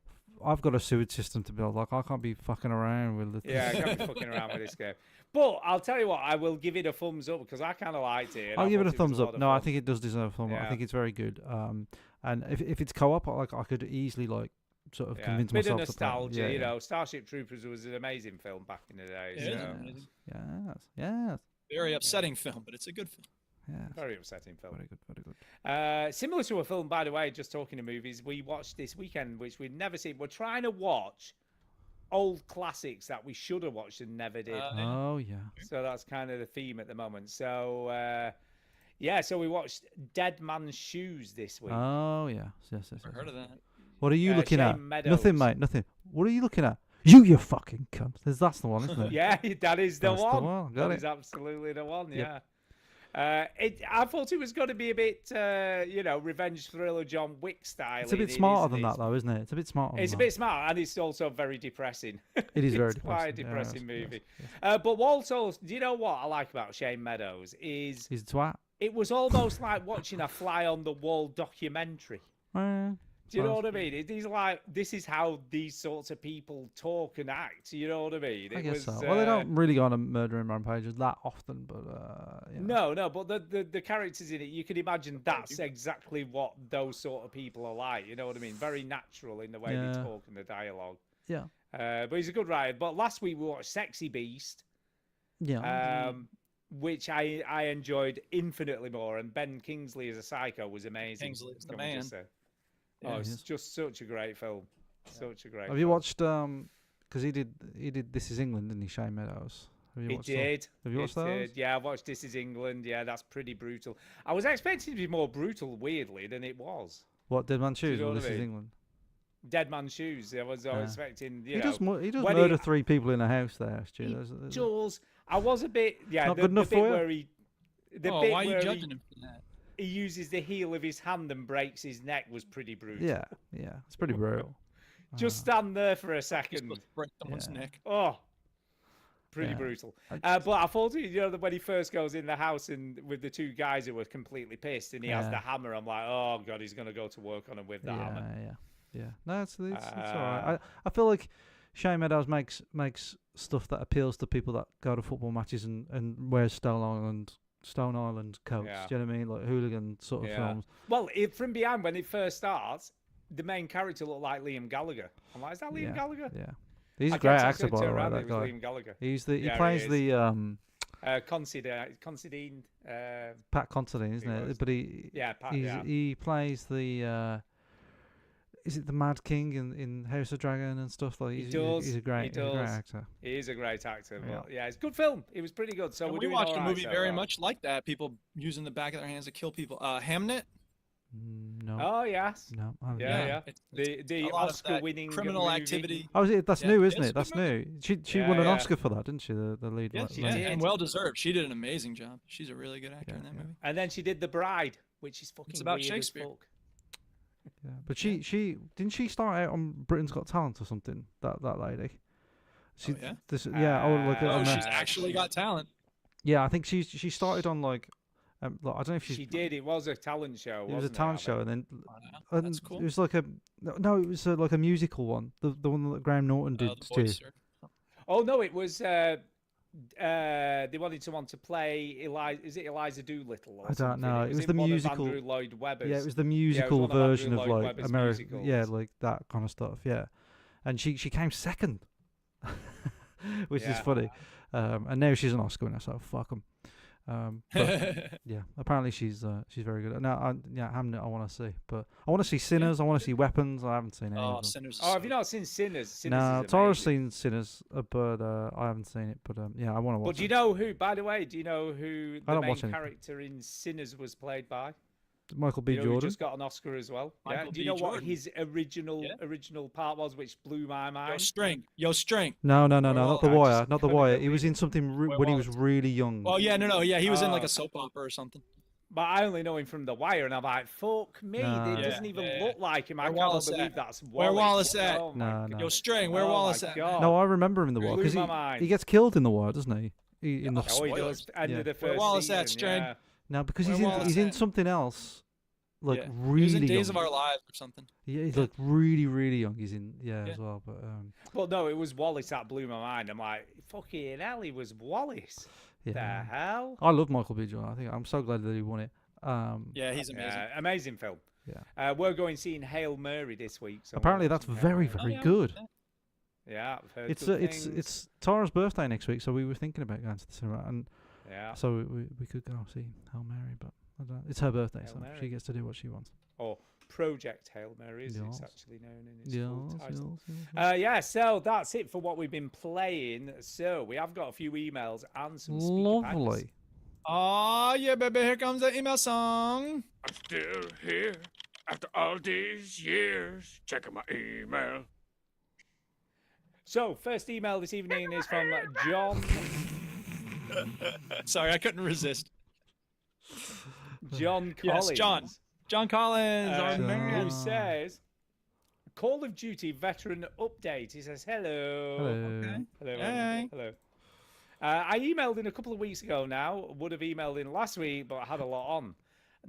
Speaker 1: I've got a sewage system to build. Like, I can't be fucking around with it.
Speaker 3: Yeah, I can't be fucking around with this game. But I'll tell you what, I will give it a thumbs up because I kind of liked it. and
Speaker 1: I'll
Speaker 3: I
Speaker 1: give it a
Speaker 3: thought was
Speaker 1: thumbs
Speaker 3: lot
Speaker 1: up.
Speaker 3: of
Speaker 1: No, I
Speaker 3: fun.
Speaker 1: think it does deserve a thumb up. I
Speaker 3: Yeah.
Speaker 1: think it's very good. And if it's co-op, like I could easily like sort of convince
Speaker 3: bit
Speaker 1: myself
Speaker 3: of
Speaker 1: to play.
Speaker 3: nostalgia,
Speaker 1: Yeah,
Speaker 3: you
Speaker 1: yeah.
Speaker 3: know. Starship Troopers was an amazing film back in the day.
Speaker 2: It
Speaker 3: so
Speaker 2: is amazing.
Speaker 1: Yes.
Speaker 2: Very upsetting film, but it's a good film.
Speaker 1: Yes.
Speaker 3: very upsetting film.
Speaker 1: Very good. Very good.
Speaker 3: Similar to a film, by the way, just talking to movies, we watched this weekend, which we'd never seen. We're trying to watch old classics that we should have watched and never did.
Speaker 1: Oh yeah.
Speaker 3: So that's kind of the theme at the moment. So, yeah, so we watched Dead Man's Shoes this week.
Speaker 1: Oh yeah. Yes.
Speaker 2: Never heard of that.
Speaker 1: What are you looking at?
Speaker 3: Shane Meadows.
Speaker 1: Nothing, mate. Nothing. What are you looking at? You fucking cunt. That's the one, isn't it?
Speaker 3: Yeah, that is the
Speaker 1: That's the
Speaker 3: one.
Speaker 1: one, got
Speaker 3: That
Speaker 1: it.
Speaker 3: is absolutely the one,
Speaker 1: Yep.
Speaker 3: I thought it was going to be a bit, revenge thriller John Wick style.
Speaker 1: It's a bit smarter than that, though, isn't it? It's a bit smarter.
Speaker 3: It's a bit smart, and it's also very depressing.
Speaker 1: It is very
Speaker 3: It's quite a
Speaker 1: depressing.
Speaker 3: depressing
Speaker 1: Yes,
Speaker 3: movie.
Speaker 1: yes.
Speaker 3: But also, do you know what I like about Shane Meadows is
Speaker 1: He's a twat.
Speaker 3: it was almost like watching a fly on the wall documentary. Do you know what I mean? He's like, this is how these sorts of people talk and act. You know what I mean?
Speaker 1: I
Speaker 3: It
Speaker 1: guess
Speaker 3: was,
Speaker 1: so. Well, they don't really go on a murdering rampages that often, but you know.
Speaker 3: No, but the characters in it, you can imagine that's exactly what those sort of people are like. You know what I mean? Very natural in the way they
Speaker 1: Yeah.
Speaker 3: talk and the dialogue.
Speaker 1: Yeah.
Speaker 3: But he's a good writer. But last week we watched Sexy Beast,
Speaker 1: Yeah.
Speaker 3: which I enjoyed infinitely more. And Ben Kingsley as a psycho was amazing.
Speaker 2: Kingsley is the
Speaker 3: can we just
Speaker 2: man.
Speaker 3: say?
Speaker 2: Yeah,
Speaker 3: Oh,
Speaker 1: he
Speaker 3: it's
Speaker 1: is.
Speaker 3: just such a great film. Such a great.
Speaker 1: Have you
Speaker 3: film.
Speaker 1: watched? Because he did This Is England, didn't he, Shane Meadows? Have you
Speaker 3: It
Speaker 1: watched that?
Speaker 3: did.
Speaker 1: Have you
Speaker 3: It
Speaker 1: watched those?
Speaker 3: did. Yeah, I watched This Is England. Yeah, that's pretty brutal. I was expecting it to be more brutal, weirdly, than it was.
Speaker 1: What, Dead Man Shoes
Speaker 3: know
Speaker 1: or
Speaker 3: what I
Speaker 1: This Is
Speaker 3: mean?
Speaker 1: England?
Speaker 3: Dead Man Shoes. I was expecting.
Speaker 1: He does
Speaker 3: when
Speaker 1: murder 3 people in a house there, Stu.
Speaker 3: He
Speaker 1: There's-
Speaker 3: Jules, I was a bit. Yeah,
Speaker 1: Not
Speaker 3: the,
Speaker 1: good
Speaker 3: the
Speaker 1: enough
Speaker 3: bit
Speaker 1: for you?
Speaker 3: where he. The
Speaker 2: Oh,
Speaker 3: bit
Speaker 2: why are you
Speaker 3: where
Speaker 2: judging him for that?
Speaker 3: he uses the heel of his hand and breaks his neck was pretty brutal.
Speaker 1: Yeah, it's pretty brutal.
Speaker 3: Just stand there for a second.
Speaker 2: Supposed to break someone's
Speaker 1: Yeah.
Speaker 2: neck.
Speaker 3: Oh, pretty
Speaker 1: Yeah.
Speaker 3: brutal.
Speaker 1: I
Speaker 3: But I thought, that when he first goes in the house and with the 2 guys who were completely pissed, and he has
Speaker 1: Yeah.
Speaker 3: the hammer, I'm like, oh god, he's gonna go to work on him with the hammer.
Speaker 1: Yeah. No, it's all right. I feel like Shane Meadows makes stuff that appeals to people that go to football matches and wears Stone Island coats.
Speaker 3: Yeah.
Speaker 1: Do you know what I mean? Like hooligan sort of
Speaker 3: Yeah.
Speaker 1: films.
Speaker 3: Well, from behind when it first starts, the main character looked like Liam Gallagher. I'm like, is that Liam Gallagher?
Speaker 1: Yeah. He's
Speaker 3: I
Speaker 1: a great
Speaker 3: kept
Speaker 1: actor,
Speaker 3: saying
Speaker 1: by
Speaker 3: to
Speaker 1: the way.
Speaker 3: around
Speaker 1: That
Speaker 3: it was
Speaker 1: guy.
Speaker 3: Liam Gallagher.
Speaker 1: He
Speaker 3: Yeah,
Speaker 1: plays
Speaker 3: he is.
Speaker 1: the
Speaker 3: Considine.
Speaker 1: Pat Considine, isn't
Speaker 3: He
Speaker 1: it?
Speaker 3: was.
Speaker 1: But he
Speaker 3: Pat.
Speaker 1: he plays the is it the Mad King in House of Dragon and stuff like?
Speaker 3: He
Speaker 1: He's
Speaker 3: does.
Speaker 1: a great actor.
Speaker 3: He is a great actor.
Speaker 1: Yeah.
Speaker 3: But yeah, it's a good film. It was pretty good. So
Speaker 2: And
Speaker 3: we're
Speaker 2: we
Speaker 3: doing
Speaker 2: watched
Speaker 3: all
Speaker 2: a
Speaker 3: right
Speaker 2: movie
Speaker 3: so
Speaker 2: very
Speaker 3: far.
Speaker 2: much like that. People using the back of their hands to kill people. Hamnet.
Speaker 1: No,
Speaker 3: Oh yes.
Speaker 1: no, I haven't.
Speaker 3: Yeah.
Speaker 2: It's
Speaker 3: The
Speaker 2: a lot of that
Speaker 3: Oscar-winning
Speaker 2: criminal
Speaker 3: movie.
Speaker 2: activity.
Speaker 1: Oh, is it? That's
Speaker 2: Yeah,
Speaker 1: new,
Speaker 2: it
Speaker 1: isn't
Speaker 2: is
Speaker 1: it?
Speaker 2: a
Speaker 1: That's
Speaker 2: good movie.
Speaker 1: new. She
Speaker 3: Yeah,
Speaker 1: won an
Speaker 3: yeah.
Speaker 1: Oscar for that, didn't she? The lead.
Speaker 2: Yeah,
Speaker 1: la-
Speaker 2: she
Speaker 1: lady.
Speaker 2: did,
Speaker 3: did.
Speaker 2: and well deserved. She did an amazing job. She's a really good actor
Speaker 1: Yeah,
Speaker 2: in that
Speaker 1: yeah.
Speaker 2: movie.
Speaker 3: And then she did The Bride, which is fucking
Speaker 2: about
Speaker 3: weird as
Speaker 2: Shakespeare.
Speaker 3: fuck.
Speaker 1: Yeah, but she didn't she start out on Britain's Got Talent or something? That lady. She,
Speaker 2: yeah?
Speaker 1: Like
Speaker 2: Oh,
Speaker 1: on
Speaker 2: she's
Speaker 1: that-
Speaker 2: actually got talent.
Speaker 1: yeah. I think she started on like I don't know if she's.
Speaker 3: She did. It was a talent show.
Speaker 1: It was a
Speaker 3: wasn't
Speaker 1: talent
Speaker 3: I
Speaker 1: show,
Speaker 3: think?
Speaker 1: and then
Speaker 2: Wow, that's cool.
Speaker 1: It was like it was like a musical one. The one that Graham Norton did.
Speaker 2: The
Speaker 1: Stu.
Speaker 2: voice, or-
Speaker 3: Oh no, it was. They wanted someone to play Is it Eliza Doolittle? Or
Speaker 1: I don't
Speaker 3: something?
Speaker 1: know. It was
Speaker 3: in
Speaker 1: the
Speaker 3: one of
Speaker 1: musical-
Speaker 3: Andrew Lloyd Webber's.
Speaker 1: Yeah, it was the musical
Speaker 3: one of Andrew
Speaker 1: version of
Speaker 3: Lloyd
Speaker 1: like
Speaker 3: Webber's
Speaker 1: American. Yeah,
Speaker 3: musicals.
Speaker 1: like that kind of stuff. Yeah, and she came second, which is
Speaker 3: Yeah.
Speaker 1: funny. And now she's an Oscar winner, so fuck 'em. But yeah, apparently she's very good. No, Hamnet I want to see, but I want to see Sinners. I want to see Weapons. I haven't seen any
Speaker 2: Oh,
Speaker 1: of them.
Speaker 2: Sinners.
Speaker 3: Oh, have you not seen Sinners? Sinners
Speaker 1: No,
Speaker 3: is
Speaker 1: Tara's
Speaker 3: amazing.
Speaker 1: seen Sinners, but I haven't seen it. But yeah, I want to watch
Speaker 3: But do you
Speaker 1: it.
Speaker 3: know who? By the way, do you know who
Speaker 1: I
Speaker 3: the
Speaker 1: don't
Speaker 3: main
Speaker 1: watch anything.
Speaker 3: character in Sinners was played by?
Speaker 1: Michael B.
Speaker 3: You know, who
Speaker 1: Jordan.
Speaker 3: just got an Oscar as well. Yeah.
Speaker 2: Michael
Speaker 3: Do you
Speaker 2: B.
Speaker 3: know what
Speaker 2: Jordan.
Speaker 3: his original
Speaker 2: Yeah.
Speaker 3: part was, which blew my
Speaker 2: Yo,
Speaker 3: mind?
Speaker 2: String. Yo, String.
Speaker 1: No, not
Speaker 2: Well,
Speaker 1: The
Speaker 3: I
Speaker 1: Wire,
Speaker 3: just
Speaker 1: not The
Speaker 3: couldn't
Speaker 1: Wire. He
Speaker 3: believe
Speaker 1: was in something
Speaker 2: Where
Speaker 1: when he was
Speaker 2: was-
Speaker 1: really young.
Speaker 2: Oh yeah, no, yeah, he was in like
Speaker 3: Oh.
Speaker 2: a soap opera or something.
Speaker 3: But I only know him from The Wire, and I'm like, fuck me,
Speaker 1: Nah.
Speaker 3: it
Speaker 2: Yeah,
Speaker 3: doesn't even
Speaker 2: yeah.
Speaker 3: look like him. I
Speaker 2: Where
Speaker 3: cannot
Speaker 2: Wallace
Speaker 3: believe
Speaker 2: at?
Speaker 3: that's Wallace.
Speaker 2: Where Wallace at?
Speaker 3: Oh my
Speaker 1: No,
Speaker 3: God.
Speaker 2: Yo, String. Where
Speaker 3: Oh
Speaker 2: Wallace
Speaker 3: my
Speaker 2: at?
Speaker 3: God.
Speaker 1: No, I remember him in The Wire
Speaker 3: Blew
Speaker 1: because
Speaker 3: my mind.
Speaker 1: he gets killed in The Wire, doesn't he? In the
Speaker 2: Oh,
Speaker 3: Oh, he
Speaker 2: Spoilers.
Speaker 3: does. End
Speaker 1: Yeah.
Speaker 3: of the
Speaker 2: Where
Speaker 3: first
Speaker 2: Wallace
Speaker 3: season,
Speaker 2: at, String?
Speaker 3: yeah.
Speaker 1: No, because
Speaker 2: Where Wallace
Speaker 1: he's in
Speaker 2: at?
Speaker 1: something else, like
Speaker 2: Yeah.
Speaker 1: really
Speaker 2: He was in Days
Speaker 1: young.
Speaker 2: of Our Lives or something.
Speaker 1: Yeah, he's
Speaker 2: Yeah.
Speaker 1: like really young. He's in
Speaker 2: Yeah.
Speaker 1: as well. But
Speaker 3: Well, no, it was Wallace that blew my mind. I'm like, fucking hell, he was Wallace. The
Speaker 1: yeah,
Speaker 3: hell?
Speaker 1: I love Michael B. Jordan. I think I'm so glad that he won it.
Speaker 2: Yeah, he's amazing.
Speaker 3: Yeah, amazing film.
Speaker 1: Yeah.
Speaker 3: We're going seeing Hail Mary this week. So
Speaker 1: Apparently
Speaker 3: we're
Speaker 1: that's
Speaker 3: watching
Speaker 1: very
Speaker 3: Hail Mary.
Speaker 1: very
Speaker 2: yeah.
Speaker 1: good.
Speaker 3: Yeah, I've heard
Speaker 1: It's
Speaker 3: good
Speaker 1: it's
Speaker 3: things.
Speaker 1: it's Tara's birthday next week, so we were thinking about going to the cinema, and
Speaker 3: Yeah.
Speaker 1: so we could go see Hail Mary, but I don't know. It's her birthday,
Speaker 3: Hail
Speaker 1: so
Speaker 3: Mary.
Speaker 1: she gets to do what she wants.
Speaker 3: Or Project Hail Mary, as it's
Speaker 1: Yes.
Speaker 3: actually known in its full
Speaker 1: Yes,
Speaker 3: title.
Speaker 1: yes.
Speaker 3: Yeah, so that's it for what we've been playing. So we have got a few emails and some speaker
Speaker 1: Lovely.
Speaker 2: Oh yeah, baby, here comes the email song.
Speaker 6: I'm still here after all these years. Checking my email.
Speaker 3: So first email this evening is from John.
Speaker 2: Sorry, I couldn't resist.
Speaker 3: John Collins.
Speaker 2: Yes, John Collins, our
Speaker 3: who
Speaker 2: man.
Speaker 3: says, Call of Duty veteran update. He says, hello.
Speaker 1: Hello.
Speaker 3: Hello.
Speaker 2: Hey.
Speaker 3: Hello. I emailed in a couple of weeks ago now. Would have emailed in last week, but I had a lot on.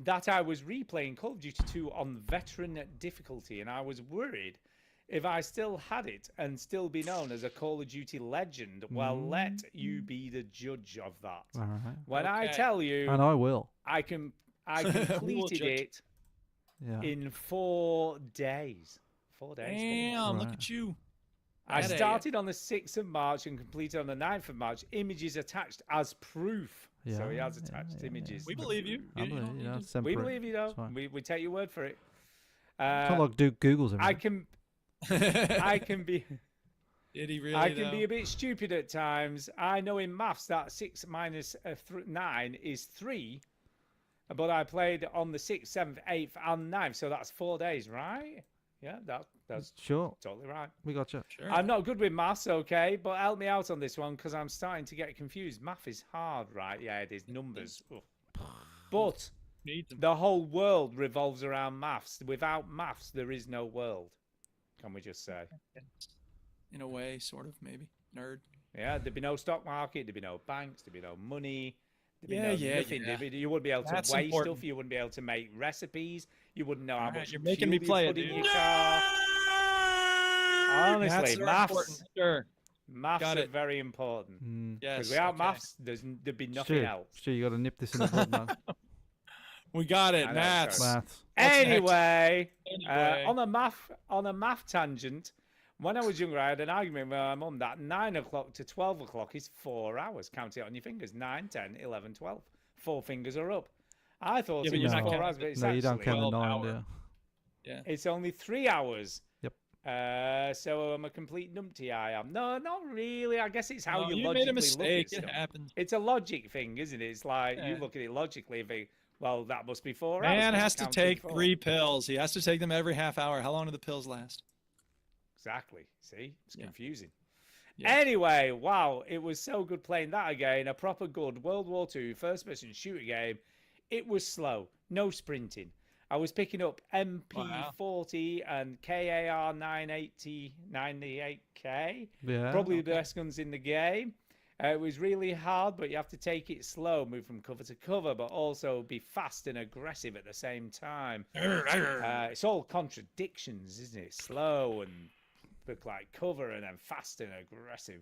Speaker 3: That I was replaying Call of Duty 2 on veteran difficulty, and I was worried if I still had it and still be known as a Call of Duty legend. Well, let you be the judge of that.
Speaker 1: All right.
Speaker 3: When I
Speaker 2: Okay.
Speaker 3: tell you,
Speaker 1: And I will.
Speaker 3: I completed
Speaker 2: judge.
Speaker 3: it
Speaker 1: Yeah.
Speaker 3: in 4 days. 4 days.
Speaker 2: Damn, look
Speaker 1: Right.
Speaker 2: at you.
Speaker 3: I
Speaker 2: That,
Speaker 3: started on the 6th of March and completed on the 9th of March. Images attached as proof. So he
Speaker 1: Yeah,
Speaker 3: has attached images.
Speaker 2: We believe you.
Speaker 1: I
Speaker 2: You
Speaker 1: believe,
Speaker 2: don't
Speaker 1: you know,
Speaker 2: need to-
Speaker 1: sempre.
Speaker 3: We believe you, though.
Speaker 1: It's fine.
Speaker 3: We take your word for it.
Speaker 1: It's not like Google's
Speaker 3: I
Speaker 1: everything.
Speaker 3: can I can be
Speaker 2: Did he really?
Speaker 3: I can be
Speaker 2: though?
Speaker 3: a bit stupid at times. I know in maths that 6 minus 9 is 3, but I played on the 6th, 7th, 8th, and 9th, so that's 4 days, right? Yeah, that's
Speaker 1: Sure.
Speaker 3: totally right.
Speaker 1: We got you.
Speaker 2: Sure.
Speaker 3: I'm not good with maths, okay, but help me out on this one because I'm starting to get confused. Math is hard, right? Yeah, it is. Numbers. Ugh. But
Speaker 2: Need them.
Speaker 3: the whole world revolves around maths. Without maths, there is no world. Can we just say?
Speaker 2: In a way, sort of, maybe. Nerd.
Speaker 3: Yeah, there'd be no stock market, there'd be no banks, there'd be no money, there'd be
Speaker 2: Yeah,
Speaker 3: no
Speaker 2: yeah,
Speaker 3: nothing.
Speaker 2: yeah.
Speaker 3: You wouldn't be able to
Speaker 2: That's
Speaker 3: weigh
Speaker 2: important.
Speaker 3: stuff, you wouldn't be able to make recipes, you wouldn't know how
Speaker 2: Alright,
Speaker 3: much
Speaker 2: you're making me
Speaker 3: fuel you
Speaker 2: play it,
Speaker 3: put in
Speaker 2: dude.
Speaker 3: your car. Honestly,
Speaker 2: That's so
Speaker 3: maths,
Speaker 2: important. Sure.
Speaker 3: maths
Speaker 2: Got
Speaker 3: are
Speaker 2: it.
Speaker 3: very important.
Speaker 1: Mm.
Speaker 2: Yes.
Speaker 3: Because without
Speaker 2: okay.
Speaker 3: maths, there'd be nothing
Speaker 1: Stu,
Speaker 3: else.
Speaker 1: Stu, you got to nip this in the bud, man.
Speaker 2: We got it.
Speaker 3: I know,
Speaker 2: Maths.
Speaker 3: sorry.
Speaker 1: Maths.
Speaker 2: What's next?
Speaker 3: Anyway,
Speaker 2: Anyway.
Speaker 3: on a math tangent, when I was younger, I had an argument with my mum that 9 o'clock to 12 o'clock is 4 hours. Count it on your fingers. 9, 10, 11, 12. 4 fingers are up. I thought
Speaker 2: Yeah, but
Speaker 3: it
Speaker 2: you're
Speaker 3: was
Speaker 2: not
Speaker 3: 4
Speaker 2: counting
Speaker 3: hours, but it's
Speaker 1: No, you don't
Speaker 3: actually,
Speaker 1: count the
Speaker 2: 12
Speaker 1: nine,
Speaker 2: hour.
Speaker 1: do you?
Speaker 2: Yeah.
Speaker 3: it's only 3 hours.
Speaker 1: Yep.
Speaker 3: So I'm a complete numpty, I am. No, not really. I guess it's how
Speaker 2: No,
Speaker 3: you
Speaker 2: you
Speaker 3: logically
Speaker 2: made a mistake.
Speaker 3: look
Speaker 2: It
Speaker 3: at stuff.
Speaker 2: happens.
Speaker 3: It's a logic thing, isn't it? It's like you
Speaker 2: Yeah.
Speaker 3: look at it logically and think, well, that must be 4 hours.
Speaker 2: Man
Speaker 3: because
Speaker 2: has
Speaker 3: I
Speaker 2: to
Speaker 3: counted
Speaker 2: take
Speaker 3: 4.
Speaker 2: 3 pills. He has to take them every half hour. How long do the pills last?
Speaker 3: Exactly. See, it's
Speaker 2: Yeah.
Speaker 3: confusing.
Speaker 2: Yeah.
Speaker 3: Anyway, wow, it was so good playing that again. A proper good World War II first-person shooter game. It was slow, no sprinting. I was picking up MP40 and KAR 980, 98K.
Speaker 1: Yeah.
Speaker 3: Probably the best guns in the game. It was really hard, but you have to take it slow, move from cover to cover, but also be fast and aggressive at the same time. It's all contradictions, isn't it? Slow and look like cover, and then fast and aggressive.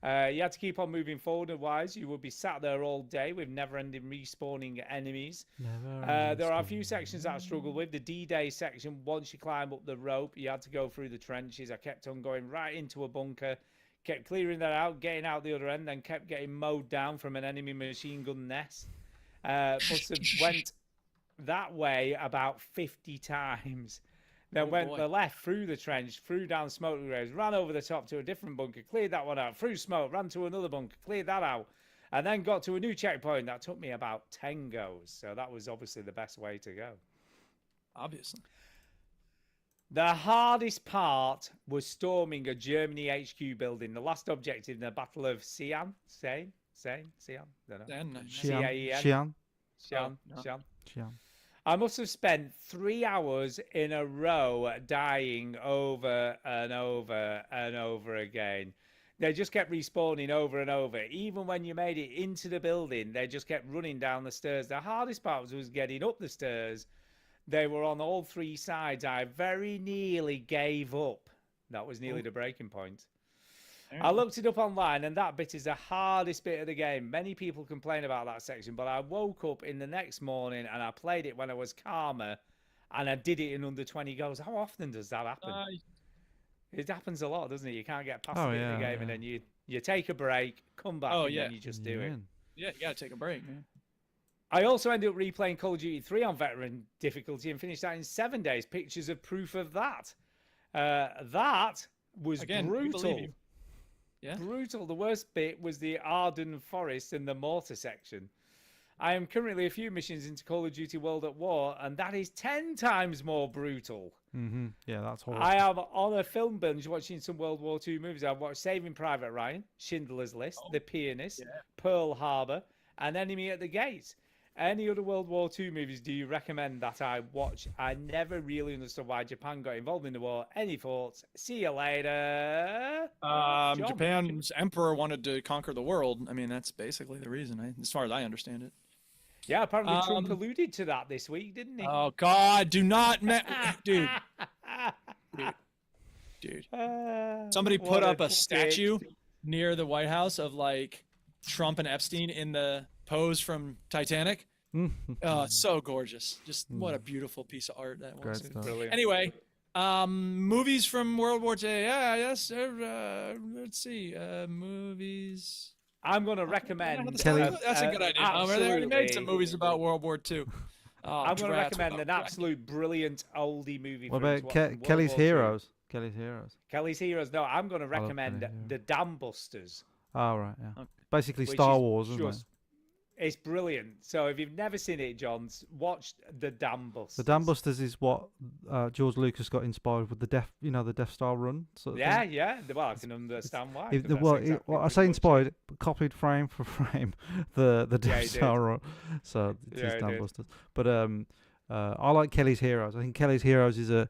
Speaker 3: You had to keep on moving forward, otherwise you would be sat there all day with never-ending respawning enemies. There are a few sections that I struggled with. The D-Day section, once you climb up the rope, you had to go through the trenches. I kept on going right into a bunker, kept clearing that out, getting out the other end, then kept getting mowed down from an enemy machine gun nest. Must have went that way about 50 times. Then went
Speaker 2: boy.
Speaker 3: the left through the trench, through down smoke grenades, ran over the top to a different bunker, cleared that one out, through smoke, ran to another bunker, cleared that out, and then got to a new checkpoint. That took me about 10 goes. So that was obviously the best way to go.
Speaker 2: Obviously.
Speaker 3: The hardest part was storming a Germany HQ building. The last objective in the Battle of Xi'an. Xi'an? Don't know.
Speaker 2: Then,
Speaker 3: C-A-E-N.
Speaker 1: Xi'an.
Speaker 3: Xi'an.
Speaker 2: no.
Speaker 3: Xi'an.
Speaker 1: Xi'an.
Speaker 3: I must have spent 3 hours in a row dying over and over and over again. They just kept respawning over and over. Even when you made it into the building, they just kept running down the stairs. The hardest part was getting up the stairs. They were on all 3 sides. I very nearly gave up. That was nearly the breaking point. I looked it up online, and that bit is the hardest bit of the game. Many people complain about that section, but I woke up in the next morning and I played it when I was calmer, and I did it in under 20 goes. How often does that happen? It happens a lot, doesn't it? You can't get past
Speaker 1: Oh,
Speaker 3: the bit of the
Speaker 1: yeah,
Speaker 3: game, and
Speaker 1: yeah.
Speaker 3: then you take a break, come back,
Speaker 2: Oh,
Speaker 3: and
Speaker 2: yeah.
Speaker 3: then you just do it.
Speaker 2: Yeah, you gotta take a break, man.
Speaker 3: I also ended up replaying Call of Duty 3 on veteran difficulty and finished that in 7 days. Pictures of proof of that. That was
Speaker 2: Again, we believe
Speaker 3: brutal.
Speaker 2: you. Yeah.
Speaker 3: Brutal. The worst bit was the Arden Forest and the mortar section. I am currently a few missions into Call of Duty World at War, and that is 10 times more brutal.
Speaker 1: Mm-hmm. Yeah, that's horrible.
Speaker 3: I am on a film binge watching some World War II movies. I've watched Saving Private Ryan, Schindler's List, The Pianist, Pearl Harbor, and Enemy at the Gates. Any other World War II movies do you recommend that I watch? I never really understood why Japan got involved in the war. Any thoughts? See you later. John.
Speaker 2: Japan's emperor wanted to conquer the world. I mean, that's basically the reason, as far as I understand it.
Speaker 3: Yeah, apparently Trump alluded to that this week, didn't he?
Speaker 2: Oh God, do not, dude. Somebody
Speaker 3: What
Speaker 2: put up a
Speaker 3: dick.
Speaker 2: statue near the White House of like Trump and Epstein in the pose from Titanic. Oh, it's so gorgeous. Just what a beautiful piece of art that
Speaker 1: Great
Speaker 2: was.
Speaker 1: stuff.
Speaker 3: Brilliant.
Speaker 2: Anyway, movies from World War II. Yeah, yes. Let's see. Movies.
Speaker 3: I'm going to recommend.
Speaker 1: Kelly-
Speaker 2: That's a good idea. They already made some
Speaker 3: absolutely.
Speaker 2: movies about World War II.
Speaker 3: I'm going to recommend an absolute brilliant oldie movie.
Speaker 1: What
Speaker 3: for us
Speaker 1: about
Speaker 3: to watch from World
Speaker 1: Kelly's
Speaker 3: War II.
Speaker 1: Heroes? Kelly's Heroes.
Speaker 3: Kelly's Heroes. No, I'm going to recommend
Speaker 1: Kelly Heroes.
Speaker 3: The Dam Busters.
Speaker 1: Oh, right, yeah.
Speaker 2: Okay.
Speaker 1: Basically
Speaker 3: which
Speaker 1: Star
Speaker 3: is
Speaker 1: Wars, isn't it?
Speaker 3: just- It's brilliant. So if you've never seen it, John, watch The Dam Busters.
Speaker 1: The Dam Busters is what George Lucas got inspired with the Death Star run. Sort of
Speaker 3: Yeah,
Speaker 1: thing.
Speaker 3: yeah. Well, I can understand why.
Speaker 1: If
Speaker 3: 'cause
Speaker 1: the,
Speaker 3: that's
Speaker 1: well,
Speaker 3: exactly
Speaker 1: well, I
Speaker 3: pretty
Speaker 1: say
Speaker 3: much
Speaker 1: inspired,
Speaker 3: it.
Speaker 1: but copied frame for frame the
Speaker 3: Yeah,
Speaker 1: Death
Speaker 3: he
Speaker 1: Star
Speaker 3: did.
Speaker 1: run. So it
Speaker 3: Yeah,
Speaker 1: is
Speaker 3: he
Speaker 1: Dam
Speaker 3: did.
Speaker 1: Busters. But I like Kelly's Heroes. I think Kelly's Heroes is a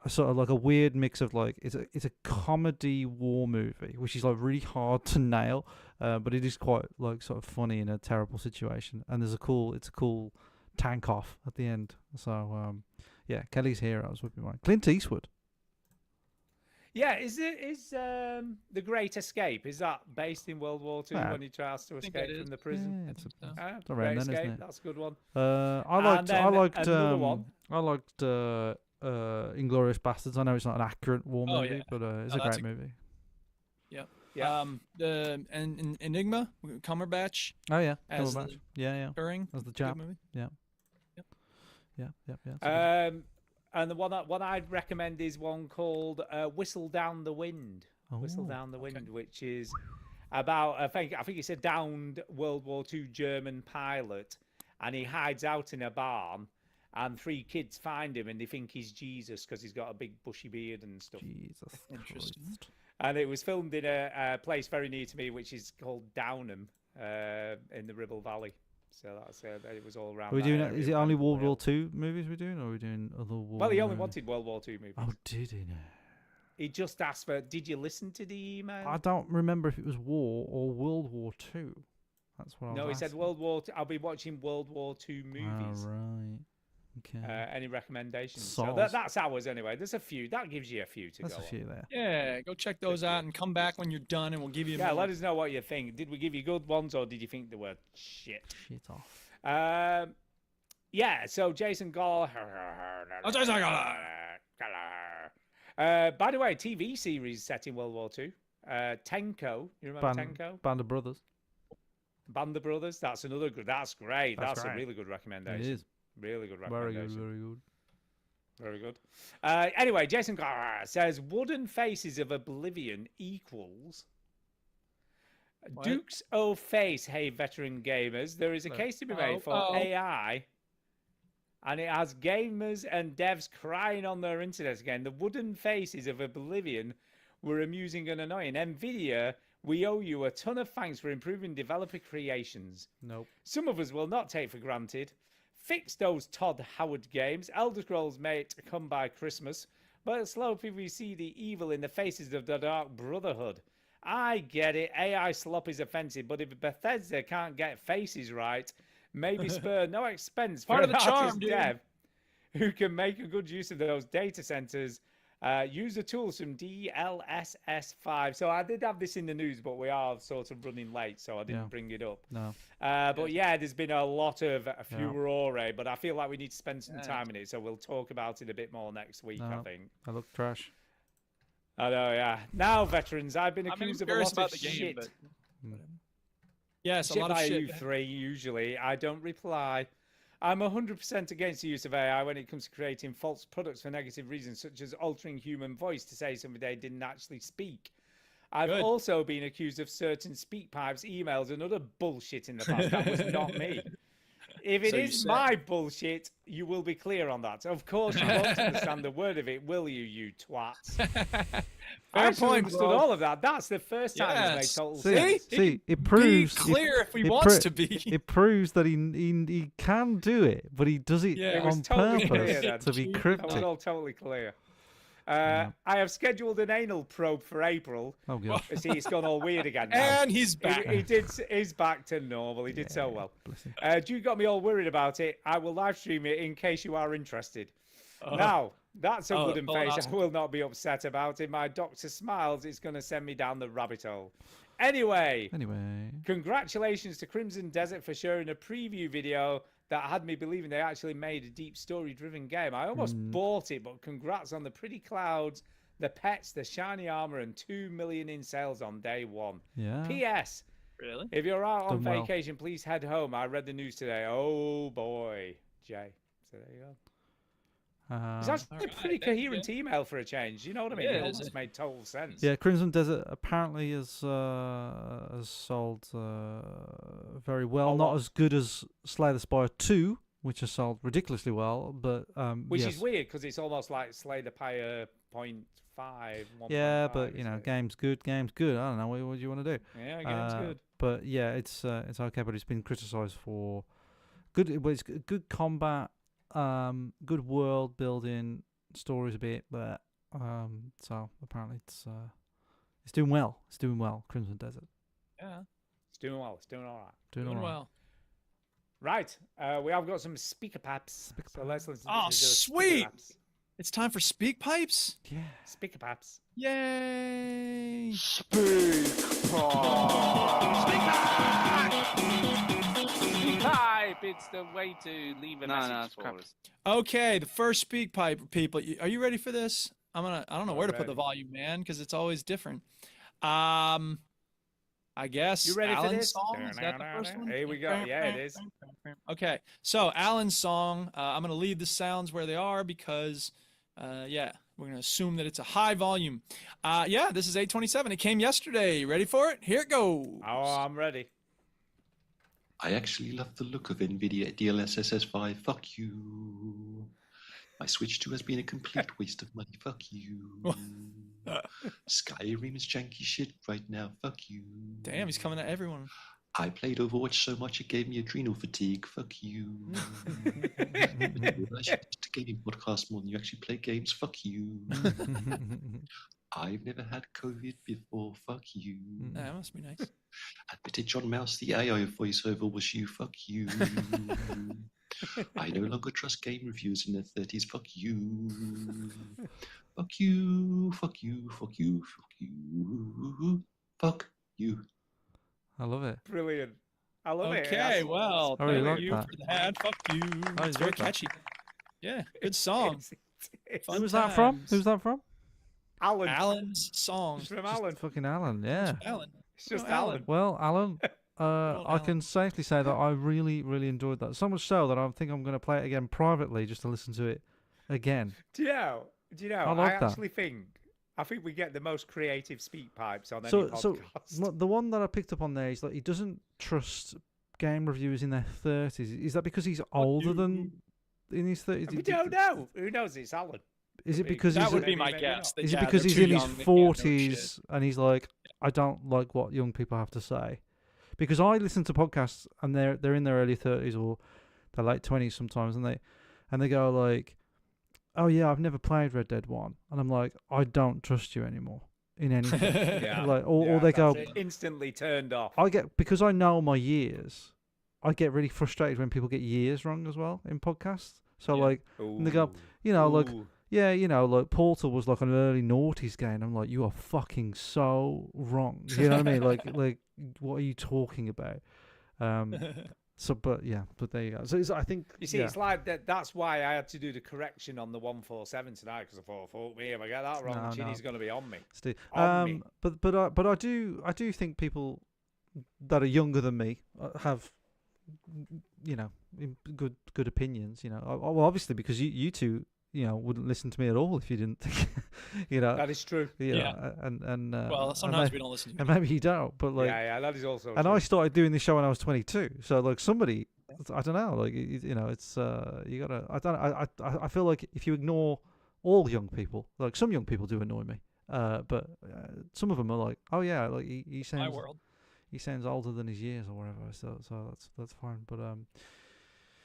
Speaker 1: sort of like a weird mix of like it's a comedy war movie, which is like really hard to nail, but it is quite like sort of funny in a terrible situation. And it's a cool tank off at the end. So yeah, Kelly's Heroes would be mine. Clint Eastwood.
Speaker 3: Yeah, is The Great Escape? Is that based in World War II
Speaker 1: Yeah.
Speaker 3: when he tries to
Speaker 2: think
Speaker 3: escape
Speaker 2: it
Speaker 3: from
Speaker 2: is.
Speaker 3: the prison?
Speaker 1: Yeah, it's
Speaker 2: Yeah.
Speaker 3: Ah,
Speaker 1: it's around
Speaker 3: Great
Speaker 1: then, isn't
Speaker 3: Escape,
Speaker 1: it?
Speaker 3: that's a good one.
Speaker 1: I liked
Speaker 3: another one.
Speaker 1: Inglourious Bastards. I know it's not an accurate war
Speaker 2: Oh,
Speaker 1: movie,
Speaker 2: yeah.
Speaker 1: but it's
Speaker 2: No,
Speaker 1: a
Speaker 2: that's
Speaker 1: great movie.
Speaker 3: Yeah.
Speaker 2: The Enigma, Cumberbatch,
Speaker 1: Oh yeah,
Speaker 2: as
Speaker 1: Cumberbatch.
Speaker 2: the-
Speaker 1: Yeah.
Speaker 2: Turing.
Speaker 1: As the
Speaker 2: Good
Speaker 1: chap.
Speaker 2: movie.
Speaker 1: Yeah. It's a good-
Speaker 3: And the one I'd recommend is one called Whistle Down the Wind. Whistle
Speaker 1: Oh,
Speaker 3: Down the Wind, which is about I think it's a downed World War II German pilot, and he hides out in a barn, and 3 kids find him, and they think he's Jesus because he's got a big bushy beard and stuff.
Speaker 1: Jesus.
Speaker 2: Interesting.
Speaker 1: Christ.
Speaker 3: And it was filmed in a place very near to me, which is called Downham in the Ribble Valley. So that's it was all around.
Speaker 1: Are we
Speaker 3: that
Speaker 1: doing?
Speaker 3: area
Speaker 1: Is it
Speaker 3: of
Speaker 1: only
Speaker 3: Downham
Speaker 1: World
Speaker 3: Vale.
Speaker 1: War II movies we're doing, or are we doing other war?
Speaker 3: Well, he only
Speaker 1: movies?
Speaker 3: wanted World War II movies.
Speaker 1: Oh, did he now?
Speaker 3: He just asked for. Did you listen to the email?
Speaker 1: I don't remember if it was war or World War II. That's what I was
Speaker 3: No, he said
Speaker 1: asking.
Speaker 3: World War. I'll be watching World War II
Speaker 1: Ah,
Speaker 3: movies.
Speaker 1: right. Okay.
Speaker 3: Any recommendations? So
Speaker 1: Soz.
Speaker 3: that's ours anyway. There's a few. That gives you a few to
Speaker 1: That's
Speaker 3: go
Speaker 1: a
Speaker 3: on.
Speaker 1: few there.
Speaker 2: Yeah, go check those out and come back when you're done, and we'll give you.
Speaker 3: Yeah,
Speaker 2: more.
Speaker 3: let us know what you think. Did we give you good ones or did you think they were shit?
Speaker 1: Shit off.
Speaker 3: Yeah. So Jason Gall.
Speaker 2: Oh, Jason Gall.
Speaker 3: By the way, TV series set in World War II. Tenko. You remember Tenko?
Speaker 1: Band of Brothers.
Speaker 3: Band of Brothers. That's another good. That's great.
Speaker 1: That's
Speaker 3: That's
Speaker 1: great.
Speaker 3: a really good
Speaker 1: It
Speaker 3: recommendation.
Speaker 1: is.
Speaker 3: Really good
Speaker 1: Very
Speaker 3: recommendation.
Speaker 1: good. Very good.
Speaker 3: Very good. Anyway, Jason Garrett says Wooden Faces of Oblivion equals
Speaker 2: What?
Speaker 3: Duke's O Face. Hey, veteran gamers, there is a case to be made for AI, and it has gamers and devs crying on their internet again. The Wooden Faces of Oblivion were amusing and annoying. Nvidia, we owe you a ton of thanks for improving developer creations.
Speaker 1: Nope.
Speaker 3: Some of us will not take for granted. Fix those Todd Howard games. Elder Scrolls may come by Christmas, but slowly we see the evil in the faces of the Dark Brotherhood. I get it. AI slop is offensive, but if Bethesda can't get faces right, maybe spur no expense for
Speaker 2: Part of
Speaker 3: an
Speaker 2: the charm,
Speaker 3: artist
Speaker 2: dude.
Speaker 3: dev who can make a good use of those data centers. Use the tools from DLSS5. So I did have this in the news, but we are sort of running late, so I didn't
Speaker 1: Yeah.
Speaker 3: bring it up.
Speaker 1: No.
Speaker 3: But yeah, there's been a lot of
Speaker 1: Yeah.
Speaker 3: furore, but I feel like we need to spend some
Speaker 2: Yeah.
Speaker 3: time in it, so we'll talk about it a bit more next week, I
Speaker 1: No.
Speaker 3: think.
Speaker 1: I look trash.
Speaker 3: I know, yeah. Now, veterans, I've been
Speaker 2: I'm
Speaker 3: accused of a
Speaker 2: curious
Speaker 3: lot
Speaker 2: about
Speaker 3: of
Speaker 2: the game,
Speaker 3: shit.
Speaker 2: but yes, a
Speaker 3: Shit
Speaker 2: lot of
Speaker 3: by
Speaker 2: shit.
Speaker 3: you three, usually. I don't reply. I'm 100% against the use of AI when it comes to creating false products for negative reasons, such as altering human voice to say something they didn't actually speak. I've
Speaker 2: Good.
Speaker 3: also been accused of certain speak pipes, emails, and other bullshit in the past. That was not me. If it
Speaker 2: So you
Speaker 3: is
Speaker 2: said-
Speaker 3: my bullshit, you will be clear on that. Of course, you won't understand the word of it, will you, you twats?
Speaker 2: Fair
Speaker 3: actually
Speaker 2: point,
Speaker 3: understood
Speaker 2: bro.
Speaker 3: all of that. That's the first time it's made
Speaker 2: Yes.
Speaker 3: total
Speaker 1: See,
Speaker 3: sense.
Speaker 1: see, it
Speaker 2: Be
Speaker 1: proves
Speaker 2: clear if he
Speaker 1: it
Speaker 2: wants
Speaker 1: pro-
Speaker 2: to be.
Speaker 1: It proves that he can do it, but he does it
Speaker 2: Yeah. It
Speaker 3: was
Speaker 1: on
Speaker 3: totally clear
Speaker 1: purpose
Speaker 3: then.
Speaker 1: to be
Speaker 2: That was
Speaker 3: That was
Speaker 1: cryptic.
Speaker 3: all totally clear.
Speaker 1: Yeah.
Speaker 3: I have scheduled an anal probe for April.
Speaker 1: Oh god.
Speaker 3: See, it's gone all weird again now.
Speaker 2: And he's back.
Speaker 3: He's back to normal. He did so well.
Speaker 1: Bless him.
Speaker 3: You got me all worried about it. I will live stream it in case you are interested. Now, that's a wooden face I
Speaker 2: colonoscopy.
Speaker 3: will not be upset about. If my doctor smiles, it's going to send me down the rabbit hole. Anyway,
Speaker 1: Anyway,
Speaker 3: congratulations to Crimson Desert for sharing a preview video that had me believing they actually made a deep story-driven game. I almost bought it, but congrats on the pretty clouds, the pets, the shiny armor, and 2 million in sales on day one.
Speaker 1: yeah.
Speaker 3: P.S.
Speaker 2: Really?
Speaker 3: If you're out on
Speaker 1: Done well.
Speaker 3: vacation, please head home. I read the news today. Oh boy, Jay. So there you go. It's actually a
Speaker 2: Alright,
Speaker 3: pretty
Speaker 2: thank you.
Speaker 3: coherent email for a change. You know what I mean?
Speaker 2: It
Speaker 3: It
Speaker 2: is.
Speaker 3: almost made total sense.
Speaker 1: Yeah, Crimson Desert apparently has sold very well.
Speaker 3: A
Speaker 1: Not
Speaker 3: lot.
Speaker 1: as good as Slay the Spire 2, which has sold ridiculously well, but
Speaker 3: Which
Speaker 1: yes.
Speaker 3: is weird because it's almost like Slay the Pyre 0.5.
Speaker 1: Yeah,
Speaker 3: 1.5,
Speaker 1: but you
Speaker 3: isn't
Speaker 1: know,
Speaker 3: it?
Speaker 1: game's good. Game's good. I don't know. What do you want to do?
Speaker 3: Yeah, game's good.
Speaker 1: But yeah, it's okay. But it's been criticised for good. Well, it's good combat, good world building, stories a bit, but so apparently it's doing well. It's doing well. Crimson Desert
Speaker 2: Yeah.
Speaker 3: It's doing well. It's doing all right.
Speaker 1: doing,
Speaker 2: Doing
Speaker 1: all right.
Speaker 2: well.
Speaker 3: Right. We have got some speaker paps. So let's listen
Speaker 2: Oh,
Speaker 3: to the speaker
Speaker 2: sweet.
Speaker 3: paps.
Speaker 2: It's time for Speak Pipes.
Speaker 1: Yeah.
Speaker 3: Speaker paps.
Speaker 2: Yay.
Speaker 7: Pipe, it's the way to leave a message for us.
Speaker 2: Okay, the first Speak Pipe, people. Are you ready for this? I don't know where to put the
Speaker 3: ready.
Speaker 2: volume, man, because it's always different. I guess
Speaker 3: You ready for
Speaker 2: Alan's
Speaker 3: this?
Speaker 2: song. Is that the first one?
Speaker 3: Here we go. Yeah, it is.
Speaker 2: Okay, so Alan's song. I'm gonna leave the sounds where they are because, yeah, we're gonna assume that it's a high volume. Yeah, this is 827. It came yesterday. Ready for it? Here it goes.
Speaker 3: Oh, I'm ready.
Speaker 9: I actually love the look of NVIDIA DLSS 5. Fuck you. My Switch 2 has been a complete waste of money. Fuck you. Skyrim is janky shit right now. Fuck you.
Speaker 2: Damn, he's coming at everyone.
Speaker 9: I played Overwatch so much it gave me adrenal fatigue. Fuck you. You realize you listen to gaming podcasts more than you actually play games. Fuck you. I've never had COVID before. Fuck you.
Speaker 2: That must be nice.
Speaker 9: Admitted John Mouse, the AI voiceover was you. Fuck you. I no longer trust game reviewers in their 30s. Fuck you. Fuck you. Fuck you. Fuck you. Fuck you. Fuck you.
Speaker 1: I love it.
Speaker 3: Brilliant. I love it.
Speaker 2: Okay, well,
Speaker 1: I really
Speaker 2: thank
Speaker 1: like
Speaker 2: you
Speaker 1: that.
Speaker 2: for that. Fuck you.
Speaker 1: I
Speaker 2: It's very
Speaker 1: enjoyed that.
Speaker 2: catchy. Yeah, good song.
Speaker 3: It's
Speaker 1: Who was that from?
Speaker 2: times.
Speaker 1: Who's that from?
Speaker 3: Alan.
Speaker 2: Alan's song.
Speaker 3: It's from Alan.
Speaker 1: Fucking Alan. Yeah.
Speaker 2: Alan.
Speaker 3: It's just
Speaker 2: Oh, Alan.
Speaker 3: Alan.
Speaker 1: Well, Alan, I
Speaker 2: Alan.
Speaker 1: can safely say that I really, really enjoyed that. So much so that I think I'm going to play it again privately just to listen to it again.
Speaker 3: Do you know?
Speaker 1: I like that.
Speaker 3: actually think we get the most creative speak pipes on any
Speaker 1: So
Speaker 3: podcast.
Speaker 1: the one that I picked up on there is that he doesn't trust game reviewers in their 30s. Is that because he's older than in his 30s?
Speaker 3: We don't know. Who knows? It's Alan.
Speaker 1: Is it
Speaker 3: Maybe.
Speaker 1: because
Speaker 2: That
Speaker 1: he's
Speaker 2: would
Speaker 3: Maybe,
Speaker 2: be my
Speaker 3: maybe
Speaker 2: guess.
Speaker 3: not.
Speaker 1: is
Speaker 2: Yeah,
Speaker 1: it because
Speaker 2: they're
Speaker 1: he's
Speaker 2: too
Speaker 1: in his
Speaker 2: young, they can't know
Speaker 1: 40s and he's like, I don't like what young people have to say? Because I listen to podcasts and they're in their early 30s or their late 20s sometimes, and they go like, oh yeah, I've never played Red Dead 1, and I'm like, I don't trust you anymore in anything.
Speaker 2: shit.
Speaker 3: Yeah.
Speaker 1: Like, or
Speaker 3: Yeah,
Speaker 1: they go,
Speaker 3: that's it. Instantly turned off.
Speaker 1: because I know my years, I get really frustrated when people get years wrong as well in podcasts. So
Speaker 2: Yeah.
Speaker 1: like, and they go, you know, like, yeah, you know, like Portal was like an early noughties game. I'm like, you are fucking so wrong. You know what I mean? Like, what are you talking about? So, but there you go. So I think
Speaker 3: You see, it's like that. That's why I had to do the correction on the 147 tonight because I thought, fuck me, if I get that wrong,
Speaker 1: No,
Speaker 3: Chinny's
Speaker 1: no.
Speaker 3: going to be on me.
Speaker 1: Steve.
Speaker 3: On me.
Speaker 1: But I do think people that are younger than me have, you know, good opinions. You know, well, obviously because you two, you know, wouldn't listen to me at all if you didn't think, you know.
Speaker 3: That is true.
Speaker 2: Yeah.
Speaker 1: And
Speaker 2: Well,
Speaker 1: and
Speaker 2: sometimes
Speaker 1: may-
Speaker 2: we don't listen to
Speaker 1: and
Speaker 2: you.
Speaker 1: maybe you don't, but like,
Speaker 3: Yeah, that is also
Speaker 1: and
Speaker 3: true.
Speaker 1: I started doing this show when I was 22. So like somebody, I don't know, like you know, it's you gotta. I feel like if you ignore all young people, like some young people do annoy me, But some of them are like, oh yeah, like he
Speaker 2: My
Speaker 1: sounds
Speaker 2: world.
Speaker 1: he sounds older than his years or whatever. So that's fine. But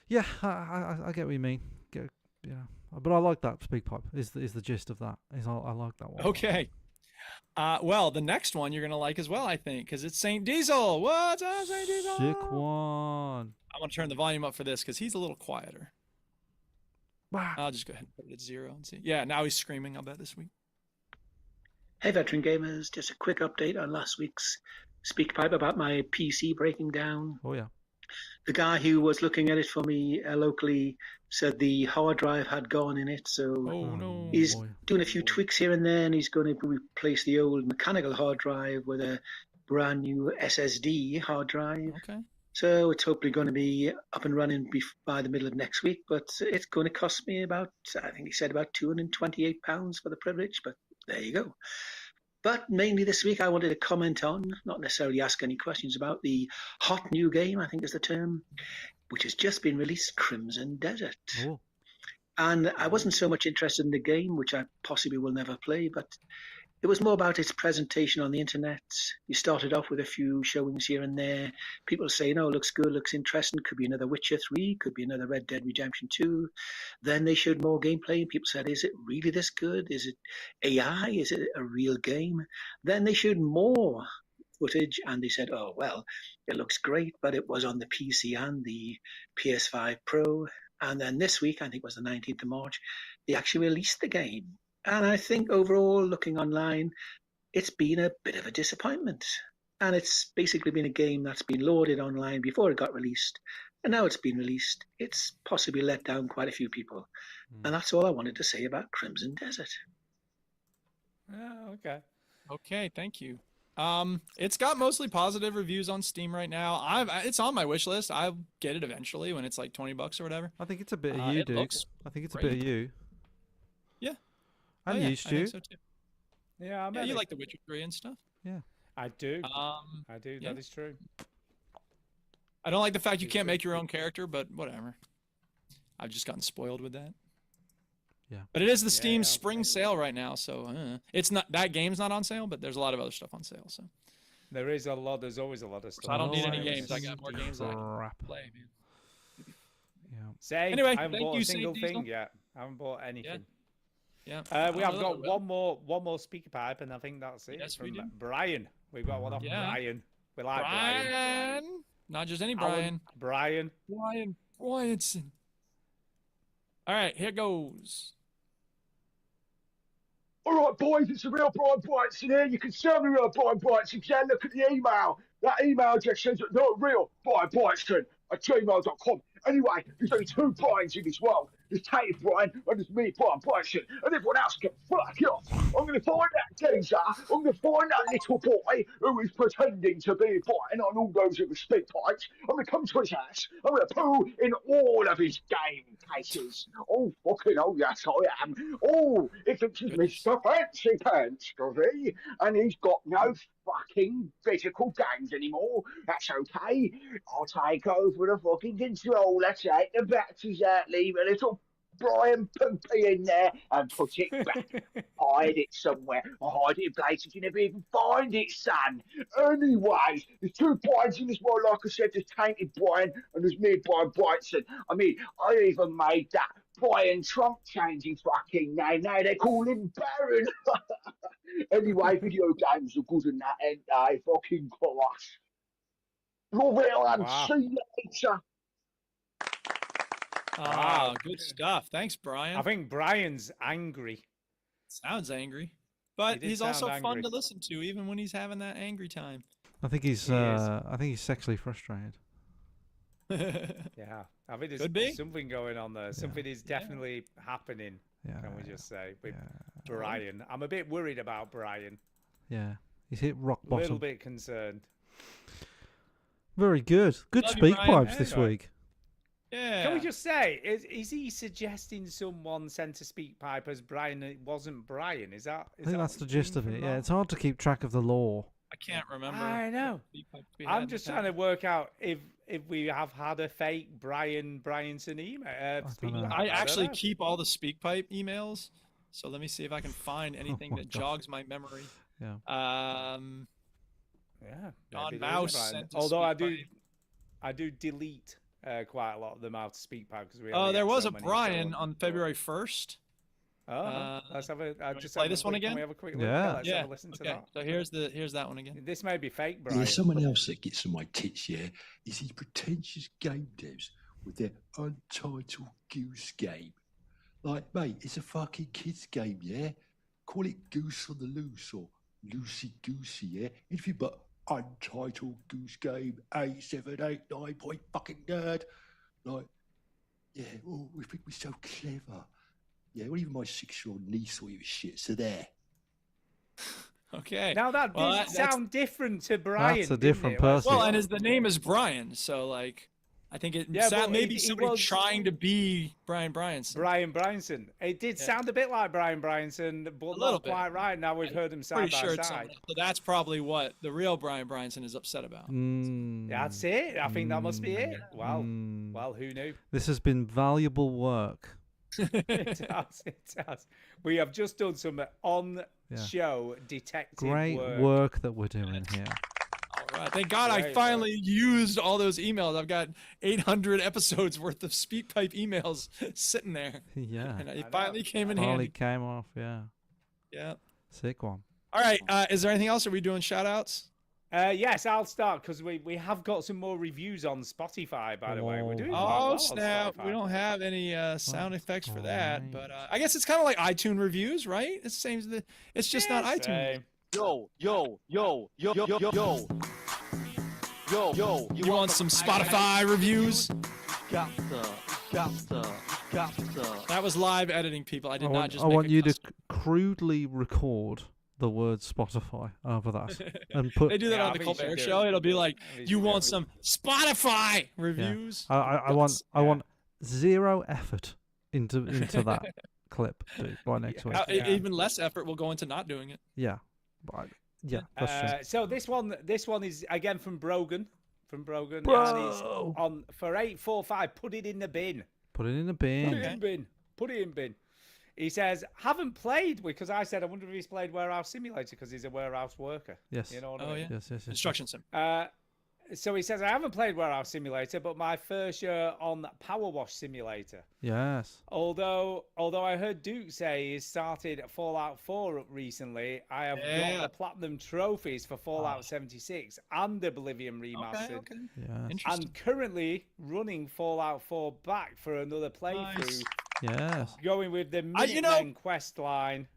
Speaker 1: yeah, I get what you mean. But I like that speak pipe. Is the gist of that? I like that one.
Speaker 2: Okay. Well, the next one you're gonna like as well, I think, because it's Saint Diesel. What's up, Saint Diesel?
Speaker 1: Sick one.
Speaker 2: I want to turn the volume up for this because he's a little quieter.
Speaker 1: Wow.
Speaker 2: I'll just go ahead and put it at 0 and see. Yeah, now he's screaming. I'll bet this week.
Speaker 10: Hey, veteran gamers, just a quick update on last week's speak pipe about my PC breaking down.
Speaker 1: Oh yeah.
Speaker 10: The guy who was looking at it for me locally said the hard drive had gone in it, so
Speaker 2: Oh no.
Speaker 10: he's
Speaker 1: boy.
Speaker 10: doing a few tweaks here and there, and he's going to replace the old mechanical hard drive with a brand new SSD hard drive.
Speaker 2: Okay.
Speaker 10: So it's hopefully going to be up and running by the middle of next week, but it's going to cost me about, I think he said about £228 for the privilege, but there you go. But mainly this week, I wanted to comment on, not necessarily ask any questions about, the hot new game, I think is the term, which has just been released, Crimson Desert.
Speaker 1: Oh.
Speaker 10: And I wasn't so much interested in the game, which I possibly will never play, but it was more about its presentation on the internet. You started off with a few showings here and there. People saying, oh, looks good, looks interesting. Could be another Witcher 3, could be another Red Dead Redemption 2. Then they showed more gameplay, and people said, is it really this good? Is it AI? Is it a real game? Then they showed more footage, and they said, oh, well, it looks great, but it was on the PC and the PS5 Pro. And then this week, I think it was the 19th of March, they actually released the game. And I think overall, looking online, it's been a bit of a disappointment. And it's basically been a game that's been loaded online before it got released. And now it's been released. It's possibly let down quite a few people. And that's all I wanted to say about Crimson Desert.
Speaker 3: Okay.
Speaker 2: Okay, thank you. It's got mostly positive reviews on Steam right now. It's on my wish list. I'll get it eventually when it's like $20 or whatever.
Speaker 1: I think it's a bit of you,
Speaker 2: it
Speaker 1: Duke.
Speaker 2: looks
Speaker 1: I think it's
Speaker 2: great.
Speaker 1: a bit of you.
Speaker 2: Yeah.
Speaker 1: And
Speaker 2: Oh, yeah,
Speaker 1: you,
Speaker 2: I
Speaker 1: Stu.
Speaker 2: think so too.
Speaker 3: Yeah,
Speaker 2: Yeah, you like The Witcher 3 and stuff.
Speaker 3: I do.
Speaker 2: I
Speaker 3: do.
Speaker 2: yeah.
Speaker 3: That is true.
Speaker 2: I don't like the fact you can't make your own character, but whatever. I've just gotten spoiled with that.
Speaker 1: Yeah.
Speaker 2: But it is the
Speaker 3: Yeah,
Speaker 2: Steam
Speaker 3: yeah,
Speaker 2: spring sale right now, so it's not that game's not on sale, but there's a lot of other stuff on sale. So
Speaker 3: There's always a lot of stuff.
Speaker 2: I don't need any
Speaker 1: Always
Speaker 2: games. I got more games that I can
Speaker 1: crap.
Speaker 2: play, man.
Speaker 1: Yeah.
Speaker 3: Same.
Speaker 2: Anyway,
Speaker 3: I haven't
Speaker 2: thank
Speaker 3: bought
Speaker 2: you,
Speaker 3: a single
Speaker 2: Saint Diesel.
Speaker 3: thing yet. I haven't bought anything.
Speaker 2: Yeah.
Speaker 3: We
Speaker 2: I
Speaker 3: have
Speaker 2: don't
Speaker 3: got
Speaker 2: know,
Speaker 3: one more speaker pipe, and I think that's it.
Speaker 2: Yes, we
Speaker 3: from
Speaker 2: do.
Speaker 3: Brian. We've got one off
Speaker 2: Yeah.
Speaker 3: Brian. We like Brian.
Speaker 2: Brian. Not just any
Speaker 3: Alan
Speaker 2: Brian.
Speaker 3: Brian.
Speaker 2: Brian Bryanson. All right, here goes.
Speaker 6: All right, boys, it's the real Brian Brightson here. You can sell me real Brian Brightson if you have a look at the email. That email address says that not real Brian Brightson at gmail.com. Anyway, there's only two Brians in this world. There's Tated Brian and there's me, Brian Brightson, and everyone else can fuck off. I'm going to find that geezer. I'm going to find that little boy who is pretending to be Brian on all those little speak pipes. I'm going to come to his house. I'm going to poo in all of his game cases. Oh, fucking oh, yes, I am. Oh, he thinks he's Mr. Fancy Pants, does he? And he's got no fucking physical games anymore. That's okay. I'll take over the fucking controller, take the batteries out, leave a little Brian Poopy in there and put it back. Hide it somewhere. Hide it in places you never even find it, son. Anyway, there's two Brians in this world, like I said, there's Tainted Brian and there's me, Brian Brightson. I mean, I even made that Brian Trump changing fucking name. Now they call him Baron. Anyway, video games are good in that, ain't they? Fucking class. Love it, and
Speaker 3: Wow.
Speaker 6: see you later.
Speaker 2: Ah, good stuff. Thanks, Brian.
Speaker 3: I think Brian's angry.
Speaker 2: Sounds angry, but
Speaker 3: He did
Speaker 2: he's also
Speaker 3: sound
Speaker 2: fun
Speaker 3: angry.
Speaker 2: to listen to, even when he's having that angry time.
Speaker 1: I think he's.
Speaker 3: He is.
Speaker 1: I think he's sexually frustrated.
Speaker 3: Yeah, I think
Speaker 2: Could be.
Speaker 3: there's something going on there. Something is definitely happening.
Speaker 1: Yeah.
Speaker 3: Can we just say with
Speaker 1: Yeah.
Speaker 3: Brian? I'm a bit worried about Brian.
Speaker 1: Yeah. He's hit rock
Speaker 3: A little
Speaker 1: bottom.
Speaker 3: bit concerned.
Speaker 1: Very good. Good
Speaker 2: Love you,
Speaker 1: speak
Speaker 2: Brian.
Speaker 1: pipes this
Speaker 3: Anyway.
Speaker 1: week.
Speaker 2: Yeah.
Speaker 3: Can we just say, is he suggesting someone sent to speak pipe as Brian? It wasn't Brian. Is that?
Speaker 1: I think that's the gist of it. Yeah, it's hard to keep track of the law.
Speaker 2: I can't remember.
Speaker 3: I know. I'm just trying to work out if we have had a fake Brian Bryanson email. Speak
Speaker 1: know.
Speaker 3: pipe.
Speaker 2: I
Speaker 3: don't
Speaker 2: actually
Speaker 3: know.
Speaker 2: keep all the SpeakPipe emails So let me see if I can find anything
Speaker 1: my
Speaker 2: that
Speaker 1: gosh.
Speaker 2: jogs my memory.
Speaker 1: Yeah.
Speaker 3: Yeah.
Speaker 2: John
Speaker 3: maybe there is a
Speaker 2: Mouse
Speaker 3: Brian.
Speaker 2: sent to
Speaker 3: Although
Speaker 2: Speak
Speaker 3: I do delete quite a lot of them out to speak pipe because we.
Speaker 2: Oh,
Speaker 3: only
Speaker 2: there
Speaker 3: get
Speaker 2: was
Speaker 3: so
Speaker 2: a
Speaker 3: many
Speaker 2: Brian
Speaker 3: shown.
Speaker 2: on February 1st.
Speaker 3: Oh, let's have a. Just
Speaker 2: play
Speaker 3: have a
Speaker 2: this one
Speaker 3: quick-
Speaker 2: again?
Speaker 3: Can we have a quick look?
Speaker 1: Yeah.
Speaker 3: Let's have a listen to
Speaker 2: Okay.
Speaker 3: that.
Speaker 2: So here's that one again.
Speaker 3: This may be fake, Brian.
Speaker 11: Yeah, someone else that gets on my tits, yeah, is these pretentious game devs with their untitled Goose Game. Like, mate, it's a fucking kids game, yeah? Call it Goose on the Loose or Loosey Goosey, yeah? Anything but Untitled Goose Game 8789 point fucking nerd. Like, yeah, oh, we think we're so clever. Yeah, well, even my 6-year-old niece thought he was shit, so there.
Speaker 2: Okay.
Speaker 3: Now that
Speaker 2: Well,
Speaker 3: did
Speaker 2: that's-
Speaker 3: sound different to Brian.
Speaker 1: That's a
Speaker 3: didn't
Speaker 1: different
Speaker 3: it?
Speaker 1: person.
Speaker 2: Well, and the name is Brian, so like, I think it
Speaker 3: Yeah, but
Speaker 2: maybe
Speaker 3: he
Speaker 2: somebody
Speaker 3: was-
Speaker 2: trying to be Brian Bryanson.
Speaker 3: Brian Bryanson. It did
Speaker 2: Yeah.
Speaker 3: sound a bit like Brian Bryanson, but
Speaker 2: little
Speaker 3: not
Speaker 2: bit.
Speaker 3: quite right. Now we've heard them side
Speaker 2: Pretty
Speaker 3: by
Speaker 2: sure it's
Speaker 3: side.
Speaker 2: someone. So that's probably what the real Brian Bryanson is upset about.
Speaker 3: That's it. I think that must be it. Wow. Well, who knew?
Speaker 1: This has been valuable work.
Speaker 3: It does. It does. We have just done some on-show detective
Speaker 1: Great
Speaker 3: work.
Speaker 1: work that we're doing here.
Speaker 2: All right. Thank God I
Speaker 3: Right,
Speaker 2: finally used all those emails. I've got 800 episodes worth of SpeakPipe emails sitting there.
Speaker 1: Yeah.
Speaker 2: And it finally came in
Speaker 1: Finally
Speaker 2: handy.
Speaker 1: came off, yeah.
Speaker 2: Yeah.
Speaker 1: Sick one.
Speaker 2: All right. Is there anything else? Are we doing shout outs?
Speaker 3: Yes, I'll start because we have got some more reviews on Spotify, by the way. We're doing quite well
Speaker 2: Oh
Speaker 3: on
Speaker 2: snap!
Speaker 3: Spotify.
Speaker 2: We don't have any sound effects for that, but I guess it's kind of like iTunes reviews, right? It's the same. It's just not iTunes.
Speaker 3: Same.
Speaker 4: Yo.
Speaker 2: You want some Spotify reviews?
Speaker 4: Got the.
Speaker 2: That was live editing, people. I did not just.
Speaker 1: I
Speaker 2: make
Speaker 1: want
Speaker 2: a
Speaker 1: you to
Speaker 2: custom-
Speaker 1: crudely record the word Spotify over that and put.
Speaker 2: They do that
Speaker 3: Yeah, I
Speaker 2: on the
Speaker 3: think you
Speaker 2: Colbert
Speaker 3: should do
Speaker 2: Show.
Speaker 3: it.
Speaker 2: It'll be like,
Speaker 3: I think you
Speaker 2: you
Speaker 3: should
Speaker 2: want
Speaker 3: do it.
Speaker 2: some Spotify reviews?
Speaker 1: I want zero effort into that clip, dude, by next week.
Speaker 2: Even less effort will go into not doing it.
Speaker 1: Yeah, yeah, that's true.
Speaker 3: So this one is again from Brogan. And it's
Speaker 1: Bro.
Speaker 3: on for 845. Put it in the bin.
Speaker 1: Put it in a
Speaker 3: Put it
Speaker 1: bin.
Speaker 3: in bin. Put it in bin. He says, haven't played, because I said, I wonder if he's played Warehouse Simulator because he's a warehouse worker.
Speaker 1: Yes.
Speaker 3: You know what I
Speaker 2: Oh
Speaker 3: mean?
Speaker 2: yeah.
Speaker 1: Yes.
Speaker 2: Instruction sim.
Speaker 3: So he says, I haven't played Warehouse Simulator, but my first year on Power Wash Simulator.
Speaker 1: Yes.
Speaker 3: Although I heard Duke say he started Fallout 4 recently, I have got the platinum trophies for Fallout 76 and Oblivion Remastered.
Speaker 2: Okay.
Speaker 1: Yes.
Speaker 2: Interesting.
Speaker 3: And currently running Fallout 4 back for another playthrough.
Speaker 2: Nice.
Speaker 1: Yes.
Speaker 3: Going with the
Speaker 2: you know-
Speaker 3: Minutemen quest line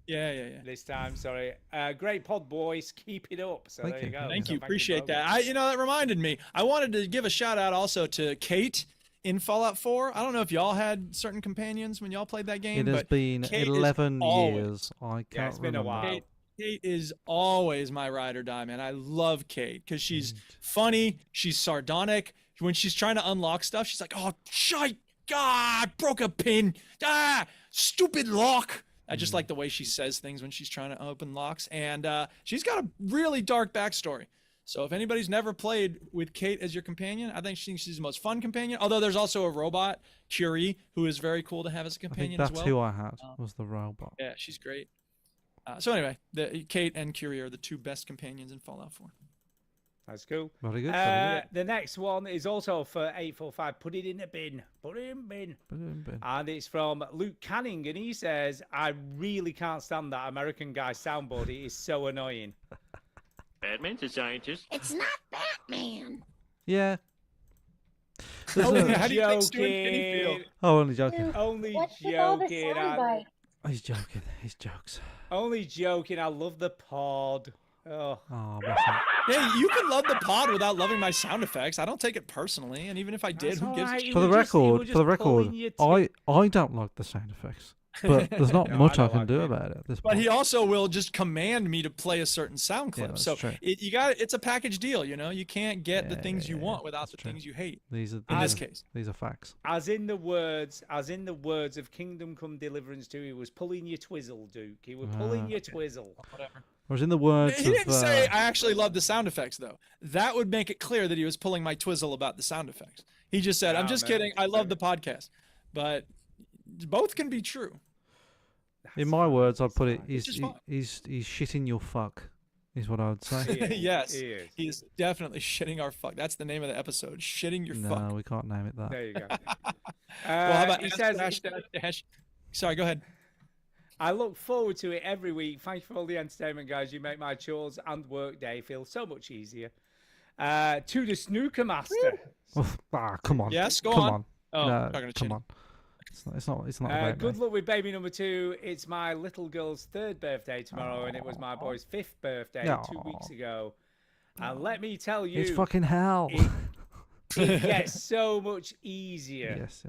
Speaker 2: Yeah.
Speaker 3: this time. Sorry. Great pod, boys. Keep it up. So
Speaker 1: Thank
Speaker 3: there you
Speaker 1: you.
Speaker 3: go.
Speaker 2: Thank
Speaker 3: So
Speaker 2: you. Appreciate
Speaker 3: Brogan.
Speaker 2: that. That reminded me. I wanted to give a shout out also to Kate in Fallout 4. I don't know if y'all had certain companions when y'all played that game.
Speaker 1: It has
Speaker 2: but
Speaker 1: been
Speaker 2: Kate is
Speaker 1: 11
Speaker 2: always-
Speaker 1: years. I can't
Speaker 3: it's been a
Speaker 1: remember.
Speaker 3: while.
Speaker 2: Kate is always my ride or die, man. I love Kate because she's funny. She's sardonic. When she's trying to unlock stuff, she's like, "Oh, shite! God, broke a pin! Ah, stupid lock!" I just like the way she says things when she's trying to open locks, and she's got a really dark backstory. So if anybody's never played with Kate as your companion, I think she's the most fun companion. Although there's also a robot, Curie, who is very cool to have as a
Speaker 1: I think
Speaker 2: companion
Speaker 1: that's
Speaker 2: as well.
Speaker 1: who I had, was the robot.
Speaker 2: Yeah, she's great. So anyway, Kate and Curie are the two best companions in Fallout 4.
Speaker 3: That's cool.
Speaker 1: Very good. Very good.
Speaker 3: The next one is also for 845. Put it in the bin. Put it in bin.
Speaker 1: Put it in bin.
Speaker 3: And it's from Luke Canning, and he says, I really can't stand that American guy soundboard. It is so annoying.
Speaker 7: Batman's a scientist.
Speaker 8: It's not Batman.
Speaker 1: Yeah. There's
Speaker 3: Only
Speaker 1: no-
Speaker 2: How do you think Stuart Kinney feel?
Speaker 3: joking.
Speaker 1: Oh, only joking.
Speaker 3: Only
Speaker 8: What's with all the
Speaker 3: joking.
Speaker 8: soundbite?
Speaker 1: He's joking. He's jokes.
Speaker 3: Only joking. I love the pod. Oh.
Speaker 1: Oh, bless him.
Speaker 2: Hey, you can love the pod without loving my sound effects. I don't take it personally, and even if I did,
Speaker 3: That's
Speaker 2: who gives a
Speaker 3: alright.
Speaker 2: shit?
Speaker 1: For the
Speaker 3: were just- you were
Speaker 1: record,
Speaker 3: just pulling your teeth.
Speaker 1: I don't like the sound effects, but there's not
Speaker 3: No,
Speaker 1: much
Speaker 3: I
Speaker 1: I
Speaker 3: don't
Speaker 1: can
Speaker 3: like
Speaker 1: do
Speaker 3: it.
Speaker 1: about it at this
Speaker 2: But
Speaker 1: point.
Speaker 2: he also will just command me to play a certain sound clip.
Speaker 1: that's
Speaker 2: So
Speaker 1: true.
Speaker 2: it's a package deal, you know. You can't get the
Speaker 1: Yeah,
Speaker 2: things you
Speaker 1: yeah,
Speaker 2: want without
Speaker 1: that's
Speaker 2: the
Speaker 1: true.
Speaker 2: things you hate.
Speaker 1: These are
Speaker 2: In this
Speaker 1: these are-
Speaker 2: case.
Speaker 1: These are facts.
Speaker 3: As in the words of Kingdom Come Deliverance 2, he was pulling your twizzle, Duke. He was pulling your twizzle.
Speaker 2: Whatever.
Speaker 1: Whereas in the words
Speaker 2: He
Speaker 1: of
Speaker 2: didn't say I actually love the sound effects, though. That would make it clear that he was pulling my twizzle about the sound effects. He just said, "I'm
Speaker 3: Nah,
Speaker 2: just
Speaker 3: man,
Speaker 2: kidding. I
Speaker 3: it's
Speaker 2: love the podcast," but both can be true.
Speaker 1: In my words, I'd put it,
Speaker 2: Which is fine.
Speaker 1: he's shitting your fuck, is what I would say.
Speaker 2: Yes, he is definitely shitting our fuck. That's the name of the episode. Shitting your fuck.
Speaker 1: No, we can't name it that.
Speaker 3: There you go.
Speaker 2: Well, how about
Speaker 3: he says,
Speaker 2: Sorry, go ahead.
Speaker 3: I look forward to it every week. Thank you for all the entertainment, guys. You make my chores and work day feel so much easier. To the snooker master.
Speaker 1: Come on.
Speaker 2: Yes, go
Speaker 1: come
Speaker 2: on. Oh,
Speaker 1: no,
Speaker 2: talking to
Speaker 1: come
Speaker 2: Chin.
Speaker 1: on. It's not about
Speaker 3: Good
Speaker 1: me.
Speaker 3: luck with baby number 2. It's my little girl's 3rd birthday tomorrow, and it was my boy's 5th birthday 2 weeks ago. And let me tell you,
Speaker 1: It's fucking hell.
Speaker 3: It gets so much easier.
Speaker 1: Yes.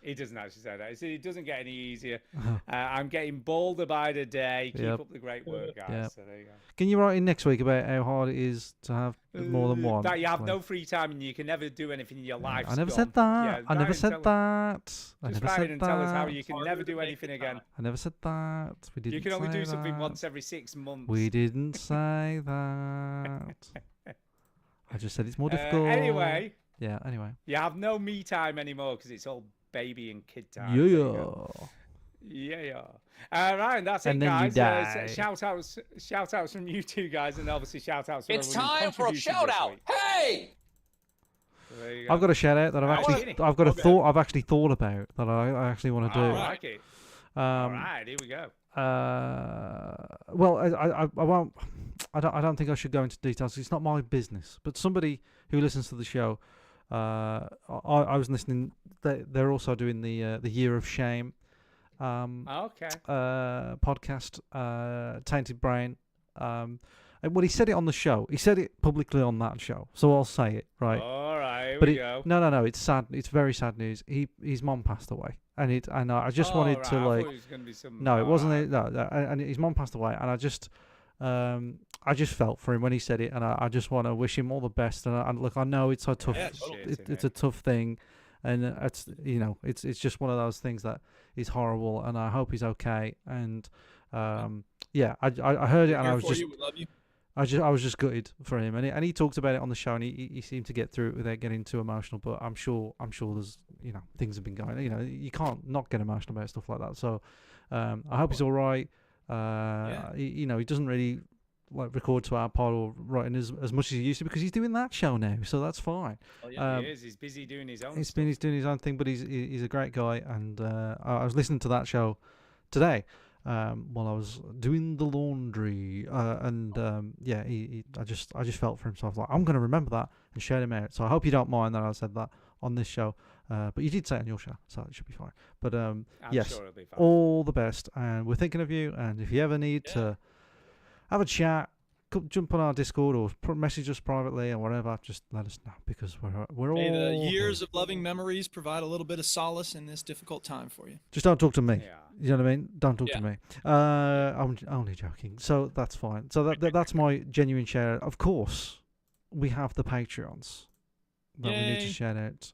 Speaker 3: He doesn't actually say that. He said it doesn't get any easier. I'm getting bolder by the day. Keep
Speaker 1: Yep.
Speaker 3: up the great work, guys.
Speaker 1: Yep.
Speaker 3: So there you go.
Speaker 1: Can you write in next week about how hard it is to have more than one?
Speaker 3: That you have
Speaker 1: Like,
Speaker 3: no free time and you can never do anything in your life.
Speaker 1: I never said that. I never said that. I
Speaker 3: Just
Speaker 1: never
Speaker 3: write
Speaker 1: said
Speaker 3: in and tell us how
Speaker 1: that.
Speaker 3: you can never do anything again.
Speaker 1: I never said that. We didn't.
Speaker 3: You can only
Speaker 1: say
Speaker 3: do something
Speaker 1: that.
Speaker 3: once every 6 months.
Speaker 1: We didn't say that. I just said it's more difficult.
Speaker 3: Anyway.
Speaker 1: Yeah. Anyway.
Speaker 3: You have no me time anymore because it's all baby and kid time. Yeah. Right, that's
Speaker 1: And
Speaker 3: it,
Speaker 1: then you
Speaker 3: guys.
Speaker 1: die.
Speaker 3: Shout outs from you two guys, and obviously shout outs.
Speaker 7: It's time for a shout out. Hey!
Speaker 3: So there you go.
Speaker 1: I've got a shout out that I've got a thought. I've actually thought about that I actually want to do.
Speaker 3: I like it. All right, here we go.
Speaker 1: Well, I won't. I don't think I should go into details. It's not my business. But somebody who listens to the show, I was listening. They're also doing the Year of Shame.
Speaker 3: Okay.
Speaker 1: Podcast, Tainted Brain. And well, he said it on the show. He said it publicly on that show. So I'll say it, right?
Speaker 3: All right, here
Speaker 1: but
Speaker 3: we go.
Speaker 1: No. It's sad. It's very sad news. His mom passed away, and I just wanted to
Speaker 3: I thought
Speaker 1: like.
Speaker 3: it was gonna be some...
Speaker 1: No, it wasn't. No, and his mom passed away, and I just felt for him when he said it, and I just want to wish him all the best. And look, I know it's a tough, it's a tough thing, and it's it's just one of those things that is horrible, and I hope he's okay. And yeah, I heard it, and I was just.
Speaker 2: We love you.
Speaker 1: I was just gutted for him, and he talked about it on the show, and he seemed to get through it without getting too emotional. But I'm sure there's things have been going. You can't not get emotional about stuff like that. So I hope he's all right. He doesn't really like record to our pod or writing as much as he used to because he's doing that show now, so that's fine.
Speaker 3: Oh, yeah, he is. He's busy doing his own.
Speaker 1: He's doing his own thing, but he's a great guy, and I was listening to that show today. While I was doing the laundry, and I just felt for him, so I was like, I'm going to remember that and shout him out. So I hope you don't mind that I said that on this show, but you did say it on your show, so it should be fine. But yes,
Speaker 3: sure it'll be fine.
Speaker 1: all the best, and we're thinking of you. And if you ever need to have a chat, jump on our Discord or message us privately or whatever, just let us know, because we're all.
Speaker 2: May the years of loving memories provide a little bit of solace in this difficult time for you.
Speaker 1: Just don't talk to me.
Speaker 3: Yeah.
Speaker 1: You know what I mean? Don't talk to me. I'm only joking. So that's fine. So that's my genuine share. Of course, we have the Patreons that we need to shout out.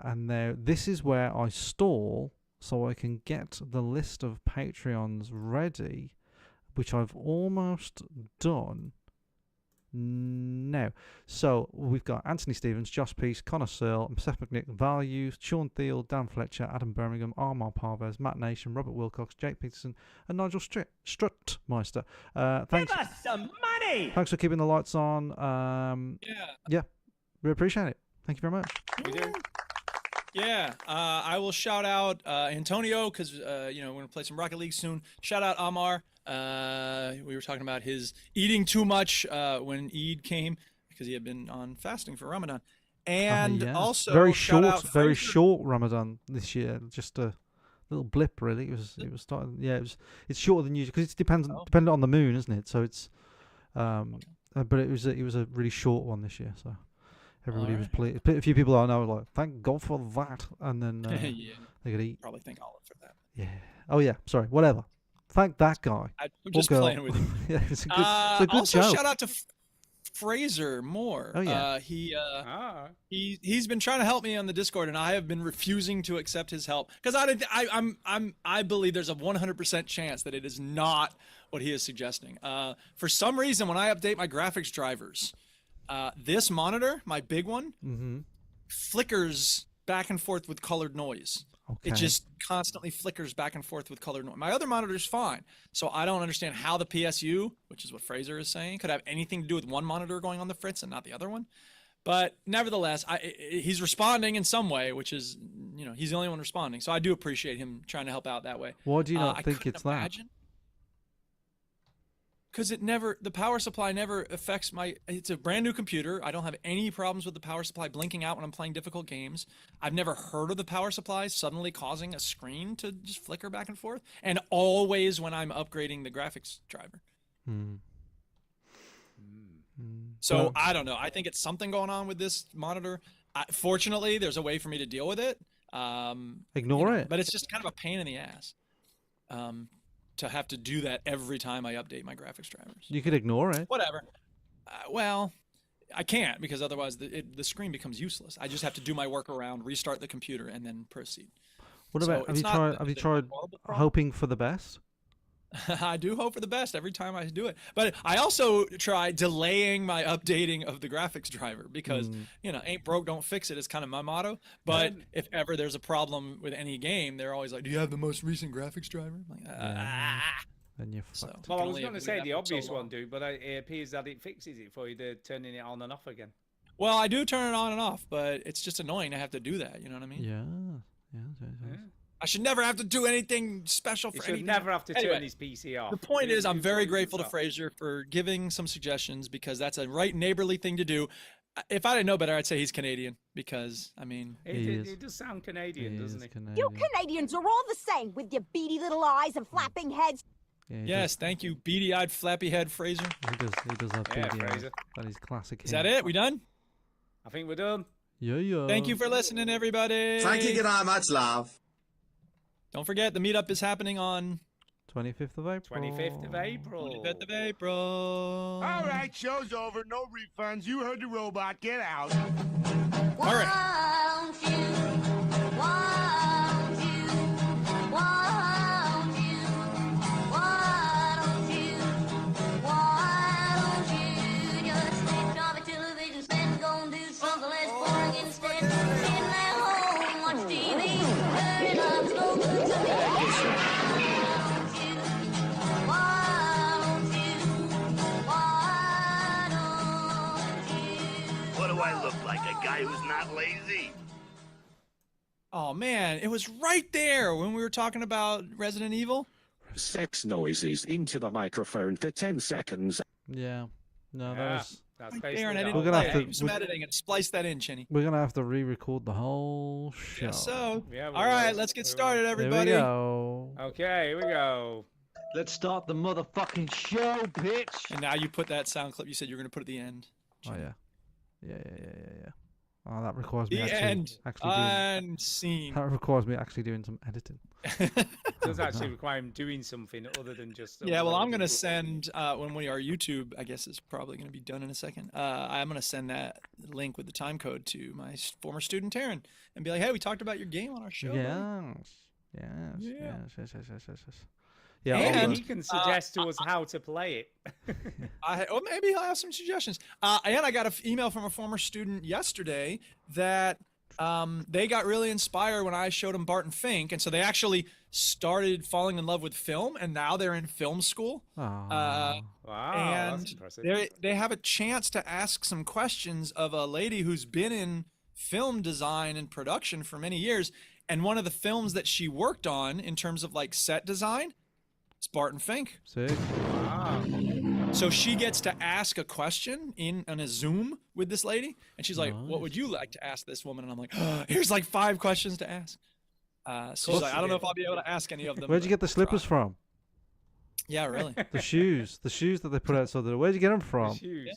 Speaker 1: And now this is where I stall so I can get the list of Patreons ready, which I've almost done now. So we've got Anthony Stevens, Josh Peace, Connor Searle, Seth McNick, Value, Sean Thiel, Dan Fletcher, Adam Birmingham, Armar Parvez, Matt Nation, Robert Wilcox, Jake Peterson, and Nigel Strutmeister. Thanks.
Speaker 12: Give us some money!
Speaker 1: Thanks for keeping the lights on. Yeah, we appreciate it. Thank you very much.
Speaker 3: We do.
Speaker 2: Yeah, I will shout out Antonio because we're gonna play some Rocket League soon. Shout out Amar. We were talking about his eating too much when Eid came because he had been on fasting for Ramadan, and also
Speaker 1: very
Speaker 2: shout out Fraser.
Speaker 1: short Ramadan this year. Just a little blip, really. It was starting. Yeah, it's shorter than usual because it's dependent on the moon, isn't it? So it's but it was a really short one this year. So. Everybody was pleased. A few people I know were like, "Thank God for that," and then they could eat.
Speaker 2: Probably thank Olive for that.
Speaker 1: Yeah. Oh yeah. Sorry. Whatever. Thank that guy.
Speaker 2: I'm just playing with you.
Speaker 1: Yeah, it's a good
Speaker 2: also,
Speaker 1: joke.
Speaker 2: shout out to Fraser Moore.
Speaker 1: Oh yeah.
Speaker 2: He's been trying to help me on the Discord, and I have been refusing to accept his help because I believe there's a 100% chance that it is not what he is suggesting. For some reason, when I update my graphics drivers. This monitor, my big one, flickers back and forth with colored noise.
Speaker 1: Okay.
Speaker 2: It just constantly flickers back and forth with color noise. My other monitor's fine. So I don't understand how the PSU, which is what Fraser is saying, could have anything to do with one monitor going on the fritz and not the other one. But nevertheless, he's responding in some way, which is, he's the only one responding. So I do appreciate him trying to help out that way.
Speaker 1: Why do you not think it's that?
Speaker 2: Because the power supply never affects it's a brand new computer. I don't have any problems with the power supply blinking out when I'm playing difficult games. I've never heard of the power supply suddenly causing a screen to just flicker back and forth. And always when I'm upgrading the graphics driver. So I don't know. I think it's something going on with this monitor. Fortunately, there's a way for me to deal with it.
Speaker 1: Ignore it.
Speaker 2: But it's just kind of a pain in the ass. To have to do that every time I update my graphics drivers.
Speaker 1: You could ignore it.
Speaker 2: Whatever. Well, I can't because otherwise the screen becomes useless. I just have to do my workaround, restart the computer, and then proceed.
Speaker 1: What about, have you tried hoping for the best?
Speaker 2: I do hope for the best every time I do it. But I also try delaying my updating of the graphics driver because, ain't broke, don't fix it is kind of my motto. But if ever there's a problem with any game, they're always like, do you have the most recent graphics driver? I'm like,
Speaker 1: Then you're fucked.
Speaker 3: Well, I was going to say the obvious one, dude, but it appears that it fixes it for you, to turning it on and off again.
Speaker 2: Well, I do turn it on and off, but it's just annoying to have to do that. You know what I mean?
Speaker 1: Yeah.
Speaker 2: I should never have to do anything special for anything.
Speaker 3: You should never have to turn his PC off.
Speaker 2: The point is, I'm very grateful to Fraser for giving some suggestions because that's a right neighborly thing to do. If I didn't know better, I'd say he's Canadian because, I mean...
Speaker 3: It does sound Canadian, doesn't it?
Speaker 8: You Canadians are all the same with your beady little eyes and flapping heads.
Speaker 2: Yes, thank you, beady-eyed, flappy-head Fraser.
Speaker 1: He does have beady
Speaker 3: Fraser.
Speaker 1: That is classic.
Speaker 2: Is that it? We done?
Speaker 3: I think we're done.
Speaker 1: Yeah.
Speaker 2: Thank you for listening, everybody.
Speaker 12: Thank you, good night, much love.
Speaker 2: Don't forget, the meetup is happening on
Speaker 1: 25th of April.
Speaker 3: 25th of April.
Speaker 2: 25th of April.
Speaker 13: All right, show's over. No refunds. You heard the robot. Get out.
Speaker 2: All right.
Speaker 13: What do I look like? A guy who's not lazy?
Speaker 2: Oh, man, it was right there when we were talking about Resident Evil.
Speaker 14: Sex noises into the microphone for 10 seconds.
Speaker 1: Yeah. No, that was...
Speaker 3: That's
Speaker 2: right there, and I didn't
Speaker 1: We're gonna have to
Speaker 2: do some editing and splice that in, Chinny.
Speaker 1: We're gonna have to re-record the whole show.
Speaker 2: Yes, so.
Speaker 3: Yeah,
Speaker 2: all right, let's get started, everybody.
Speaker 1: Here we go.
Speaker 3: Okay, here we go.
Speaker 4: Let's start the motherfucking show, bitch.
Speaker 2: And now you put that sound clip you said you were going to put at the end.
Speaker 1: Oh, yeah. Yeah. Oh, that requires me
Speaker 2: The end. Unseen.
Speaker 1: That requires me actually doing some editing.
Speaker 3: It does actually require him doing something other than just...
Speaker 2: Yeah, well, I'm going to send, our YouTube, I guess, is probably going to be done in a second. I'm going to send that link with the time code to my former student, Taryn, and be like, hey, we talked about your game on our show.
Speaker 1: Yes.
Speaker 3: Yeah,
Speaker 2: and
Speaker 3: he can suggest to us how to play it.
Speaker 2: Or maybe he'll have some suggestions. And I got an email from a former student yesterday that they got really inspired when I showed them Barton Fink, and so they actually started falling in love with film, and now they're in film school.
Speaker 3: Wow,
Speaker 2: and
Speaker 3: that's impressive.
Speaker 2: they have a chance to ask some questions of a lady who's been in film design and production for many years, and one of the films that she worked on in terms of like set design, it's Barton Fink.
Speaker 1: Sick.
Speaker 3: Wow.
Speaker 2: So she gets to ask a question on a Zoom with this lady, and she's like, "What would you like to ask this woman?" And I'm like, "Here's like 5 questions to ask." So she's like, "I don't know if I'll be able to ask any of them."
Speaker 1: Where'd you get the slippers from?
Speaker 2: Yeah, really.
Speaker 1: The shoes that they put outside there. Where'd you get them from?
Speaker 3: The shoes.
Speaker 2: Yeah.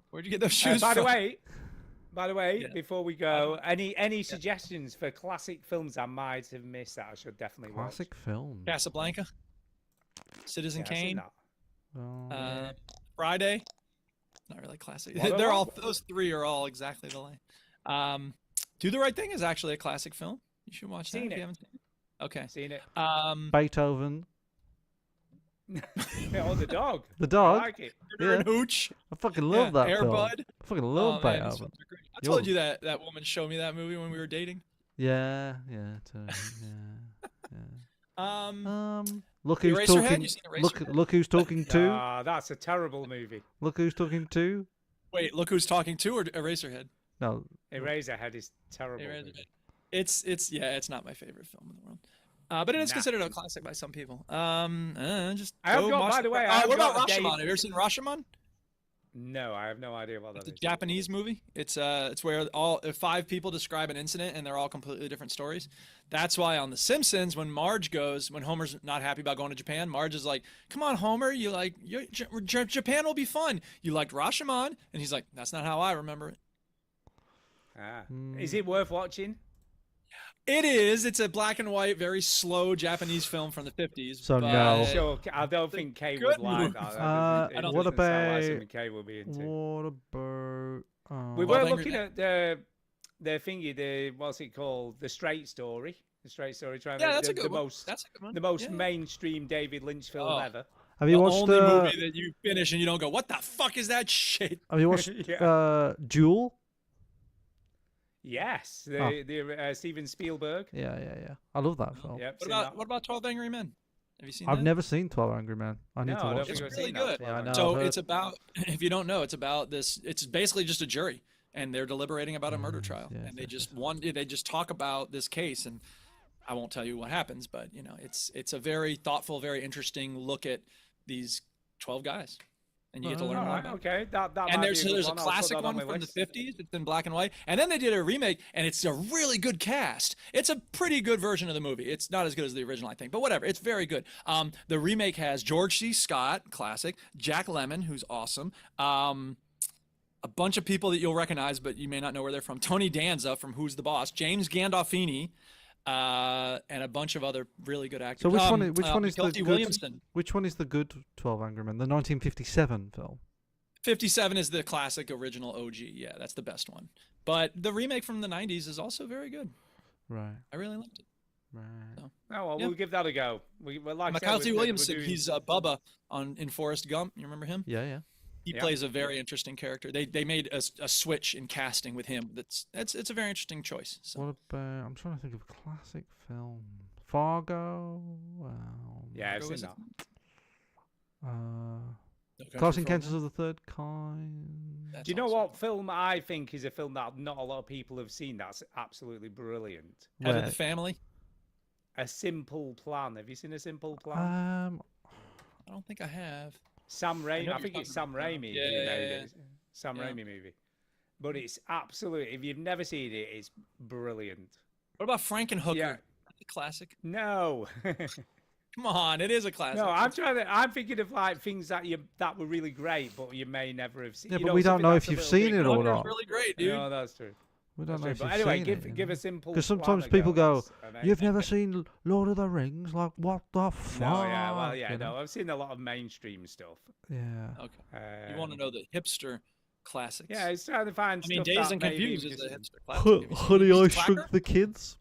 Speaker 2: Where'd you get those shoes
Speaker 3: By
Speaker 2: from?
Speaker 3: the way, before we go, any suggestions for classic films I might have missed that I should definitely watch?
Speaker 1: Classic film.
Speaker 2: Casablanca, Citizen
Speaker 3: Yeah, I've seen
Speaker 2: Kane,
Speaker 3: that.
Speaker 2: Friday. Not really classic.
Speaker 3: What
Speaker 2: They're all
Speaker 3: about-
Speaker 2: those 3 are all exactly the same. Do the Right Thing is actually a classic film. You should watch that
Speaker 3: Seen
Speaker 2: if
Speaker 3: it.
Speaker 2: you haven't seen it. Okay.
Speaker 3: Seen it.
Speaker 1: Beethoven.
Speaker 3: Oh, the dog.
Speaker 1: The dog.
Speaker 3: I like it.
Speaker 2: Murder and Hooch.
Speaker 1: I fucking love that
Speaker 2: Air
Speaker 1: film.
Speaker 2: Bud.
Speaker 1: I fucking love
Speaker 2: Oh, man, these
Speaker 1: Beethoven.
Speaker 2: films are great. I told you that woman showed me that movie when we were dating.
Speaker 1: Yeah, totally, yeah. Look who's
Speaker 2: Eraserhead?
Speaker 1: talking.
Speaker 2: You seen
Speaker 1: Look who's talking to.
Speaker 3: Ah, that's a terrible movie.
Speaker 1: Look who's talking to.
Speaker 2: Wait, look who's talking to, or Eraserhead?
Speaker 1: No.
Speaker 3: Eraserhead is terrible.
Speaker 2: It's not my favorite film in the world. But it is considered a classic by some people. Just
Speaker 3: I have
Speaker 2: go
Speaker 3: got, by the way, I have
Speaker 2: what about
Speaker 3: got a
Speaker 2: Rashomon?
Speaker 3: Dave-
Speaker 2: Have you ever seen Rashomon?
Speaker 3: No, I have no idea what that
Speaker 2: It's a
Speaker 3: is.
Speaker 2: Japanese movie. It's where five people describe an incident and they're all completely different stories. That's why on The Simpsons, when Homer's not happy about going to Japan, Marge is like, "Come on, Homer, Japan will be fun. You liked Rashomon?" And he's like, "That's not how I remember it."
Speaker 3: Is it worth watching?
Speaker 2: It is. It's a black and white, very slow Japanese film from the 50s.
Speaker 1: So
Speaker 2: but
Speaker 1: no.
Speaker 3: Sure, I don't think Kay
Speaker 2: good
Speaker 3: would like
Speaker 2: movie.
Speaker 3: that. It
Speaker 1: What
Speaker 3: doesn't sound like
Speaker 1: about?
Speaker 3: something Kay would be into.
Speaker 1: What about?
Speaker 3: We were
Speaker 2: 12 Angry
Speaker 3: looking at the thingy, what's it called? The Straight Story. The Straight Story.
Speaker 2: Yeah, that's a good one. That's a good one.
Speaker 3: The most
Speaker 2: Yeah.
Speaker 3: mainstream David Lynch film ever.
Speaker 1: Have you watched
Speaker 2: the only movie that you finish and you don't go, "What the fuck is that shit?"
Speaker 1: Have you watched Duel?
Speaker 3: Yes, Steven Spielberg.
Speaker 1: Yeah. I love that film.
Speaker 3: Yep,
Speaker 2: What about 12 Angry Men? Have you seen
Speaker 1: I've
Speaker 2: that?
Speaker 1: never seen 12 Angry Men. I need
Speaker 3: No,
Speaker 1: to
Speaker 3: I don't
Speaker 1: watch
Speaker 3: think
Speaker 1: it.
Speaker 3: I've
Speaker 2: It's really
Speaker 3: seen that.
Speaker 2: good.
Speaker 1: Yeah, I know.
Speaker 2: So
Speaker 1: I've
Speaker 2: it's about, if you don't know, it's about this. It's basically just a jury, and they're deliberating about a murder trial, and they just talk about this case, and I won't tell you what happens, but it's a very thoughtful, very interesting look at these 12 guys, and you get to learn more about.
Speaker 3: Okay, that
Speaker 2: And
Speaker 3: might
Speaker 2: there's
Speaker 3: be a good
Speaker 2: a
Speaker 3: one. I'll put
Speaker 2: classic
Speaker 3: that
Speaker 2: one
Speaker 3: my
Speaker 2: from the
Speaker 3: list.
Speaker 2: 50s. It's in black and white, and then they did a remake, and it's a really good cast. It's a pretty good version of the movie. It's not as good as the original, I think, but whatever. It's very good. The remake has George C. Scott, classic, Jack Lemmon, who's awesome, a bunch of people that you'll recognize, but you may not know where they're from. Tony Danza from Who's the Boss, James Gandolfini, and a bunch of other really good actors.
Speaker 1: So which one is the
Speaker 2: Kelsey
Speaker 1: good?
Speaker 2: Williamson.
Speaker 1: Which one is the good 12 Angry Men? The 1957 film.
Speaker 2: 57 is the classic original OG. Yeah, that's the best one. But the remake from the 90s is also very good.
Speaker 1: Right.
Speaker 2: I really liked it.
Speaker 1: Right.
Speaker 2: So,
Speaker 3: Oh well,
Speaker 2: yeah.
Speaker 3: we'll give that a go. Like I said,
Speaker 2: Kelsey
Speaker 3: we're
Speaker 2: Williamson,
Speaker 3: doing-
Speaker 2: he's Bubba in Forrest Gump. You remember him?
Speaker 1: Yeah.
Speaker 2: He
Speaker 3: Yeah.
Speaker 2: plays a very interesting character. They made a switch in casting with him. It's a very interesting choice. So.
Speaker 1: What about? I'm trying to think of a classic film. Fargo.
Speaker 3: Yeah, I've
Speaker 2: Fargo
Speaker 3: seen
Speaker 2: is
Speaker 3: that.
Speaker 2: Okay,
Speaker 1: Close
Speaker 2: for
Speaker 1: Encounters of the Third Kind.
Speaker 3: Do you know what film I think is a film that not a lot of people have seen? That's absolutely brilliant.
Speaker 2: Head of
Speaker 1: Where?
Speaker 2: the Family?
Speaker 3: A Simple Plan. Have you seen A Simple Plan?
Speaker 2: I don't think I have.
Speaker 3: Sam
Speaker 2: I
Speaker 3: Raimi.
Speaker 2: know
Speaker 3: I
Speaker 2: you're
Speaker 3: think it's
Speaker 2: talking
Speaker 3: Sam
Speaker 2: about
Speaker 3: Raimi.
Speaker 2: Yeah,
Speaker 3: who made
Speaker 2: yeah,
Speaker 3: it. Sam
Speaker 2: yeah.
Speaker 3: Raimi movie. But it's absolutely. If you've never seen it, it's brilliant.
Speaker 2: What about Frankenhooker?
Speaker 3: Yeah.
Speaker 2: That's a classic.
Speaker 3: No.
Speaker 2: Come on, it is a classic.
Speaker 3: No, I'm thinking of like things that were really great, but you may never have seen.
Speaker 1: Yeah,
Speaker 3: you
Speaker 1: but
Speaker 3: know,
Speaker 1: we don't
Speaker 3: something
Speaker 1: know
Speaker 3: that's
Speaker 1: if
Speaker 3: a
Speaker 1: you've
Speaker 3: little
Speaker 1: seen
Speaker 3: bit
Speaker 1: it or
Speaker 3: older.
Speaker 1: not.
Speaker 2: Really great, dude.
Speaker 3: No, that's true.
Speaker 1: We don't know
Speaker 3: That's
Speaker 1: if
Speaker 3: true.
Speaker 1: you've
Speaker 3: But anyway,
Speaker 1: seen it.
Speaker 3: give a simple.
Speaker 1: Because
Speaker 3: Plan
Speaker 1: sometimes
Speaker 3: a
Speaker 1: people go,
Speaker 3: That's amazing.
Speaker 1: "You've never seen Lord of the Rings? Like what the fuck?"
Speaker 3: No, yeah, well, yeah,
Speaker 1: you know?
Speaker 3: no. I've seen a lot of mainstream stuff.
Speaker 1: Yeah.
Speaker 2: Okay. You want to know the hipster classics?
Speaker 3: Yeah, it's trying to find.
Speaker 2: I mean,
Speaker 3: stuff
Speaker 2: Dazed
Speaker 3: that
Speaker 2: and
Speaker 3: maybe
Speaker 2: Confused is
Speaker 3: just-
Speaker 2: a hipster classic. Have you seen
Speaker 1: Honey, I
Speaker 2: Slacker?
Speaker 1: Shrunk the Kids.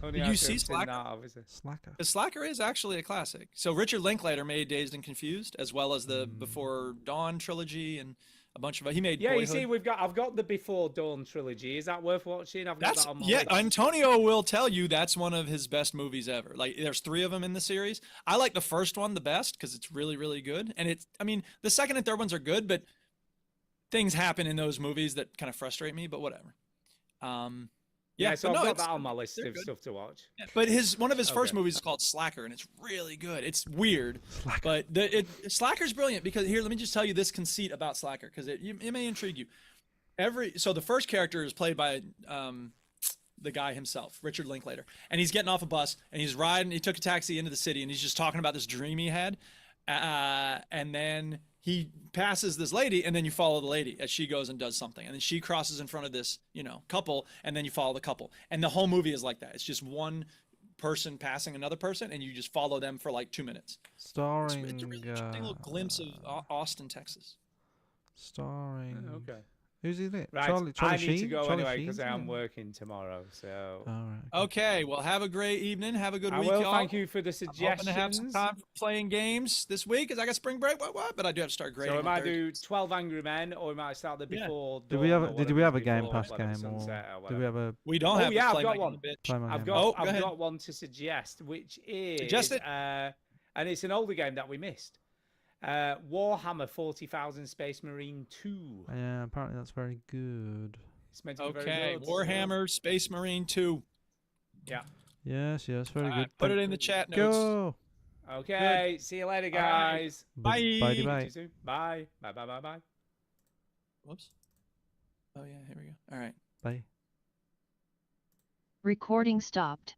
Speaker 3: Honey,
Speaker 2: Did
Speaker 3: I
Speaker 2: you
Speaker 3: Should've
Speaker 2: see
Speaker 3: Seen
Speaker 2: Slacker?
Speaker 3: That, obviously.
Speaker 1: Slacker.
Speaker 2: The Slacker is actually a classic. So Richard Linklater made Dazed and Confused, as well as the Before Dawn trilogy and a bunch of. He made.
Speaker 3: Yeah, you
Speaker 2: Boyhood.
Speaker 3: see, I've got the Before Dawn trilogy. Is that worth watching? I've got
Speaker 2: That's
Speaker 3: that on my
Speaker 2: yeah.
Speaker 3: list.
Speaker 2: Antonio will tell you that's one of his best movies ever. Like, there's 3 of them in the series. I like the first one the best because it's really, really good. And it's, I mean, the second and third ones are good, but things happen in those movies that kind of frustrate me. But whatever. Yeah,
Speaker 3: so
Speaker 2: but
Speaker 3: I've
Speaker 2: no,
Speaker 3: got
Speaker 2: it's-
Speaker 3: that on my list
Speaker 2: they're
Speaker 3: of
Speaker 2: good.
Speaker 3: stuff to watch.
Speaker 2: Yeah, but one of his first
Speaker 3: Okay.
Speaker 2: movies is called Slacker, and it's really good. It's weird, but Slacker's brilliant because here, let me just tell you this conceit about Slacker because it may intrigue you. So the first character is played by the guy himself, Richard Linklater, and he's getting off a bus and he's riding. He took a taxi into the city and he's just talking about this dream he had, and then he passes this lady, and then you follow the lady as she goes and does something, and then she crosses in front of this couple, and then you follow the couple, and the whole movie is like that. It's just one person passing another person, and you just follow them for like 2 minutes.
Speaker 1: Starring.
Speaker 2: It's a really interesting little glimpse of Austin, Texas.
Speaker 1: Starring.
Speaker 3: Okay.
Speaker 1: Who's in it?
Speaker 3: Right,
Speaker 1: Charlie
Speaker 3: I need
Speaker 1: Sheen?
Speaker 3: to go
Speaker 1: Charlie
Speaker 3: anyway because
Speaker 1: Sheen's
Speaker 3: I
Speaker 1: in
Speaker 3: am
Speaker 1: it?
Speaker 3: working tomorrow. So.
Speaker 1: All right.
Speaker 2: Okay, well, have a great evening. Have a good
Speaker 3: I
Speaker 2: week,
Speaker 3: will.
Speaker 2: y'all.
Speaker 3: Thank you for the
Speaker 2: I'm hoping to have some
Speaker 3: suggestions.
Speaker 2: time for playing games this week because I got spring break. What? But I do have to start grading.
Speaker 3: So we
Speaker 2: on
Speaker 3: might
Speaker 2: Thursday.
Speaker 3: do 12 Angry Men, or we might start the
Speaker 2: Yeah.
Speaker 3: before.
Speaker 1: Did we
Speaker 3: dawn
Speaker 1: have
Speaker 3: or
Speaker 1: did we
Speaker 3: whatever
Speaker 1: have a
Speaker 3: it's
Speaker 1: Game
Speaker 3: before,
Speaker 1: Pass
Speaker 3: whatever,
Speaker 1: game or
Speaker 3: sunset or
Speaker 1: did we
Speaker 3: whatever.
Speaker 1: have a?
Speaker 2: We don't
Speaker 3: Oh
Speaker 2: have.
Speaker 3: yeah,
Speaker 2: to
Speaker 3: I've
Speaker 2: play
Speaker 3: got
Speaker 2: my
Speaker 3: one.
Speaker 2: game, bitch.
Speaker 1: Play my
Speaker 3: I've
Speaker 1: game.
Speaker 3: got
Speaker 2: Oh, go
Speaker 3: I've
Speaker 2: ahead.
Speaker 3: got one to suggest, which is
Speaker 2: Suggest it.
Speaker 3: and it's an older game that we missed. Warhammer 40,000 Space Marine 2.
Speaker 1: Yeah, apparently that's very good.
Speaker 3: It's meant to be very
Speaker 2: Okay,
Speaker 3: good.
Speaker 2: Warhammer Space Marine 2.
Speaker 3: Yeah.
Speaker 1: Yes, very
Speaker 2: All right,
Speaker 1: good.
Speaker 2: put it in the chat notes.
Speaker 1: Go.
Speaker 3: Okay. See you later, guys.
Speaker 2: Bye.
Speaker 1: Bye.
Speaker 3: See
Speaker 1: Bye.
Speaker 3: you soon. Bye. Bye. Bye. Bye. Bye.
Speaker 2: Whoops. Oh yeah, here we go. All right.
Speaker 1: Bye.
Speaker 12: Recording stopped.